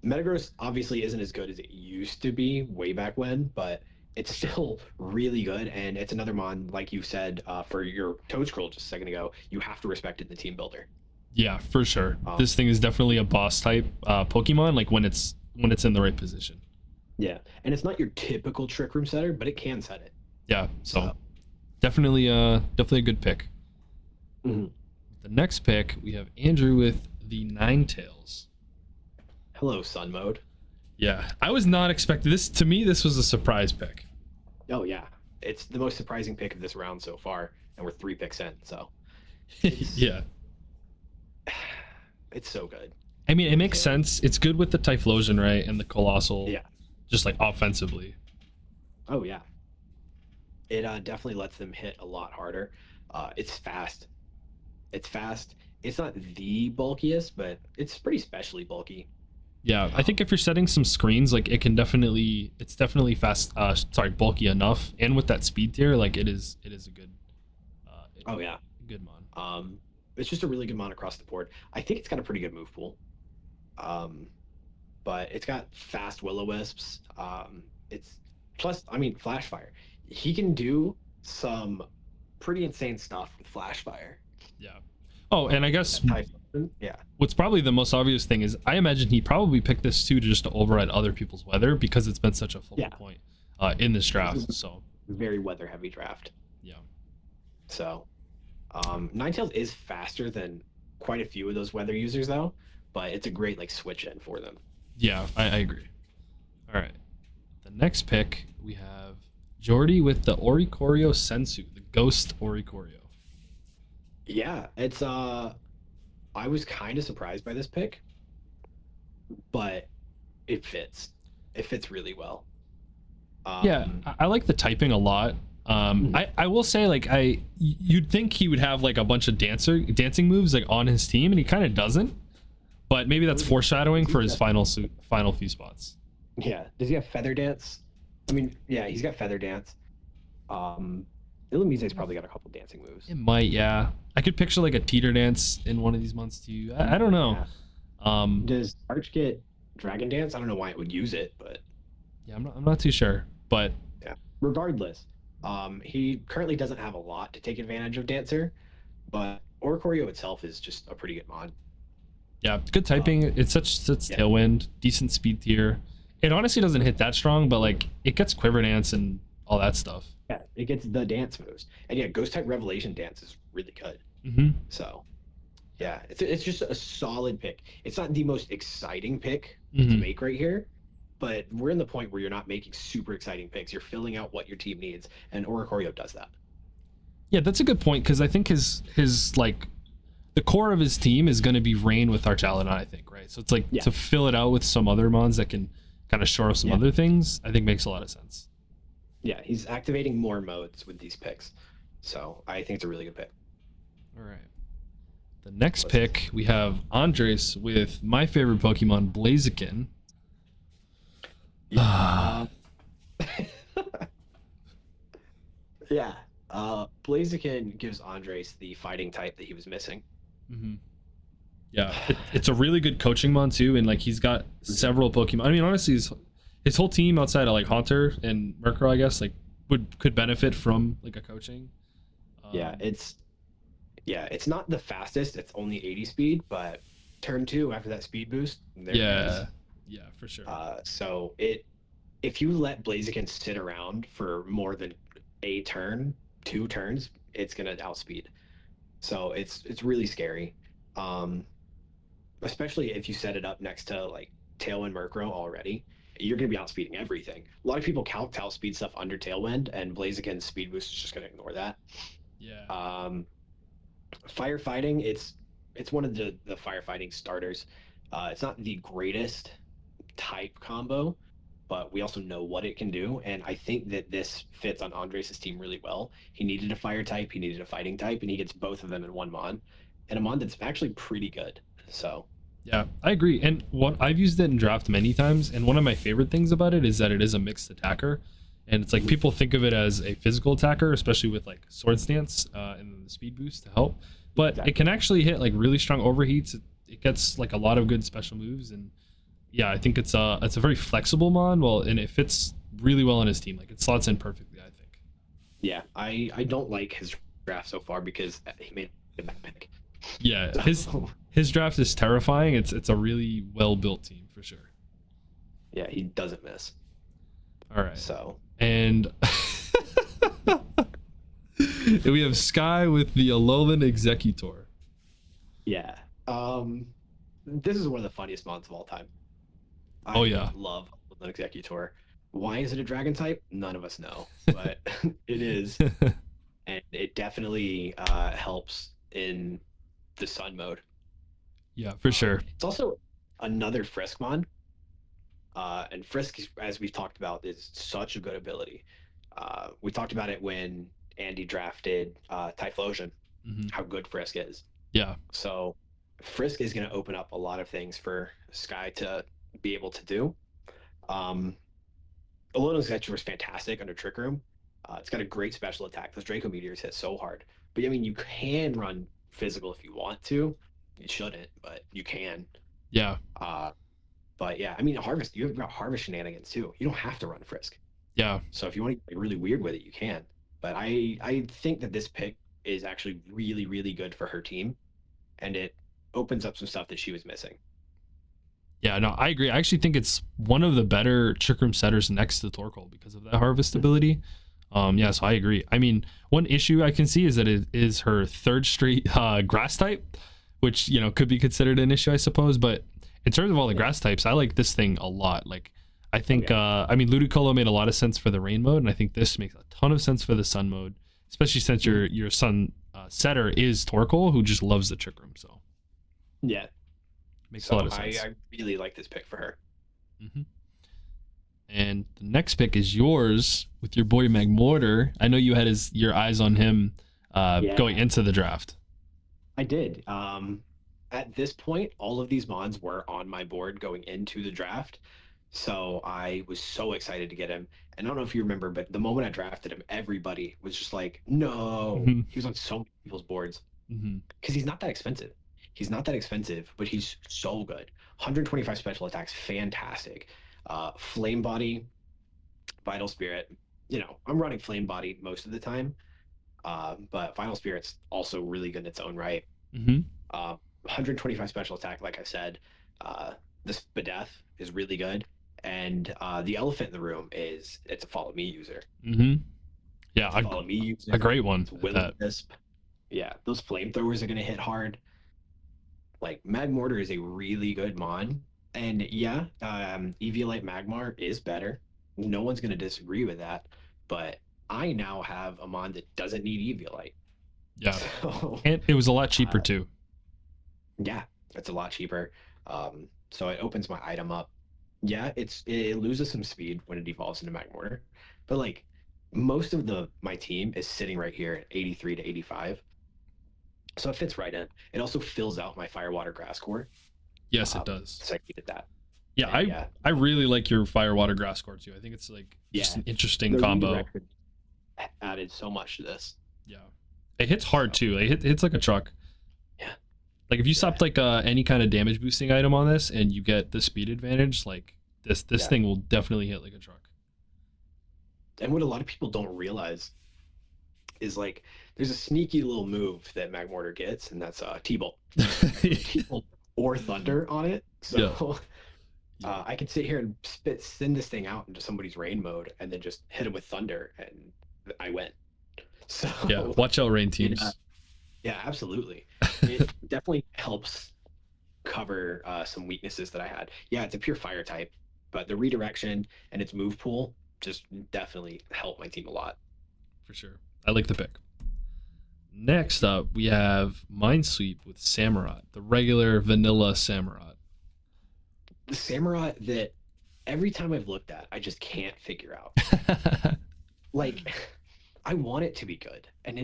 Metagross obviously isn't as good as it used to be way back when, but it's still really good. And it's another mon, like you said, for your Toadscruel just a second ago, you have to respect it in the team builder. Yeah, for sure. This thing is definitely a boss type Pokemon, like when it's in the right position. Yeah, and it's not your typical Trick Room setter, but it can set it. Yeah, so definitely a good pick. Mm-hmm. The next pick, we have Andrew with the Ninetales. Hello, Sun Mode. Yeah, I was not expecting this. To me, this was a surprise pick. Oh yeah, it's the most surprising pick of this round so far, and we're 3 picks in, so yeah, it's so good. I mean, it makes sense. It's good with the Typhlosion, right, and the Colossal. Yeah. Just like offensively. Oh yeah. It definitely lets them hit a lot harder. It's fast. It's fast. It's not the bulkiest, but it's pretty specially bulky. Yeah, I think if you're setting some screens, like it's definitely fast. Bulky enough, and with that speed tier, like it is a good. Oh yeah, good mon. It's just a really good mon across the board. I think it's got a pretty good move pool. But it's got fast Will-O-Wisps. It's plus, I mean, Flash Fire. He can do some pretty insane stuff with Flash Fire. Yeah. Oh, and I guess Yeah. what's probably the most obvious thing is I imagine he probably picked this too just to override other people's weather because it's been such a focal point in this draft. So very weather heavy draft. yeah. So Ninetales is faster than quite a few of those weather users though, but it's a great like switch in for them. Yeah, I agree. All right. The next pick we have Jordy with the Oricorio Sensu, the Ghost Oricorio. Yeah, it's I was kind of surprised by this pick, but it fits. It fits really well. Yeah, I like the typing a lot. I will say like you'd think he would have like a bunch of dancing moves like on his team, and he kind of doesn't. But maybe that's foreshadowing for his final few spots. Yeah. Does he have Feather Dance? I mean, yeah, he's got Feather Dance. Lumiuse's probably got a couple dancing moves. It might, yeah. I could picture like a teeter dance in one of these months too. I don't know. Yeah. Does Arch get Dragon Dance? I don't know why it would use it, but yeah, I'm not too sure. But yeah, regardless, he currently doesn't have a lot to take advantage of Dancer, but Oricorio itself is just a pretty good mod. Yeah, good typing. It's such Tailwind, decent speed tier. It honestly doesn't hit that strong, but like it gets Quiver Dance and all that stuff. Yeah, it gets the dance moves, and yeah, Ghost type Revelation Dance is really good. So, yeah, it's just a solid pick. It's not the most exciting pick to make right here, but we're in the point where you're not making super exciting picks. You're filling out what your team needs, and Oricorio does that. Yeah, that's a good point because I think his like the core of his team is going to be Rain with Archalodon, I think, right? So it's like to fill it out with some other mons that can kind of shore up some other things, I think makes a lot of sense. Yeah, he's activating more modes with these picks. So I think it's a really good pick. All right. The next pick, we have Andres with my favorite Pokemon, Blaziken. Yeah. Yeah. Blaziken gives Andres the fighting type that he was missing. Yeah, it's a really good coaching mon too, and like he's got several Pokemon. I mean, honestly, his whole team outside of like Haunter and Murkrow, I guess, like could benefit from like a coaching. Yeah, it's not the fastest. It's only 80 speed, but turn 2 after that speed boost. Yeah, for sure. So if you let Blaziken sit around for more than a turn, 2 turns, it's gonna outspeed. So it's really scary. Especially if you set it up next to like Tailwind Murkrow already, you're going to be outspeeding everything. A lot of people count outspeed stuff under Tailwind, and Blaziken's speed boost is just going to ignore that. Yeah. Firefighting, it's one of the firefighting starters. It's not the greatest type combo, but we also know what it can do, and I think that this fits on Andres' team really well. He needed a fire type, he needed a fighting type, and he gets both of them in one mon, and a mon that's actually pretty good. So yeah, I agree. And what I've used it in draft many times, and one of my favorite things about it is that it is a mixed attacker. And it's like people think of it as a physical attacker, especially with like Swords Dance and the speed boost to help. But it can actually hit like really strong overheats. It gets like a lot of good special moves, and yeah, I think it's a very flexible mon. Well, and it fits really well on his team. Like it slots in perfectly, I think. Yeah, I don't like his draft so far because he made a bad pick. Yeah, his draft is terrifying. It's a really well built team for sure. Yeah, he doesn't miss. All right. So and we have Sky with the Alolan Executor. Yeah. This is one of the funniest mons of all time. I love Alolan Executor. Why is it a dragon type? None of us know, but it is, and it definitely helps in the sun mode. Yeah, for sure. It's also another Frisk mon, and Frisk, as we've talked about, is such a good ability. We talked about it when Andy drafted Typhlosion, how good Frisk is. Yeah. So Frisk is going to open up a lot of things for Sky to be able to do. Alolan Executor is fantastic under Trick Room. It's got a great special attack. Those Draco Meteors hit so hard. But I mean, you can run physical if you want to. You shouldn't, but you can. Yeah. But yeah, I mean, Harvest, you've got Harvest shenanigans too. You don't have to run Frisk. Yeah. So if you want to get really weird with it, you can. But I think that this pick is actually really, really good for her team, and it opens up some stuff that she was missing. Yeah, no, I agree. I actually think it's one of the better Trick Room setters next to Torkoal because of that harvest ability. Yeah, so I agree. I mean, one issue I can see is that it is her third straight grass type, which, you know, could be considered an issue, I suppose. But in terms of all the grass types, I like this thing a lot. Like, I think, I mean, Ludicolo made a lot of sense for the rain mode, and I think this makes a ton of sense for the sun mode, especially since your sun setter is Torkoal, who just loves the Trick Room. So yeah, makes a lot of sense. I really like this pick for her. Mm-hmm. And the next pick is yours with your boy Magmortar. I know you had your eyes on him going into the draft. I did. At this point, all of these mons were on my board going into the draft. So I was so excited to get him. And I don't know if you remember, but the moment I drafted him, everybody was just like, no. Mm-hmm. He was on so many people's boards. Mm-hmm. Because he's not that expensive. He's not that expensive, but he's so good. 125 special attacks, fantastic. Flame Body, Vital Spirit. You know, I'm running Flame Body most of the time, but Vital Spirit's also really good in its own right. Mm-hmm. 125 special attack, like I said. The Spadef is really good, and the elephant in the room it's a follow me user. Mm-hmm. Yeah, follow me user. A great one. Wisp. Yeah, those flamethrowers are gonna hit hard. Like Magmortar is a really good mon, and yeah, Eviolite Magmar is better. No one's gonna disagree with that, but I now have a mon that doesn't need Eviolite. Yeah, and it was a lot cheaper too. Yeah, it's a lot cheaper. So it opens my item up. Yeah, it loses some speed when it evolves into Magmortar, but like most of my team is sitting right here at 83 to 85. So it fits right in. It also fills out my Firewater Grass core. Yes, it does. So I needed that. Yeah, and I really like your Firewater Grass core too. I think it's like just an interesting combo. Added so much to this. Yeah, it hits hard too. It hits like a truck. Yeah. Like if you stopped like any kind of damage boosting item on this and you get the speed advantage, like this thing will definitely hit like a truck. And what a lot of people don't realize is like there's a sneaky little move that Magmortar gets, and that's T-Bolt. T-Bolt or Thunder on it. So I could sit here and send this thing out into somebody's rain mode and then just hit him with Thunder, and I win. So yeah, watch out, rain teams. Yeah, absolutely. It definitely helps cover some weaknesses that I had. Yeah, it's a pure fire type, but the redirection and its move pool just definitely helped my team a lot. For sure. I like the pick. Next up, we have Minesweep with Samurott, the regular vanilla Samurott. The Samurott that every time I've looked at, I just can't figure out. Like, I want it to be good, and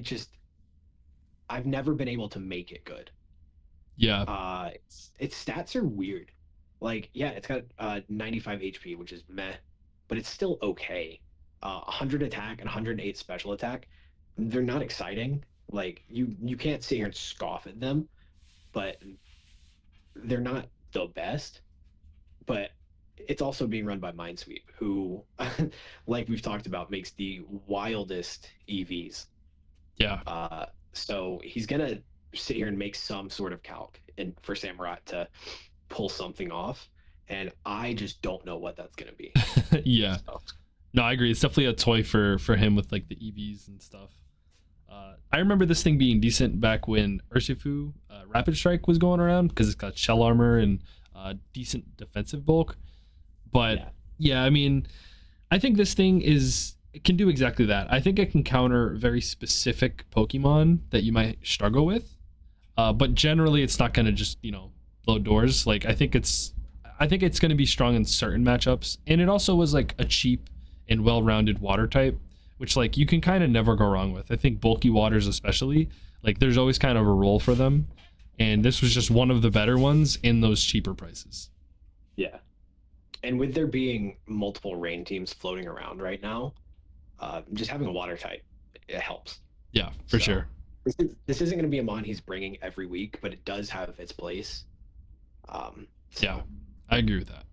I've never been able to make it good. Yeah. Its stats are weird. Like, yeah, it's got 95 HP, which is meh, but it's still okay. 100 attack and 108 special attack. They're not exciting. Like you can't sit here and scoff at them, but they're not the best. But it's also being run by Minesweep, who, like we've talked about, makes the wildest EVs. Yeah. So he's gonna sit here and make some sort of calc and for Samurott to pull something off, and I just don't know what that's gonna be. Yeah. So. No, I agree. It's definitely a toy for him with like the EVs and stuff. I remember this thing being decent back when Urshifu Rapid Strike was going around because it's got shell armor and decent defensive bulk. But yeah, I mean, I think this thing it can do exactly that. I think it can counter very specific Pokemon that you might struggle with. But generally, it's not going to just blow doors. Like I think it's going to be strong in certain matchups, and it also was like a cheap and well-rounded water type, which like you can kind of never go wrong with. I think bulky waters especially, like there's always kind of a role for them, and this was just one of the better ones in those cheaper prices. Yeah, and with there being multiple rain teams floating around right now, just having a water type, it helps. Yeah, for sure. This isn't going to be a mon he's bringing every week, but it does have its place. Yeah, I agree with that.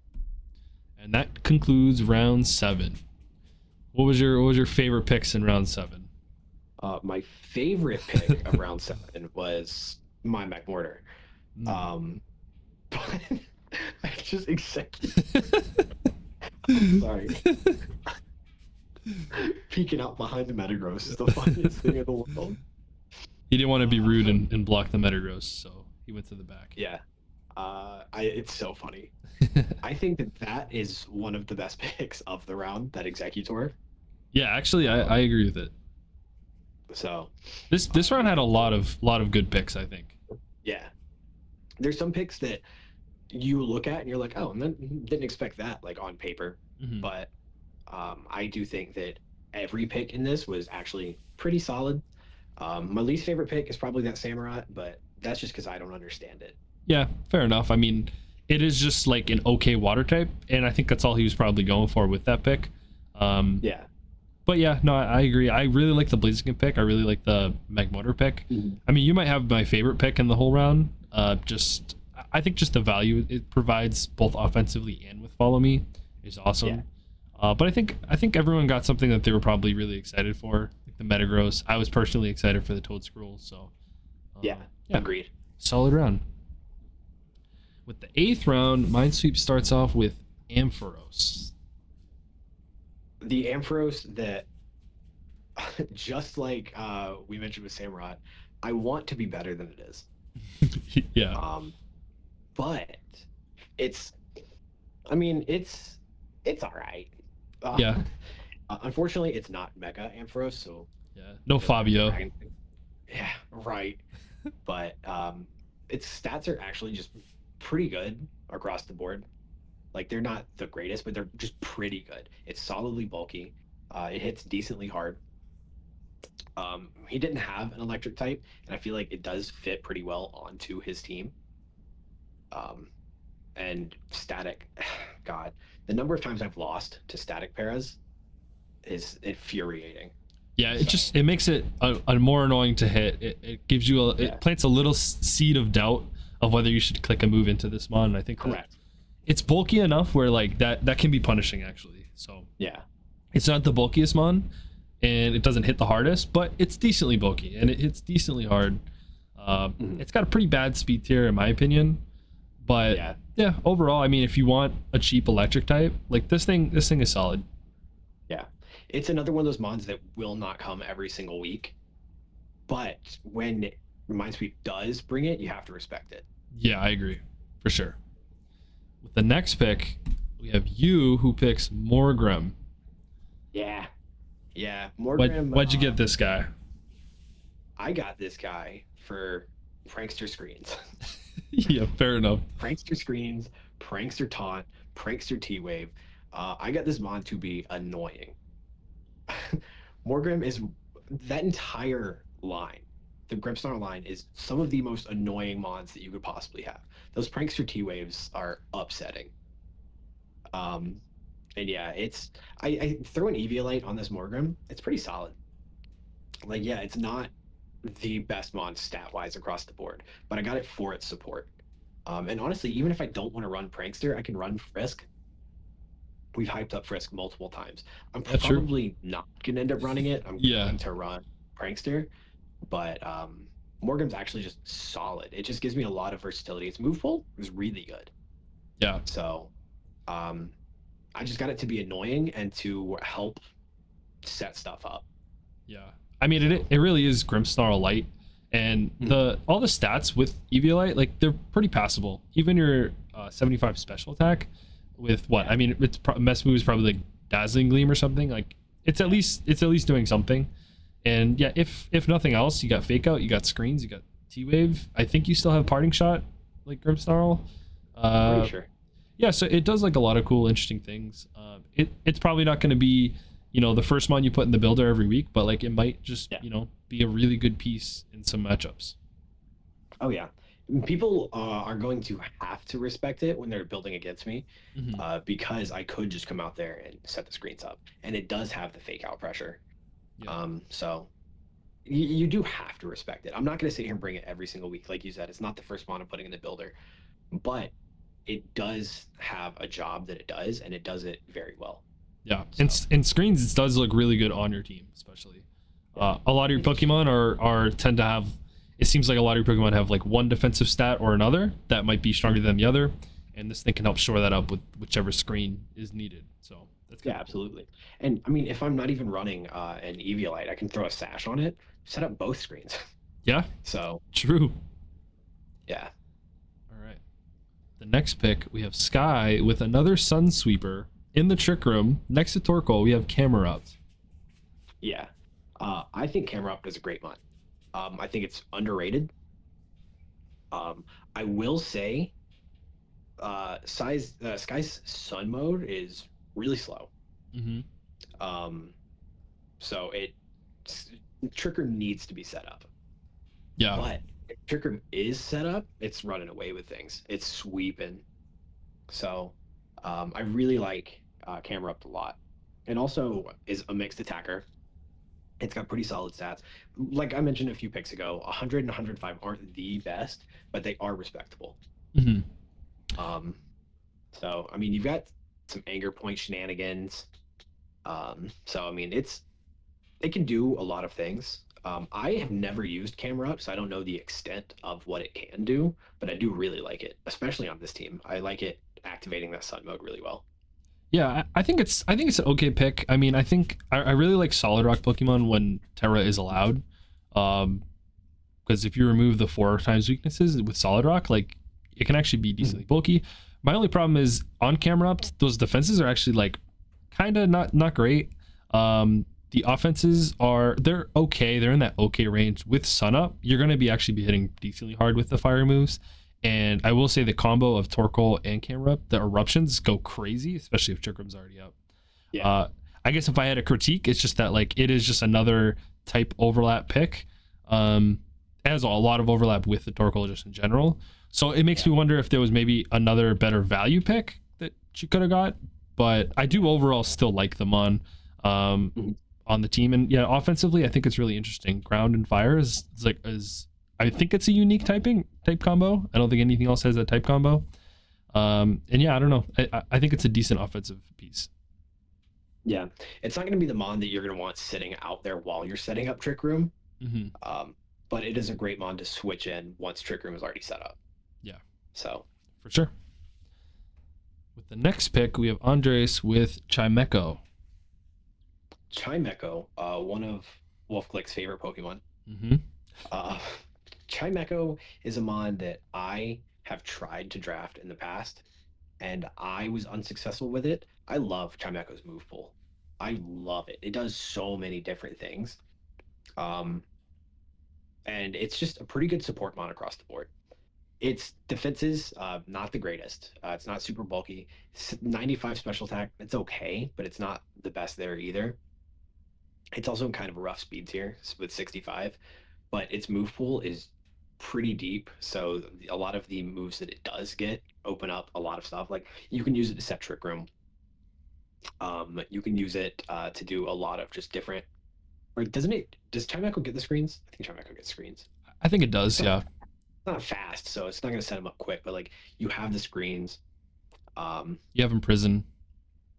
And that concludes round 7. What was your favorite picks in round 7? My favorite pick of round 7 was my Mech Mortar. Mm. But I just accept. Sorry. Peeking out behind the Metagross is the funniest thing in the world. He didn't want to be rude and block the Metagross, so he went to the back. Yeah. It's so funny. I think that is one of the best picks of the round, that Executor. Yeah, actually, I agree with it. So this round had a lot of good picks, I think. yeah, there's some picks that you look at and you're like, oh, and then didn't expect that, like on paper. Mm-hmm. But I do think that every pick in this was actually pretty solid. My least favorite pick is probably that Samurai, but that's just because I don't understand it. Yeah, fair enough. I mean, it is just like an okay water type, and I think that's all he was probably going for with that pick. Yeah. But yeah, no, I agree. I really like the Blaziken pick. I really like the Magmotor pick. Mm-hmm. I mean, you might have my favorite pick in the whole round. I think just the value it provides both offensively and with Follow Me is awesome. Yeah. But I think everyone got something that they were probably really excited for, like the Metagross. I was personally excited for the Toad Scroll. So yeah, agreed. Solid round. With the 8th round, Minesweep starts off with Ampharos. The Ampharos that, just like we mentioned with Samurai, I want to be better than it is. Yeah. But it's all right. Yeah. Unfortunately, it's not Mega Ampharos, so yeah, no Fabio. Yeah, right. But its stats are actually just pretty good across the board. Like, they're not the greatest, but they're just pretty good. It's solidly bulky. It hits decently hard. He didn't have an electric type, and I feel like it does fit pretty well onto his team. And static, God, the number of times I've lost to static Paras is infuriating. Yeah, it makes it a more annoying to hit. It gives you it plants a little seed of doubt of whether you should click a move into this mon. And I think correct. It's bulky enough where like that can be punishing actually. So yeah, it's not the bulkiest mon, and it doesn't hit the hardest, but it's decently bulky and it hits decently hard. It's got a pretty bad speed tier in my opinion, but yeah, overall, I mean, if you want a cheap electric type, like this thing is solid. Yeah, it's another one of those mons that will not come every single week, but when Minesweep does bring it, you have to respect it. Yeah, I agree, for sure. With the next pick, we have you who picks Morgrem. Yeah, Morgrem. Why'd you get this guy? I got this guy for prankster screens. Yeah, fair enough. Prankster screens, prankster taunt, prankster T-wave. I got this mon to be annoying. Morgrem is that entire line. The Grimmsnarl line is some of the most annoying mons that you could possibly have. Those prankster T-waves are upsetting. And yeah, I throw an Eviolite on this Morgrem. It's pretty solid. Like, yeah, it's not the best mon stat-wise across the board, but I got it for its support. And honestly, even if I don't want to run prankster, I can run Frisk. We've hyped up Frisk multiple times. I'm probably not gonna end up running it. I'm going to run prankster. But Morgan's actually just solid. It just gives me a lot of versatility. Its move pool is really good. Yeah. So I just got it to be annoying and to help set stuff up. Yeah. I mean, it really is Grimmsnarl light, and all the stats with Eviolite, like, they're pretty passable. Even your 75 special attack with what? I mean, its best move is probably like Dazzling Gleam or something. Like, it's at least doing something. And yeah, if nothing else, you got Fake Out, you got Screens, you got T-Wave. I think you still have Parting Shot, like Grimmsnarl. Pretty sure. Yeah, so it does like a lot of cool, interesting things. It's probably not going to be, the first mon you put in the builder every week, but like it might just, be a really good piece in some matchups. Oh yeah, people are going to have to respect it when they're building against me, because I could just come out there and set the screens up, and it does have the Fake Out pressure. Yeah. So you do have to respect it. I'm not going to sit here and bring it every single week. Like you said, it's not the first mon I'm putting in the builder, but it does have a job that it does, and it does it very well. Yeah. So. And screens, it does look really good on your team, especially. Yeah. A lot of your Pokemon are tend to have. It seems like a lot of your Pokemon have like one defensive stat or another that might be stronger than the other, and this thing can help shore that up with whichever screen is needed. So that's Yeah, kind of cool. absolutely. And I mean, if I'm not even running an Eviolite, I can throw a sash on it, set up both screens. Yeah, So true. yeah, All right. The next pick, we have Sky with another Sun Sweeper in the Trick Room. Next to Torkoal, we have Camerupt. yeah. I think Camera Up is a great mod. I think it's underrated. I will say, Sky's Sun mode is really slow. Mm-hmm. Um, so Tricker needs to be set up. Yeah. But if Tricker is set up, it's running away with things. It's sweeping. So I really like Camera Up a lot. And also is a mixed attacker. It's got pretty solid stats. Like I mentioned a few picks ago, 100 and 105 aren't the best, but they are respectable. Mm-hmm. So I mean, you've got some anger point shenanigans. So I mean, it can do a lot of things. I have never used Camera Up, so I don't know the extent of what it can do, but I do really like it, especially on this team. I like it activating that Sun mode really well. Yeah, I think it's an okay pick. I mean, I think I really like Solid Rock Pokemon when Terra is allowed. Because if you remove the 4x weaknesses with Solid Rock, like it can actually be decently bulky. My only problem is on Camera Up, those defenses are actually like kind of not great. The offenses they're okay. They're in that okay range. With Sun Up, you're gonna be hitting decently hard with the fire moves. And I will say the combo of Torkoal and Camera Up, the eruptions go crazy, especially if Trick Room's already up. Yeah. I guess if I had a critique, it's just that like it is just another type overlap pick. It has a lot of overlap with the Torkoal just in general. So it makes me wonder if there was maybe another better value pick that you could have got. But I do overall still like them on the team. And yeah, offensively, I think it's really interesting. Ground and fire is I think it's a unique type combo. I don't think anything else has that type combo. And yeah, I don't know. I think it's a decent offensive piece. Yeah, it's not going to be the mon that you're going to want sitting out there while you're setting up Trick Room. Mm-hmm. But it is a great mon to switch in once Trick Room is already set up. Yeah, so for sure. With the next pick, we have Andres with Chimecho. Chimecho, one of WolfClick's favorite Pokemon. Mm-hmm. Chimecho is a mon that I have tried to draft in the past, and I was unsuccessful with it. I love Chimecho's move pool. I love it. It does so many different things. And it's just a pretty good support mon across the board. Its defenses, not the greatest. It's not super bulky. 95 special attack, it's okay, but it's not the best there either. It's also in kind of a rough speed tier with 65, but its move pool is pretty deep. So a lot of the moves that it does get open up a lot of stuff. Like you can use it to set Trick Room. You can use it to do a lot of just different. Like, does Chimecho get the screens? I think Chimecho gets screens. I think it does. Yeah. It's not fast, so it's not going to set them up quick. But like, you have the screens. You have Imprison.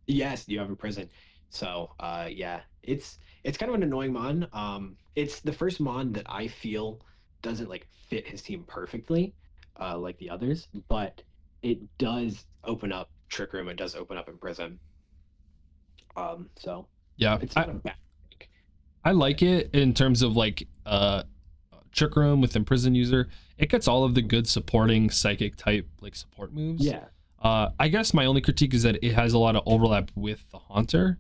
Yes, you have Imprison. So yeah, it's kind of an annoying mon. It's the first mon that I feel doesn't like fit his team perfectly, like the others, but it does open up Trick Room. It does open up Imprison. So yeah, it's not a bad pick. I like it in terms of like Trick Room with Imprison user. It gets all of the good supporting psychic type like support moves. Yeah. I guess my only critique is that it has a lot of overlap with the Haunter.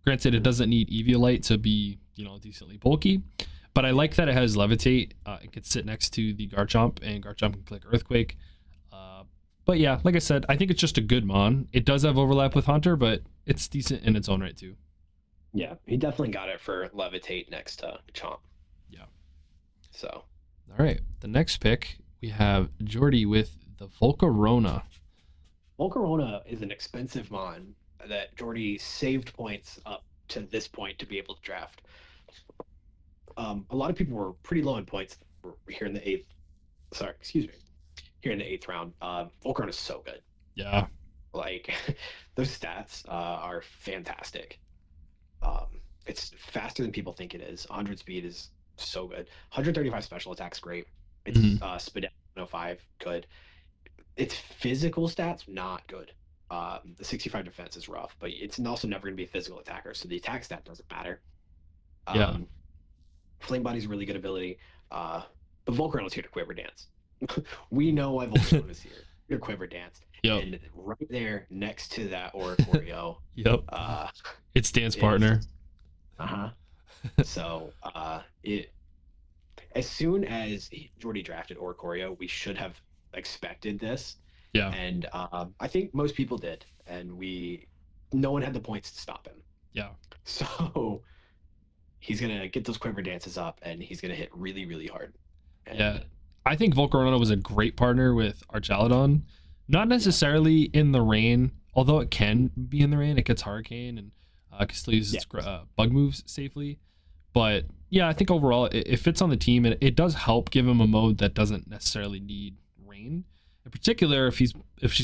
Granted, it doesn't need Eviolite to be, decently bulky, but I like that it has Levitate. It could sit next to the Garchomp, and Garchomp can click Earthquake. But yeah, like I said, I think it's just a good mon. It does have overlap with Haunter, but it's decent in its own right too. Yeah, he definitely got it for Levitate next to Chomp. Yeah. So. All right, the next pick, we have Jordy with the Volcarona. Volcarona is an expensive mon that Jordy saved points up to this point to be able to draft. A lot of people were pretty low in points here in the eighth. Sorry, excuse me. Here in the eighth round, Volcarona is so good. Yeah, like those stats are fantastic. it's faster than people think it is. 100 speed is so good. 135 special attack's great. Hmm. It's spit 105 good. Its physical stats not good. The 65 defense is rough, but it's also never going to be a physical attacker, so the attack stat doesn't matter. Yeah. Flame Body's a really good ability, but Volcarona's here to quiver dance. We know why Volcarona is here. Your quiver dance. Yep. And right there next to that Oricorio. Yep. It's dance partner. So it as soon as Jordy drafted Oricorio, we should have expected this. Yeah. And I think most people did, and no one had the points to stop him. Yeah. So he's gonna get those quiver dances up, and he's gonna hit really, really hard. And yeah. I think Volcarona was a great partner with Archaludon. Not necessarily in the rain, although it can be in the rain. It gets Hurricane and can still use its bug moves safely. But yeah, I think overall it fits on the team, and it does help give him a mode that doesn't necessarily need rain. In particular, if he's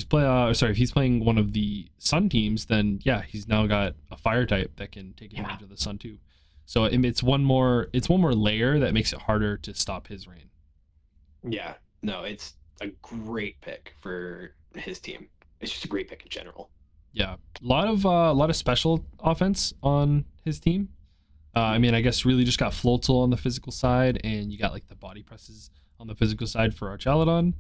playing one of the sun teams, then yeah, he's now got a fire type that can take advantage of the sun too. So it's one more layer that makes it harder to stop his rain. Yeah, no, it's a great pick for his team. It's just a great pick in general. Yeah, a lot of special offense on his team. I mean, I guess really just got Floatzel on the physical side, and you got like the body presses on the physical side for Archaludon.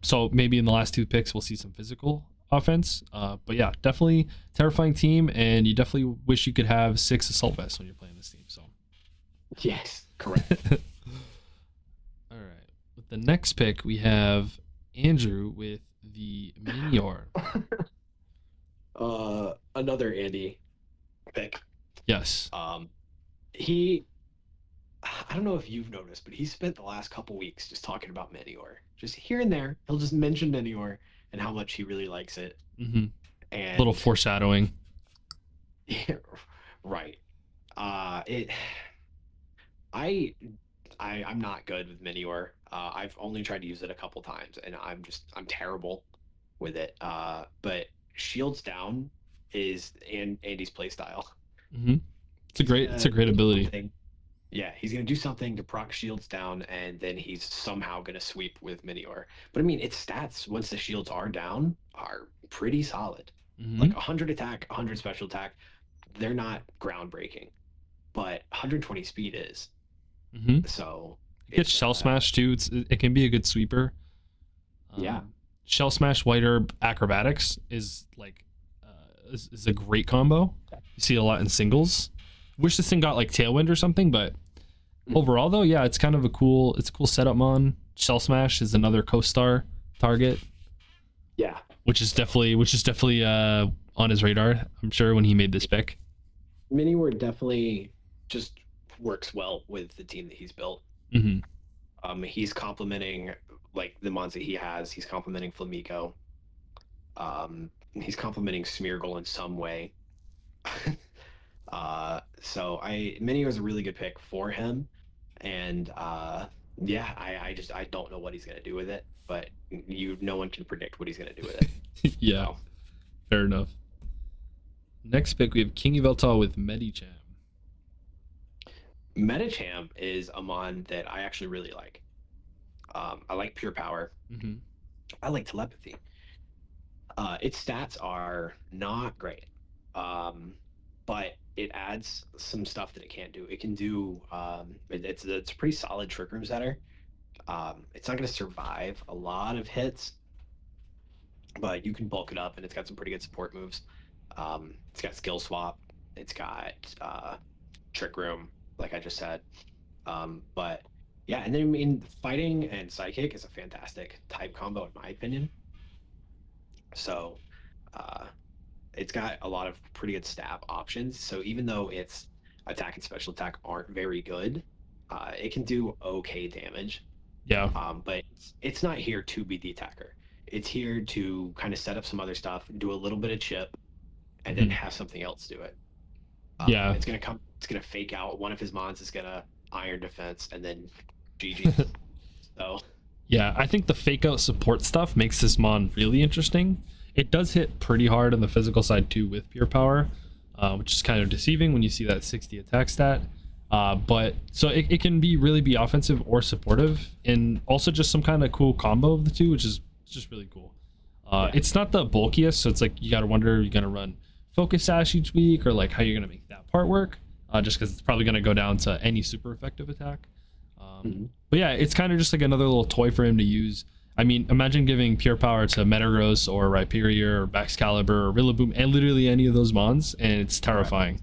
So maybe in the last two picks we'll see some physical offense. But yeah, definitely terrifying team, and you definitely wish you could have 6 Assault Vests when you're playing this team. So yes, correct. All right, with the next pick we have Andrew with the Minior. Another Andy pick. Yes. I don't know if you've noticed, but he spent the last couple weeks just talking about Minior. Just here and there, he'll just mention Minior and how much he really likes it. Mm-hmm. And a little foreshadowing. Yeah, right. I'm not good with Minior. I've only tried to use it a couple times, and I'm terrible with it. But Shields Down is Andy's playstyle. Mm-hmm. It's a great ability. Yeah, he's gonna do something to proc Shields Down, and then he's somehow gonna sweep with Minior. But I mean, its stats once the shields are down are pretty solid. Mm-hmm. Like 100 attack, 100 special attack. They're not groundbreaking, but 120 speed is. Mm-hmm. So it gets Shell Smash too. It can be a good sweeper. Yeah. Shell Smash, White Herb, Acrobatics is like is a great combo. You see a lot in singles. Wish this thing got like Tailwind or something, but overall though, yeah, it's kind of a cool setup mon. Shell Smash is another co-star target. Yeah. Which is definitely on his radar, I'm sure, when he made this pick. Minior definitely just works well with the team that he's built. Mm-hmm. He's complementing like the mons that he has. He's complementing Flamico. He's complementing Smeargle in some way. So Minior is a really good pick for him, and yeah, I don't know what he's gonna do with it, but no one can predict what he's gonna do with it. Yeah, so. Fair enough. Next pick we have KingYveltal with Medicham. Medicham is a mon that I actually really like. I like Pure Power. Mm-hmm. I like Telepathy. Its stats are not great, but it adds some stuff that it can't do. It can do. It's a pretty solid Trick Room setter. It's not going to survive a lot of hits, but you can bulk it up, and it's got some pretty good support moves. It's got Skill Swap. It's got Trick Room, like I just said. But yeah, and then I mean, Fighting and Psychic is a fantastic type combo in my opinion. So it's got a lot of pretty good stab options. So even though its attack and special attack aren't very good, it can do okay damage. Yeah. But it's not here to be the attacker. It's here to kind of set up some other stuff, do a little bit of chip, and then have something else do it. Yeah. It's gonna fake out. One of his mons is gonna Iron Defense, and then GG. So. Yeah, I think the fake out support stuff makes this mon really interesting. It does hit pretty hard on the physical side too with Pure Power. which is kind of deceiving when you see that 60 attack stat. But so it can really be offensive or supportive, and also just some kind of cool combo of the two, which is just really cool. It's not the bulkiest, so it's like you gotta wonder, you're gonna run focus sash each week, or like how you're gonna make that part work, just because it's probably gonna go down to any super effective attack. But yeah, it's kind of just like another little toy for him to use. I mean, imagine giving pure power to Metagross or Rhyperior or Baxcalibur or Rillaboom and literally any of those mons, and it's terrifying.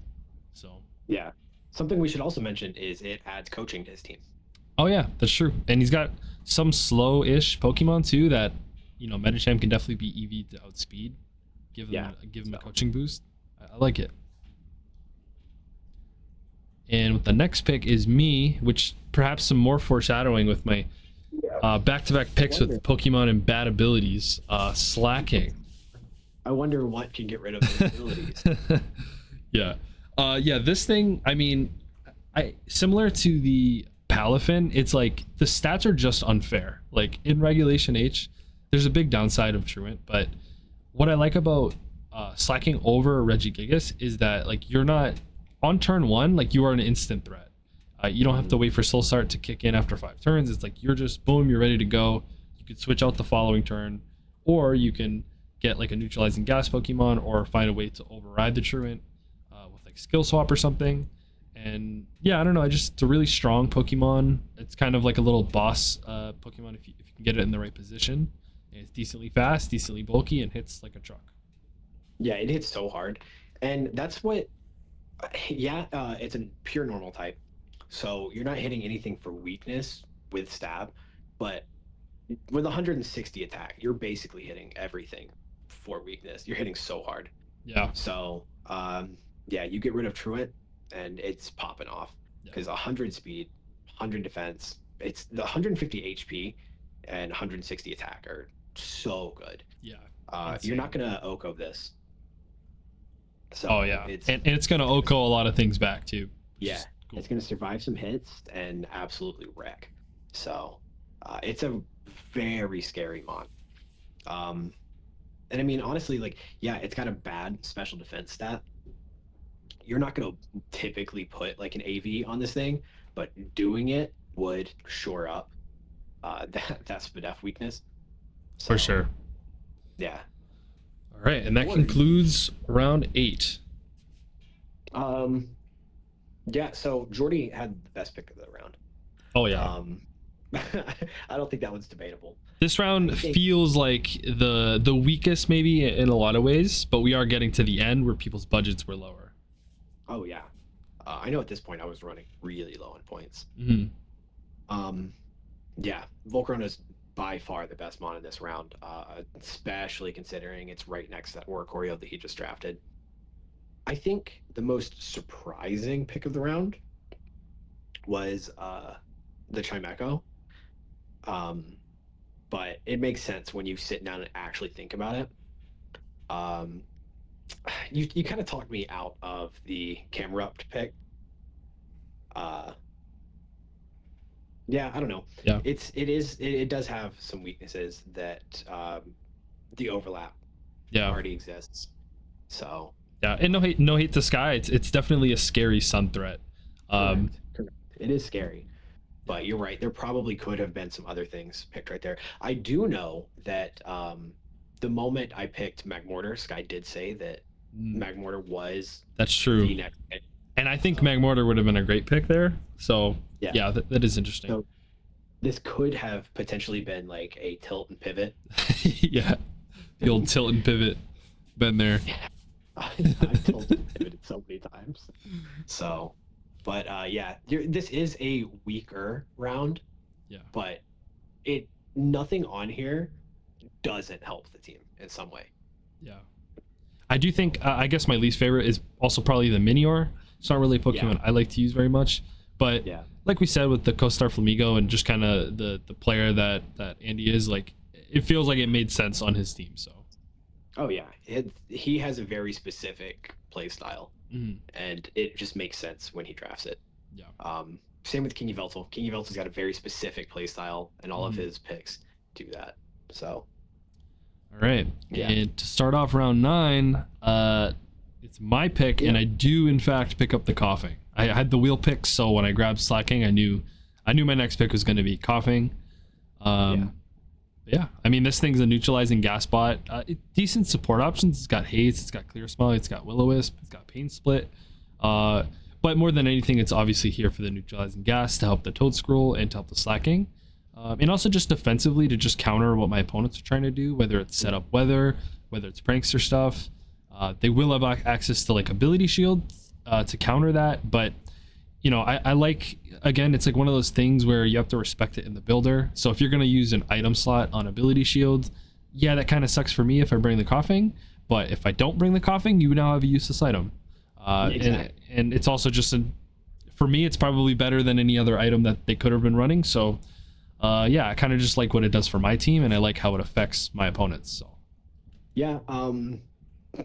So yeah, something we should also mention is it adds coaching to his team. oh yeah, that's true. And he's got some slow-ish Pokemon too that, you know, Metacham can definitely be EV to outspeed. Give him a coaching boost. I like it. And with the next pick is me, which perhaps some more foreshadowing with my back-to-back picks with Pokemon and bad abilities. Slacking. I wonder what can get rid of those abilities. Yeah, this thing, I mean, similar to the Palafin, it's like the stats are just unfair. Like in Regulation H, there's a big downside of Truant, but what I like about slacking over Regigigas is that like you're not on turn 1, like you are an instant threat. You don't have to wait for Soul Start to kick in after 5 turns. It's like you're just boom, you're ready to go. You could switch out the following turn, or you can get like a neutralizing gas Pokemon, or find a way to override the Truant with like skill swap or something. And yeah, I don't know, it's a really strong Pokemon. It's kind of like a little boss Pokemon if you can get it in the right position. And it's decently fast, decently bulky, and hits like a truck. Yeah, it hits so hard, and that's what. It's a pure normal type, so you're not hitting anything for weakness with stab, but with 160 attack, you're basically hitting everything for weakness. You're hitting so hard. Yeah. So you get rid of Truant, and it's popping off because 100 speed, 100 defense. It's the 150 HP and 160 attack are so good. Yeah. You're not gonna Oko this. So and it's gonna Oko a lot of things back too. Yeah, cool. It's gonna survive some hits and absolutely wreck. So it's a very scary mon. And I mean, honestly, like, yeah, it's got a bad special defense stat. You're not gonna typically put like an AV on this thing, but doing it would shore up that Spadef weakness. So, for sure. Yeah. All right, and that concludes round 8. Yeah, so Jordy had the best pick of the round. Oh yeah. I don't think that one's debatable. This round feels like the weakest maybe in a lot of ways, but we are getting to the end where people's budgets were lower. Oh yeah. I know at this point I was running really low on points. Yeah, Volcarona's by far the best mon in this round, especially considering it's right next to that Oricorio that he just drafted. I think the most surprising pick of the round was the Chimecho. But it makes sense when you sit down and actually think about it. You kind of talked me out of the Camerupt pick. Yeah, I don't know. Yeah, it does have some weaknesses that the overlap already exists. So yeah, and no hate to Sky. It's definitely a scary sun threat. Correct. It is scary, but you're right. There probably could have been some other things picked right there. I do know that the moment I picked Magmortar, Sky did say that Magmortar was that's true. The next pick. And I think Magmortar would have been a great pick there. So yeah, that is interesting. So this could have potentially been like a tilt and pivot. Yeah, the old tilt and pivot. Been there. Yeah. I tilted and pivoted so many times. So, but this is a weaker round. Yeah. But nothing on here doesn't help the team in some way. Yeah. I do think I guess my least favorite is also probably the Minior. It's not really a Pokemon I like to use very much, but like we said with the Co-Star Flamigo and just kind of the player that Andy is, like it feels like it made sense on his team. So oh yeah, he has a very specific play style, and it just makes sense when he drafts it. Yeah. Same with KingYveltal. KingYveltal's got a very specific play style, and all of his picks do that. So all right, and to start off round 9, It's my pick, and I do in fact pick up the coughing. I had the wheel pick, so when I grabbed slacking, I knew my next pick was going to be coughing. Yeah, I mean, this thing's a neutralizing gas bot. Decent support options. It's got haze, it's got clear smile, it's got will-o-wisp, it's got pain split. But more than anything, it's obviously here for the neutralizing gas to help the toad scroll and to help the slacking. And also just defensively to just counter what my opponents are trying to do, whether it's set up weather, whether it's prankster stuff. They will have access to like ability shields to counter that, but you know, I like, again, it's like one of those things where you have to respect it in the builder. So if you're going to use an item slot on ability shield, yeah, that kind of sucks for me if I bring the coughing, but if I don't bring the coughing, you now have a useless item. Exactly. And it's also just for me, it's probably better than any other item that they could have been running. So yeah, I kind of just like what it does for my team, and I like how it affects my opponents. So yeah, I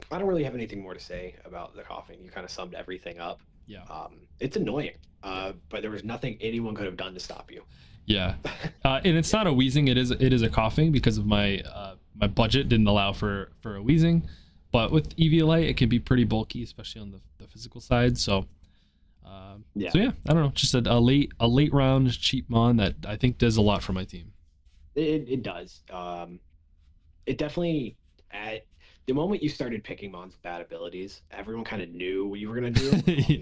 don't really have anything more to say about the coughing. You kind of summed everything up. Yeah. It's annoying, but there was nothing anyone could have done to stop you. Yeah. And it's not a wheezing, it is a coughing because of my my budget didn't allow for a wheezing. But with Eviolite, it can be pretty bulky, especially on the physical side. So yeah. So yeah, I don't know, just a late round cheap mon that I think does a lot for my team. It does. It definitely, at the moment you started picking mons with bad abilities, everyone kind of knew what you were gonna do,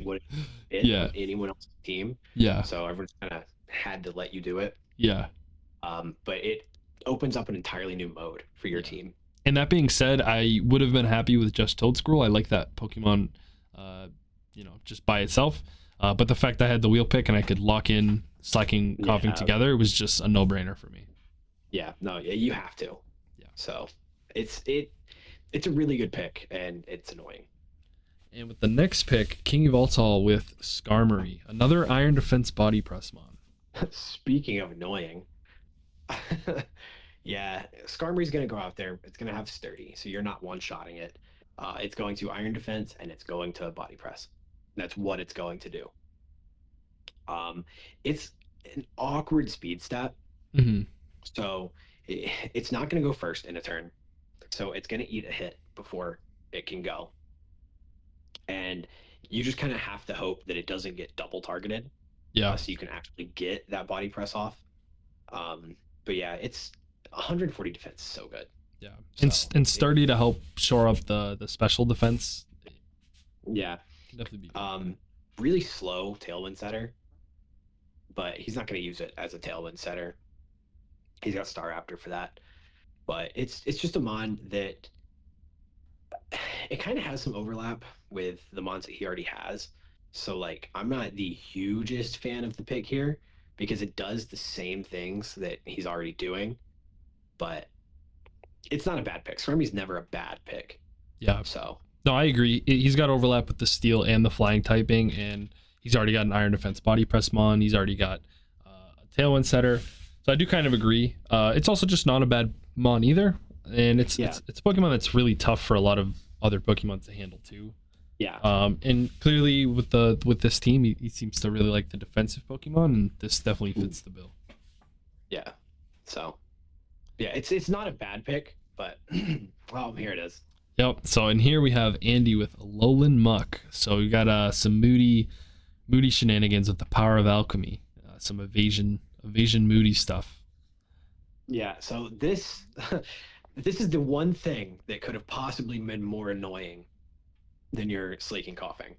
what it Yeah. anyone else's team. Yeah. So everyone kind of had to let you do it. Yeah. But it opens up an entirely new mode for your team. And that being said, I would have been happy with just Toad Scroll. I like that Pokemon, you know, just by itself. But the fact that I had the wheel pick and I could lock in slacking, coughing together, it was just a no-brainer for me. Yeah, no, you have to. Yeah. So it's a really good pick, and it's annoying. And with the next pick, KingYveltal with Skarmory, another Iron Defense Body Press mon. Speaking of annoying, yeah, Skarmory's going to go out there. It's going to have Sturdy, so you're not one-shotting it. It's going to Iron Defense, and it's going to Body Press. That's what it's going to do. It's an awkward speed stat. Mm-hmm. So it's not going to go first in a turn. So it's going to eat a hit before it can go. And you just kind of have to hope that it doesn't get double targeted. Yeah. So you can actually get that body press off. But yeah, it's 140 defense. So good. Yeah. So, and Sturdy to help shore up the special defense. Yeah. Definitely be good. Really slow tailwind setter. But he's not going to use it as a tailwind setter. He's got Staraptor for that. But it's just a mon that it kind of has some overlap with the mons that he already has. So like I'm not the hugest fan of the pick here because it does the same things that he's already doing. But it's not a bad pick. Skarmory's never a bad pick. Yeah. So no, I agree. He's got overlap with the steel and the flying typing, and he's already got an Iron Defense Body Press mon. He's already got a Tailwind setter. So I do kind of agree. It's also just not a bad mon either, and it's a Pokemon that's really tough for a lot of other Pokemon to handle too. Yeah. And clearly with this team, he seems to really like the defensive Pokemon, and this definitely fits the bill. Yeah. So yeah, it's not a bad pick, but well, here it is. Yep. So in here we have Andy with Alolan Muck. So we got some moody shenanigans with the power of alchemy, some evasion moody stuff. Yeah. So this is the one thing that could have possibly been more annoying than your slaking coughing.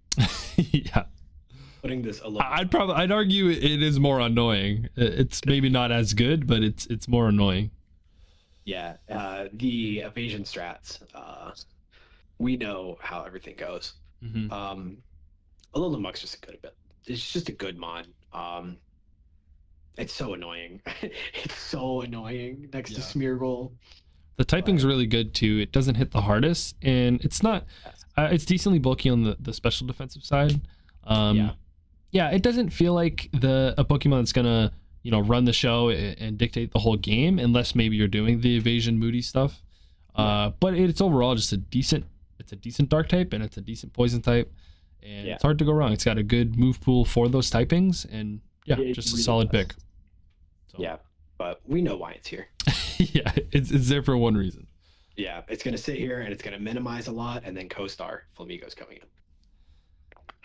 Yeah. Putting this alone. I'd argue it is more annoying. It's maybe not as good, but it's more annoying. Yeah. The evasion strats. We know how everything goes. Mm-hmm. Alolan Muck's just a good bit. It's just a good mon. It's so annoying. It's so annoying next to Smeargle. The typing's really good too. It doesn't hit the hardest, and it's not. It's decently bulky on the special defensive side. Yeah, it doesn't feel like a Pokemon that's gonna run the show and dictate the whole game, unless maybe you're doing the evasion moody stuff. But it's overall just a decent dark type, and it's a decent poison type, and it's hard to go wrong. It's got a good move pool for those typings, and just a solid pick. So. Yeah, but we know why it's here. Yeah, it's there for one reason. Yeah, it's gonna sit here and it's gonna minimize a lot, and then co-star Flamigo's coming in.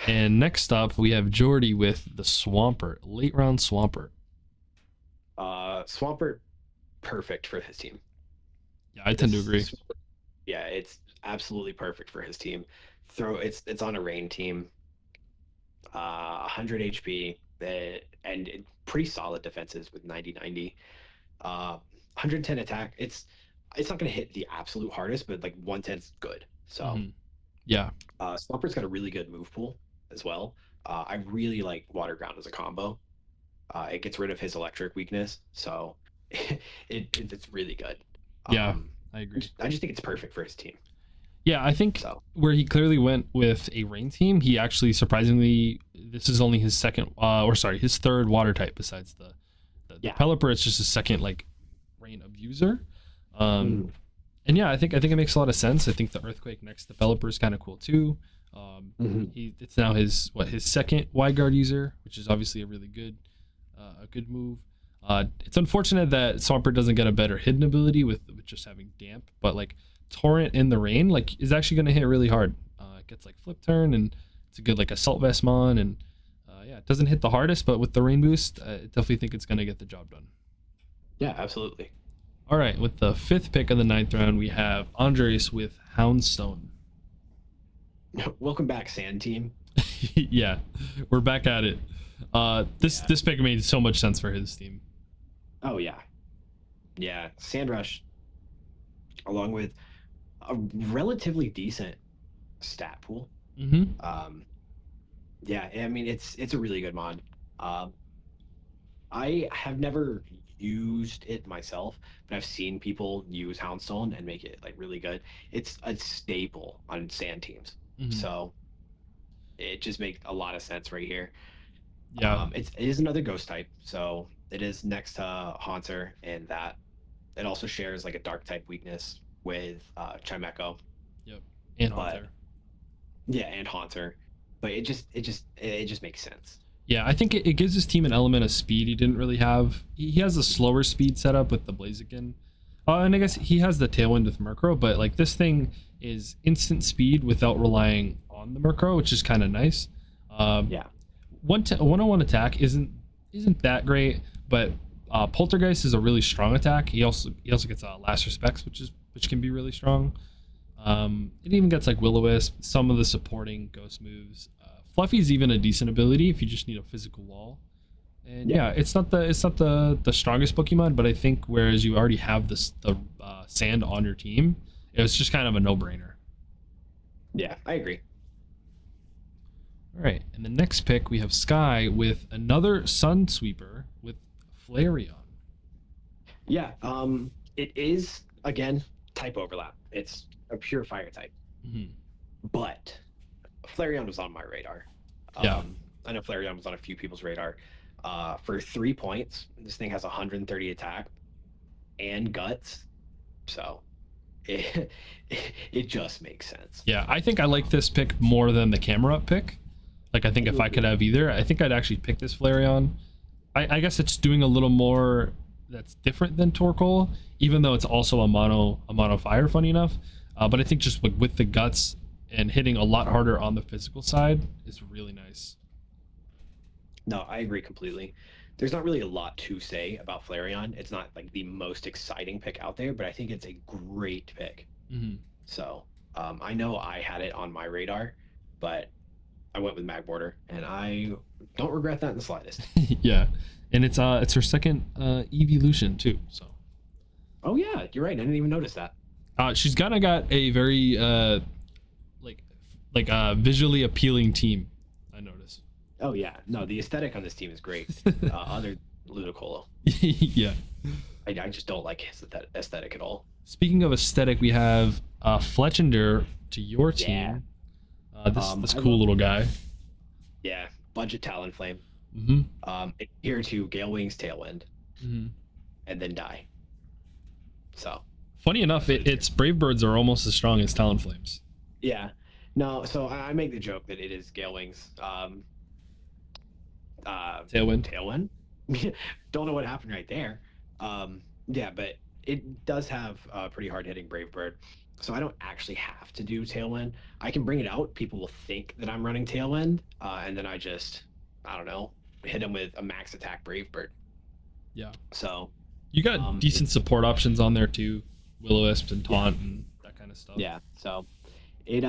And next up, we have Jordy with the Swampert, late round Swampert. Swampert, perfect for his team. Yeah, I tend to agree. Yeah, it's absolutely perfect for his team. It's on a rain team, 100 HP, and pretty solid defenses with 90-90, 110 attack. It's not gonna hit the absolute hardest, but like 110 is good. So Yeah, Swampert's got a really good move pool as well. I really like Water Ground as a combo. It gets rid of his electric weakness, so it's really good. yeah, I agree. I just think it's perfect for his team. Yeah, I think So where he clearly went with a rain team, he actually surprisingly, this is only his second, his third water type besides the yeah. Pelipper. It's just his second like rain abuser. Mm. And yeah, I think it makes a lot of sense. I think the Earthquake next to Pelipper is kind of cool too. It's now his second wide guard user, which is obviously a really good move. It's unfortunate that Swampert doesn't get a better hidden ability with just having damp, but like Torrent in the rain like is actually going to hit really hard. It gets like flip turn, and it's a good like assault vest mon, and yeah, it doesn't hit the hardest, but with the rain boost, I definitely think it's going to get the job done. Yeah, absolutely. All right, with the 5th pick of the 9th round, we have Andres with Houndstone. Welcome back, Sand Team. Yeah, we're back at it. This pick made so much sense for his team. Oh yeah, yeah. Sandrush, along with a relatively decent stat pool. Yeah, I mean it's a really good mod. I have never used it myself, but I've seen people use Houndstone and make it like really good. It's a staple on sand teams, so it just makes a lot of sense right here. Yeah, it is another ghost type, so it is next to Haunter, and that it also shares like a dark type weakness with Chimecho. Yep, and Haunter. Yeah, and Haunter, but it just makes sense. Yeah, I think it gives his team an element of speed he didn't really have. He has a slower speed setup with the Blaziken. And I guess he has the Tailwind with Murkrow, but like this thing is instant speed without relying on the Murkrow, which is kind of nice. Yeah. 101 attack isn't that great, but Poltergeist is a really strong attack. He also gets Last Respects, which can be really strong. It even gets like Will-O-Wisp, some of the supporting ghost moves. Fluffy's even a decent ability if you just need a physical wall. And yeah, it's not the strongest Pokemon, but I think whereas you already have the sand on your team, it was just kind of a no-brainer. Yeah, I agree. All right, and the next pick we have Sky with another Sun Sweeper with Flareon. Yeah, it is again type overlap. It's a pure fire type, but Flareon was on my radar. Yeah, I know Flareon was on a few people's radar. For 3 points, this thing has 130 attack and guts, so it just makes sense. Yeah, I think I like this pick more than the camera up pick. Like, I think if I could have either, I think I'd actually pick this Flareon. I guess it's doing a little more that's different than Torkoal, even though it's also a mono fire, funny enough. But I think just with the guts and hitting a lot harder on the physical side is really nice. No, I agree completely. There's not really a lot to say about Flareon. It's not like the most exciting pick out there, but I think it's a great pick. So I know I had it on my radar, but I went with Magmortar, and I don't regret that in the slightest. Yeah, and it's her second evolution too. So. Oh yeah, you're right. I didn't even notice that. She's got a very visually appealing team. I noticed. Oh yeah, no, the aesthetic on this team is great. Other Ludicolo. Yeah. I just don't like his aesthetic at all. Speaking of aesthetic, we have Fletchender to your team. This cool little guy. Yeah, budget Talonflame. Here to Gale Wings Tailwind, and then die. So. Funny enough, its Brave Birds are almost as strong as Talonflames. Yeah. No, so I make the joke that it is Gale Wings. Tailwind. Don't know what happened right there. Yeah, but it does have a pretty hard hitting Brave Bird, so I don't actually have to do Tailwind. I can bring it out. People will think that I'm running Tailwind, and then I don't know, hit them with a max attack Brave Bird. Yeah. So, You got decent support options on there too. Will-O-Wisp and Taunt and that kind of stuff. yeah. So it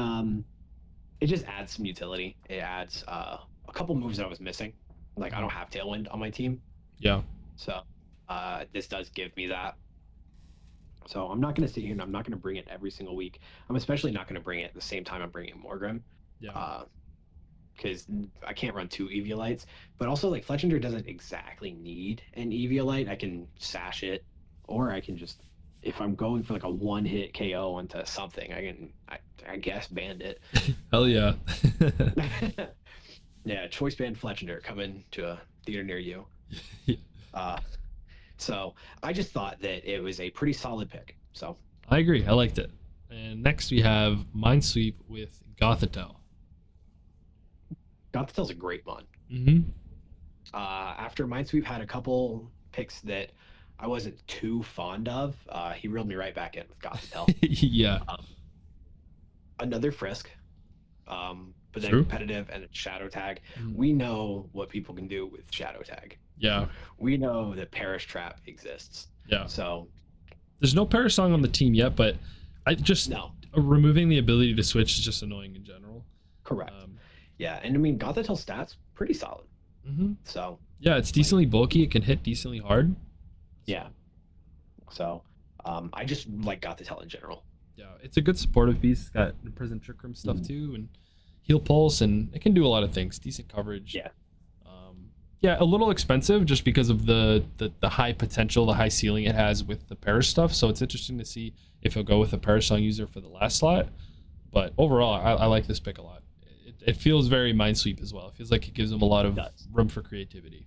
it just adds some utility. It adds a couple moves that I was missing. Like I don't have Tailwind on my team. Yeah. So this does give me that. So I'm not going to sit here and I'm not going to bring it every single week. I'm especially not going to bring it at the same time I'm bringing Morgrim. Yeah. Because I can't run 2 Eviolites. But also, like, Fletchinder doesn't exactly need an Eviolite. I can sash it, or I can just, if I'm going for like a one-hit KO onto something, I guess, Bandit. Hell yeah. Yeah, choice band Fletchinder coming to a theater near you. So I just thought that it was a pretty solid pick. So I agree. I liked it. And next we have Minesweep with Gothitelle. Gothitel's a great one. Mm-hmm. After Minesweep had a couple picks that I wasn't too fond of, he reeled me right back in with Gothitelle. Yeah. Another Frisk, but then True. competitive and Shadow Tag. Mm. We know what people can do with Shadow Tag. Yeah. We know that Perish Trap exists. Yeah. So there's no Perish Song on the team yet, but I just removing the ability to switch is just annoying in general. Correct. Yeah, and I mean Gothitel's stats pretty solid. Mm-hmm. So yeah, it's decently bulky. It can hit decently hard. Yeah. So I just like Gothitelle in general. Yeah, it's a good supportive piece. It's got Prison Trick Room stuff too, and Heal Pulse, and it can do a lot of things. Decent coverage. Yeah. Yeah, a little expensive just because of the high potential, the high ceiling it has with the Perish stuff. So it's interesting to see if he'll go with a Perish Song user for the last slot. But overall, I like this pick a lot. It feels very Minesweep as well. It feels like it gives him a lot of room for creativity.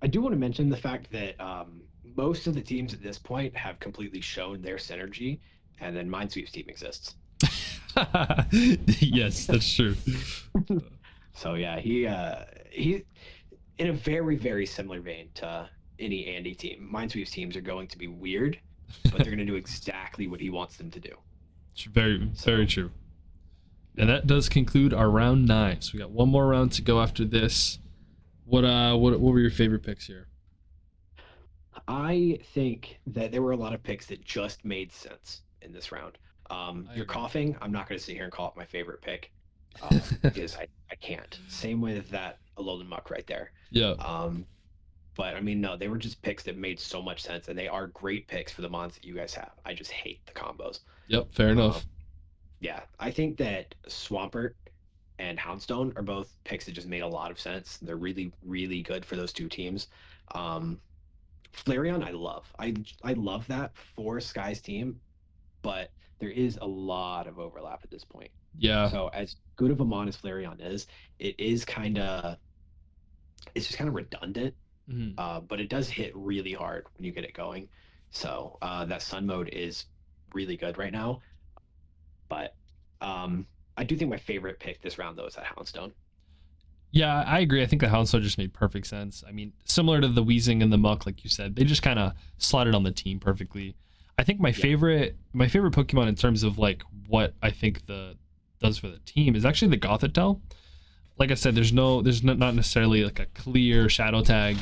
I do want to mention the fact that most of the teams at this point have completely shown their synergy, and then Minesweep's team exists. Yes, that's true. So yeah, he in a very, very similar vein to any Andy team. Minesweep's teams are going to be weird, but they're going to do exactly what he wants them to do. It's very true. And that does conclude our round 9. So we got one more round to go after this. What were your favorite picks here? I think that there were a lot of picks that just made sense in this round. You're coughing. I'm not going to sit here and call it my favorite pick because I can't. Same with that Alolan Muck right there. Yeah. But I mean, no, they were just picks that made so much sense, and they are great picks for the mons that you guys have. I just hate the combos. Yep, fair enough. Yeah, I think that Swampert and Houndstone are both picks that just made a lot of sense. They're really, really good for those two teams. Flareon, I love. I love that for Sky's team, but there is a lot of overlap at this point. Yeah. So as good of a mon as Flareon is, it's just kind of redundant. Mm-hmm. But it does hit really hard when you get it going. So that Sun mode is really good right now. But I do think my favorite pick this round, though, is that Houndstone. Yeah, I agree. I think the Houndstone just made perfect sense. I mean, similar to the Weezing and the Muck, like you said, they just kind of slotted on the team perfectly. I think my favorite Pokemon in terms of like what I think does for the team is actually the Gothitelle. Like I said, there's not necessarily like a clear Shadow Tag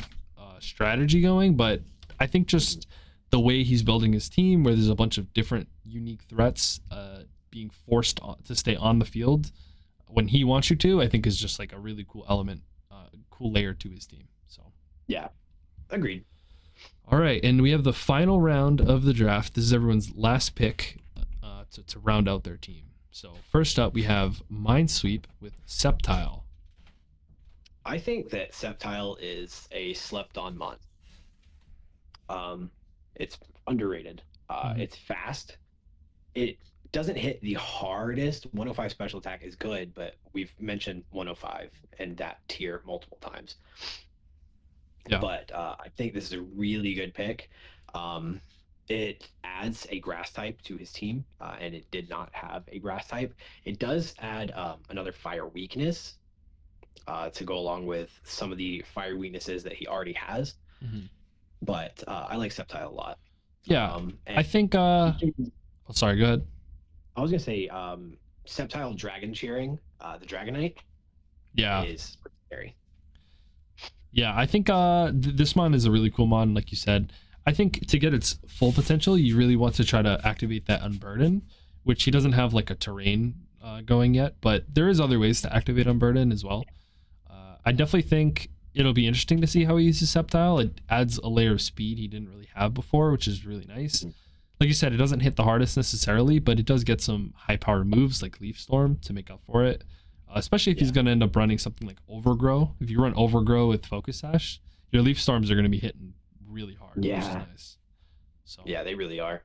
strategy going, but I think just the way he's building his team, where there's a bunch of different unique threats being forced to stay on the field when he wants you to, I think is just like a really cool element, cool layer to his team. So yeah, agreed. All right, and we have the final round of the draft. This is everyone's last pick to round out their team. So first up, we have Minesweep with Sceptile. I think that Sceptile is a slept-on mon. It's underrated. It's fast. It doesn't hit the hardest. 105 special attack is good, but we've mentioned 105 and that tier multiple times. Yeah. But I think this is a really good pick. It adds a grass type to his team, and it did not have a grass type. It does add another fire weakness to go along with some of the fire weaknesses that he already has. Mm-hmm. But I like Sceptile a lot. Yeah, And I think. Oh, sorry. Go ahead. I was gonna say, Sceptile Dragon Cheering, the Dragonite Yeah, is pretty scary. yeah. I think this mon is a really cool mon, like you said. I think to get its full potential, you really want to try to activate that Unburden, which he doesn't have like a terrain going yet, but there is other ways to activate Unburden as well. I definitely think it'll be interesting to see how he uses Sceptile. It adds a layer of speed he didn't really have before, which is really nice. Like you said, it doesn't hit the hardest necessarily, but it does get some high power moves like Leaf Storm to make up for it. Especially if he's going to end up running something like Overgrow. If you run Overgrow with Focus Sash, your Leaf Storms are going to be hitting really hard, which is nice. So yeah, they really are.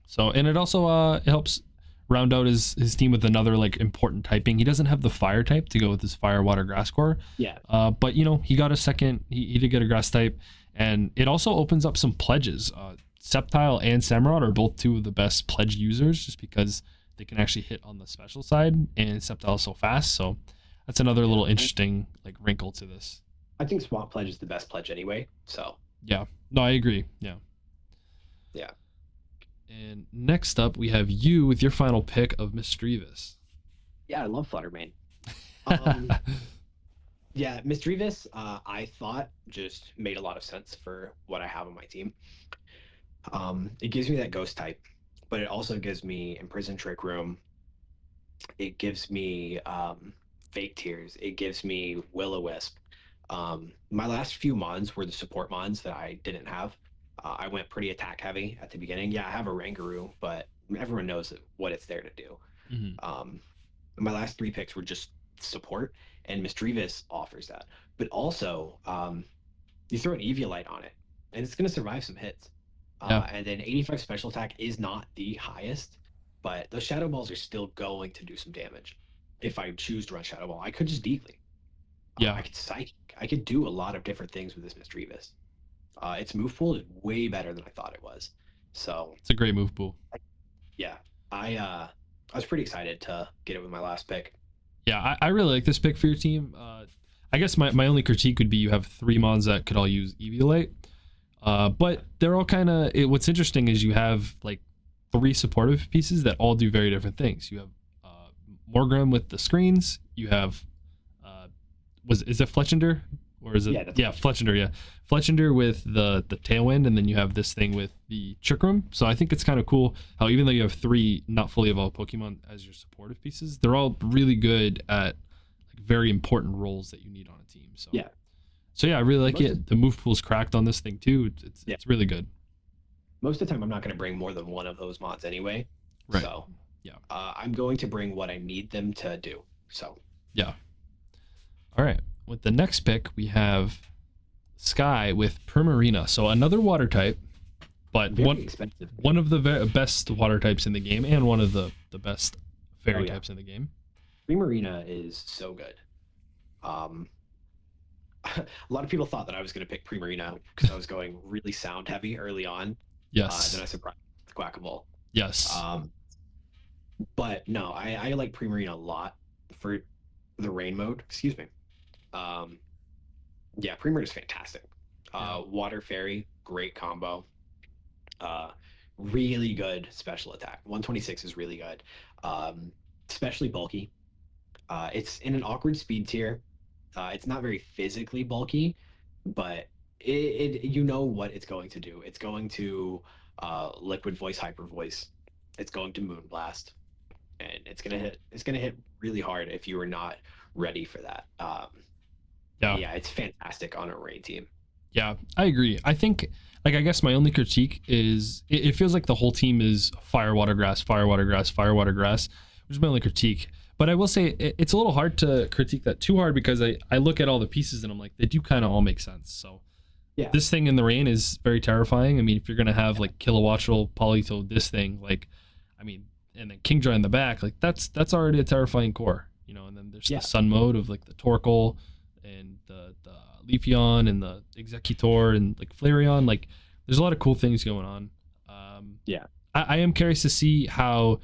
So, and it also it helps round out his team with another like important typing. He doesn't have the fire type to go with his fire, water, grass core. Yeah. But you know, he got a second. He did get a grass type, and it also opens up some pledges. Sceptile and Samurott are both two of the best pledge users, just because they can actually hit on the special side, and Sceptile is so fast. So that's another little interesting like wrinkle to this. I think Swamp Pledge is the best pledge anyway. So yeah, no, I agree. Yeah. Yeah. And next up, we have you with your final pick of Misdreavus. Yeah, I love Fluttermane. Yeah, Misdreavus, I thought just made a lot of sense for what I have on my team. It gives me that ghost type, but it also gives me Imprison Trick Room. It gives me Fake Tears. It gives me Will-O-Wisp. My last few mons were the support mons that I didn't have. I went pretty attack heavy at the beginning. Yeah, I have a Rangaroo, but everyone knows what it's there to do. My last 3 picks were just support, and Misdreavus offers that. But also, you throw an Eviolite on it, and it's going to survive some hits. And then 85 special attack is not the highest, but those Shadow Balls are still going to do some damage. If I choose to run Shadow Ball, I could just Deeply. I could Psychic. I could do a lot of different things with this Misdreavus. Its move pool is way better than I thought it was. So it's a great move pool. Yeah, I was pretty excited to get it with my last pick. Yeah, I really like this pick for your team. I guess my only critique would be you have 3 mons that could all use Eviolite. But they're all kind of, what's interesting is you have like 3 supportive pieces that all do very different things. You have Morgrem with the screens. You have, is it Fletchender? Or is it? Yeah, Fletchender, yeah. Fletchender with the Tailwind, and then you have this thing with the Trick Room. So I think it's kind of cool how even though you have 3 not fully evolved Pokemon as your supportive pieces, they're all really good at like very important roles that you need on a team. So yeah. So yeah, I really like it. The move pool's cracked on this thing too. It's really good. Most of the time, I'm not going to bring more than one of those mods anyway. Right. So yeah, I'm going to bring what I need them to do. So yeah. All right. With the next pick, we have Sky with Primarina. So another water type, but one of the best water types in the game, and one of the best fairy types in the game. Primarina is so good. A lot of people thought that I was going to pick Primarina because I was going really sound heavy early on. Yes. Then I surprised with Quackable. Yes. But no, I like Primarina a lot for the rain mode. Excuse me. Yeah, Primarina is fantastic. Water Fairy, great combo. Really good special attack. 126 is really good. Especially bulky. It's in an awkward speed tier. It's not very physically bulky, but it you know what it's going to do. It's going to Liquid Voice, Hyper Voice. It's going to Moonblast, and it's gonna hit really hard if you are not ready for that. Yeah, it's fantastic on a rain team. Yeah, I agree. I think, like, I guess my only critique is it feels like the whole team is fire, water, grass, fire, water, grass, fire, water, grass, which is my only critique. But I will say it's a little hard to critique that too hard because I look at all the pieces and I'm like, they do kind of all make sense. So yeah, this thing in the rain is very terrifying. I mean, if you're going to have like Kilowattrel, Politoed, this thing, like, I mean, and then Kingdra in the back, like that's already a terrifying core, you know, and then there's the sun mode of like the Torkoal and the Leafeon and the Executor and like Flareon. Like there's a lot of cool things going on. I am curious to see how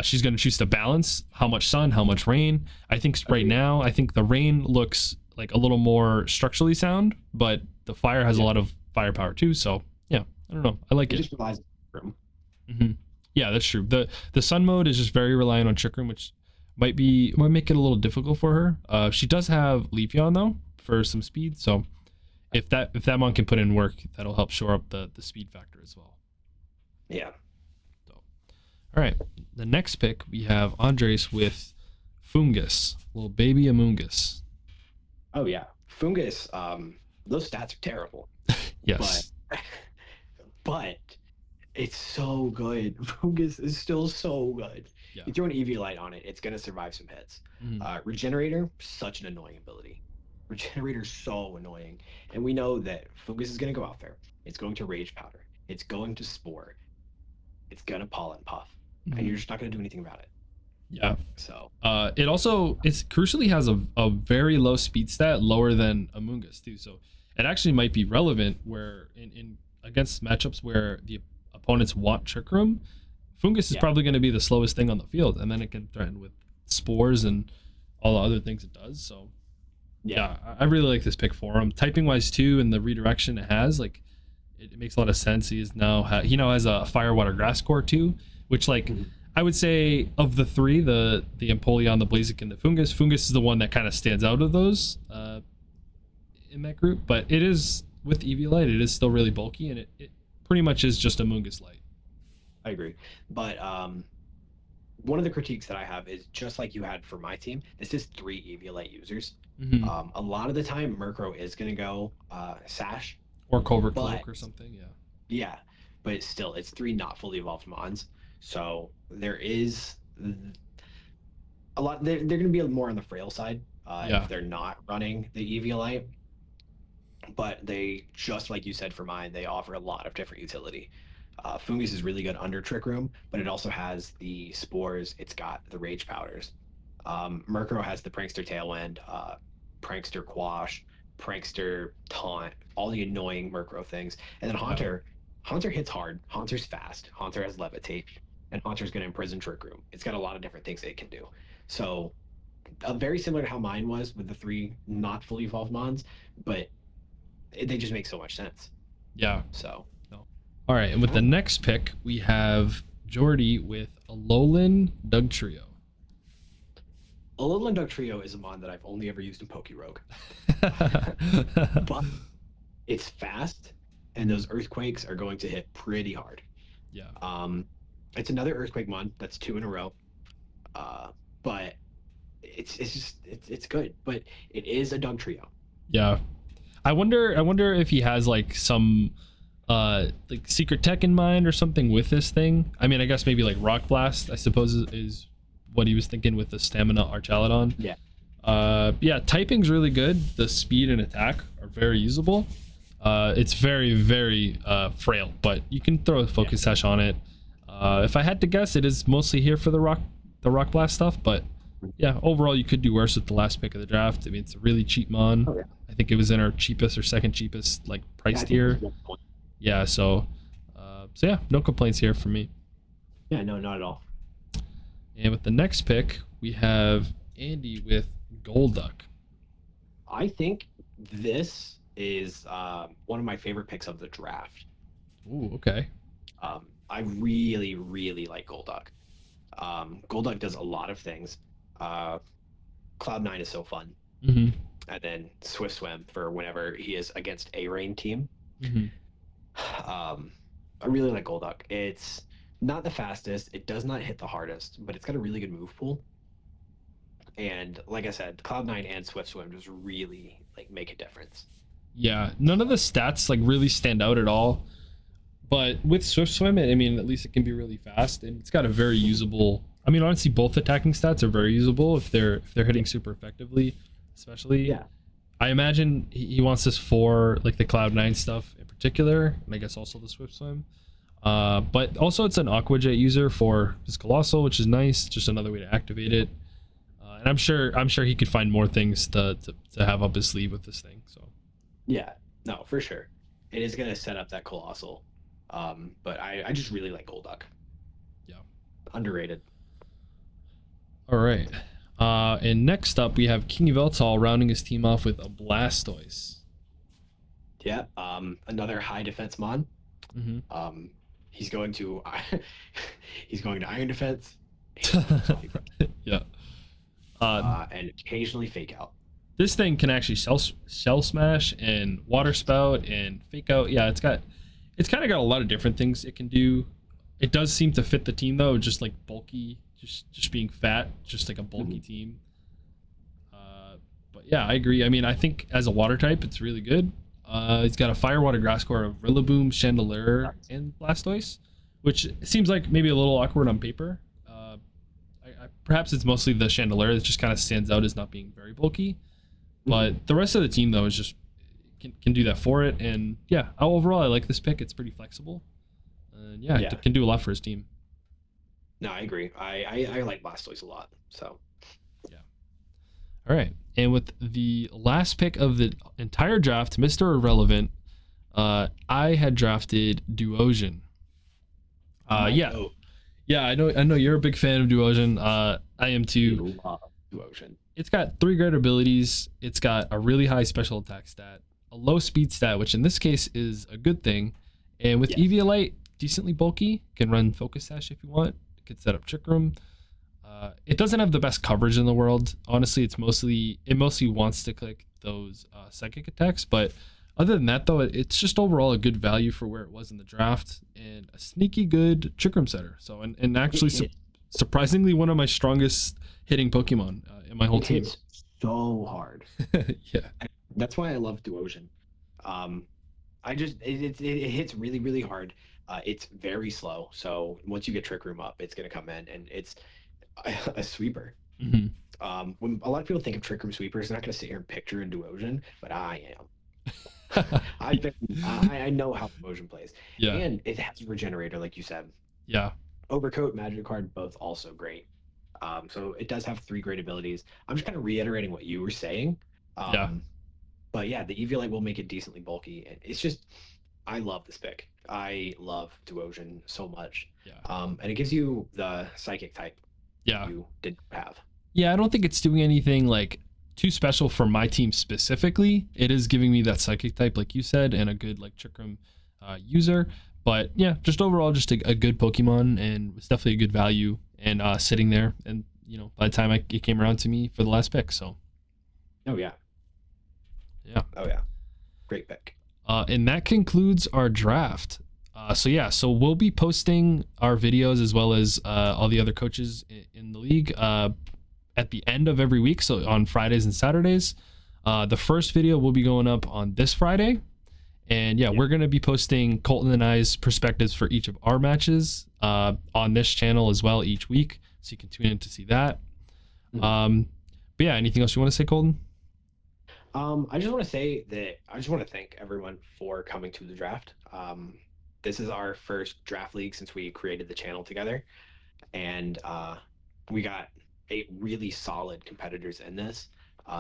she's going to choose to balance how much sun, how much rain. I think right now, I think the rain looks like a little more structurally sound, but the fire has a lot of firepower too. So yeah, I don't know. I like It it. just relies on Trick Room. Hmm. Yeah, that's true. The sun mode is just very reliant on Trick Room, which might make it a little difficult for her. She does have Leafeon though for some speed, so if that mon can put in work, that'll help shore up the speed factor as well. Yeah. So, all right, the next pick we have Andres with Fungus, little baby Amoongus. Oh yeah. Fungus. Those stats are terrible, but Yes. but it's so good. Fungus is still so good. Yeah. You throw an EV light on it, it's gonna survive some hits. Mhm. Regenerator, such an annoying ability. Regenerator's so annoying, and we know that Fungus is gonna go out there. It's going to Rage Powder. It's going to Spore. It's gonna Pollen Puff, and you're just not gonna do anything about it. Yeah. So It's crucially has a very low speed stat, lower than Amoongus too. So it actually might be relevant where in against matchups where the opponents want Trick Room, Fungus is probably going to be the slowest thing on the field, and then it can threaten with spores and all the other things it does. So yeah, I really like this pick for him. Typing wise too, and the redirection it has, like it makes a lot of sense. He now has a Fire, Water, Grass core too, which like I would say of the three, the Empoleon, the Blaziken, and the Fungus is the one that kind of stands out of those in that group. But it is with EV Light, it is still really bulky, and it pretty much is just a Amoongus Light. I agree, but one of the critiques that I have is just like you had for my team. This is 3 EV Light users. A lot of the time, Murkrow is going to go Sash or Covert Cloak or something. Yeah, but still, it's 3 not fully evolved mons. So there is a lot. They're going to be more on the frail side if they're not running the EV Light. But they, just like you said for mine, they offer a lot of different utility. Fungus is really good under Trick Room, but it also has the Spores. It's got the Rage Powders. Murkrow has the Prankster Tailwind, Prankster Quash, Prankster Taunt, all the annoying Murkrow things. And then Haunter hits hard. Haunter's fast. Haunter has Levitate, and Haunter's going to imprison Trick Room. It's got a lot of different things that it can do. So very similar to how mine was with the 3 not fully evolved mons, but they just make so much sense. Yeah. So. All right, and with the next pick, we have Jordy with Alolan Dugtrio. Alolan Dugtrio is a mon that I've only ever used in Pokerogue. But it's fast, and those Earthquakes are going to hit pretty hard. Yeah. It's another Earthquake mon. That's 2 in a row. But it's good. But it is a Dugtrio. Yeah. I wonder if he has like some like secret tech in mind or something with this thing. I mean, I guess maybe like Rock Blast, I suppose, is what he was thinking with the Stamina Archaludon. Yeah. Typing's really good. The speed and attack are very usable. It's very, very frail, but you can throw a Focus Sash on it. If I had to guess, it is mostly here for the Rock Blast stuff, but yeah, overall you could do worse with the last pick of the draft. I mean, it's a really cheap mon. Oh, yeah. I think it was in our cheapest or second cheapest like price tier. Yeah, so yeah, no complaints here from me. Yeah, no, not at all. And with the next pick, we have Andy with Golduck. I think this is one of my favorite picks of the draft. Ooh, okay. I really, really like Golduck. Golduck does a lot of things. Cloud9 is so fun. And then Swift Swim for whenever he is against a rain team. I really like Golduck. It's not the fastest. It does not hit the hardest, but it's got a really good move pool. And like I said, Cloud9 and Swift Swim just really like make a difference. Yeah, none of the stats like really stand out at all. But with Swift Swim, I mean, at least it can be really fast, and it's got a very usable. I mean, honestly, both attacking stats are very usable if they're hitting super effectively, especially. Yeah. I imagine he wants this for like the Cloud9 stuff in particular, and I guess also the Swift Swim. But also it's an Aqua Jet user for his Colossal, which is nice. Just another way to activate it. And I'm sure he could find more things to have up his sleeve with this thing. So. Yeah, no, for sure. It is gonna set up that Colossal. But I just really like Golduck. Yeah. Underrated. All right. And next up we have KingYveltal rounding his team off with a Blastoise. Yeah. Another high defense mon. Um, he's going to he's going to Iron Defense, Yeah. and occasionally Fake Out. This thing can actually shell smash and water spout and fake out. Yeah, it's kind of got a lot of different things it can do. It does seem to fit the team though, just like bulky, just being fat, just like a bulky team. But yeah, I agree. I mean, I think as a water type, it's really good. He's got a fire, water, grass core of Rillaboom, Chandelure, and Blastoise, which seems like maybe a little awkward on paper. Perhaps it's mostly the Chandelure that just kind of stands out as not being very bulky. But the rest of the team though is just can do that for it. And yeah, overall I like this pick. It's pretty flexible. And yeah, it can do a lot for his team. No, I agree. I like Blastoise a lot. So yeah. All right. And with the last pick of the entire draft, Mr. Irrelevant, I had drafted Duosion. Yeah, I know you're a big fan of Duosion. I am too. Duosion. It's got 3 great abilities. It's got a really high special attack stat, a low speed stat, which in this case is a good thing. And with Eviolite, decently bulky, can run Focus Sash if you want. It can set up Trick Room. It doesn't have the best coverage in the world. Honestly, it mostly wants to click those psychic attacks. But other than that, though, it's just overall a good value for where it was in the draft and a sneaky good Trick Room setter. So and actually surprisingly one of my strongest hitting Pokemon in my whole team. It's so hard. Yeah, that's why I love Duosion. It hits really, really hard. It's very slow, so once you get Trick Room up, it's gonna come in, and it's a sweeper. When a lot of people think of Trick Room sweepers, they're not gonna sit here and picture in Duosion, but I am. I know how Duosion plays. Yeah, and it has a regenerator, like you said. Yeah, Overcoat, Magic Card, both also great. So it does have 3 great abilities. I'm just kind of reiterating what you were saying. But yeah, the Eviolite will make it decently bulky. And it's just, I love this pick. I love Duosion so much. Yeah. And it gives you the Psychic type. You didn't have. Yeah, I don't think it's doing anything like too special for my team specifically. It is giving me that Psychic type, like you said, and a good like Trick Room user. But yeah, just overall, just a good Pokemon, and it's definitely a good value, and sitting there. And by the time it came around to me for the last pick, so. Oh yeah. Great pick. And that concludes our draft. So we'll be posting our videos as well as all the other coaches in the league at the end of every week. So on Fridays and Saturdays. The first video will be going up on this Friday. And we're going to be posting Colton and I's perspectives for each of our matches on this channel as well each week. So you can tune in to see that. But yeah, anything else you want to say, Colton? I just want to say that I just want to thank everyone for coming to the draft. This is our first draft league since we created the channel together. And we got 8 really solid competitors in this.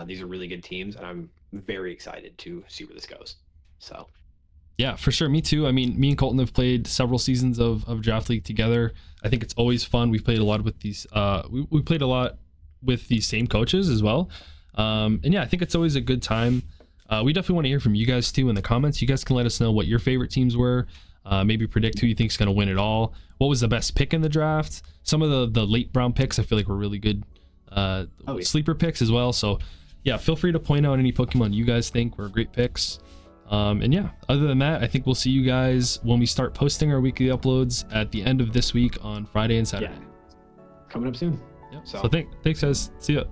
These are really good teams, and I'm very excited to see where this goes. So, yeah, for sure. Me too. I mean, me and Colton have played several seasons of Draft League together. I think it's always fun. We've played a lot with these. We played a lot with these same coaches as well. And yeah, I think it's always a good time. We definitely want to hear from you guys too in the comments. You guys can let us know what your favorite teams were. Maybe predict who you think is going to win it all. What was the best pick in the draft? Some of the late round picks I feel like were really good. Sleeper picks as well. So yeah, feel free to point out any Pokemon you guys think were great picks. And yeah, other than that, I think we'll see you guys when we start posting our weekly uploads at the end of this week on Friday and Saturday. Coming up soon. Yep. So thanks guys. See ya.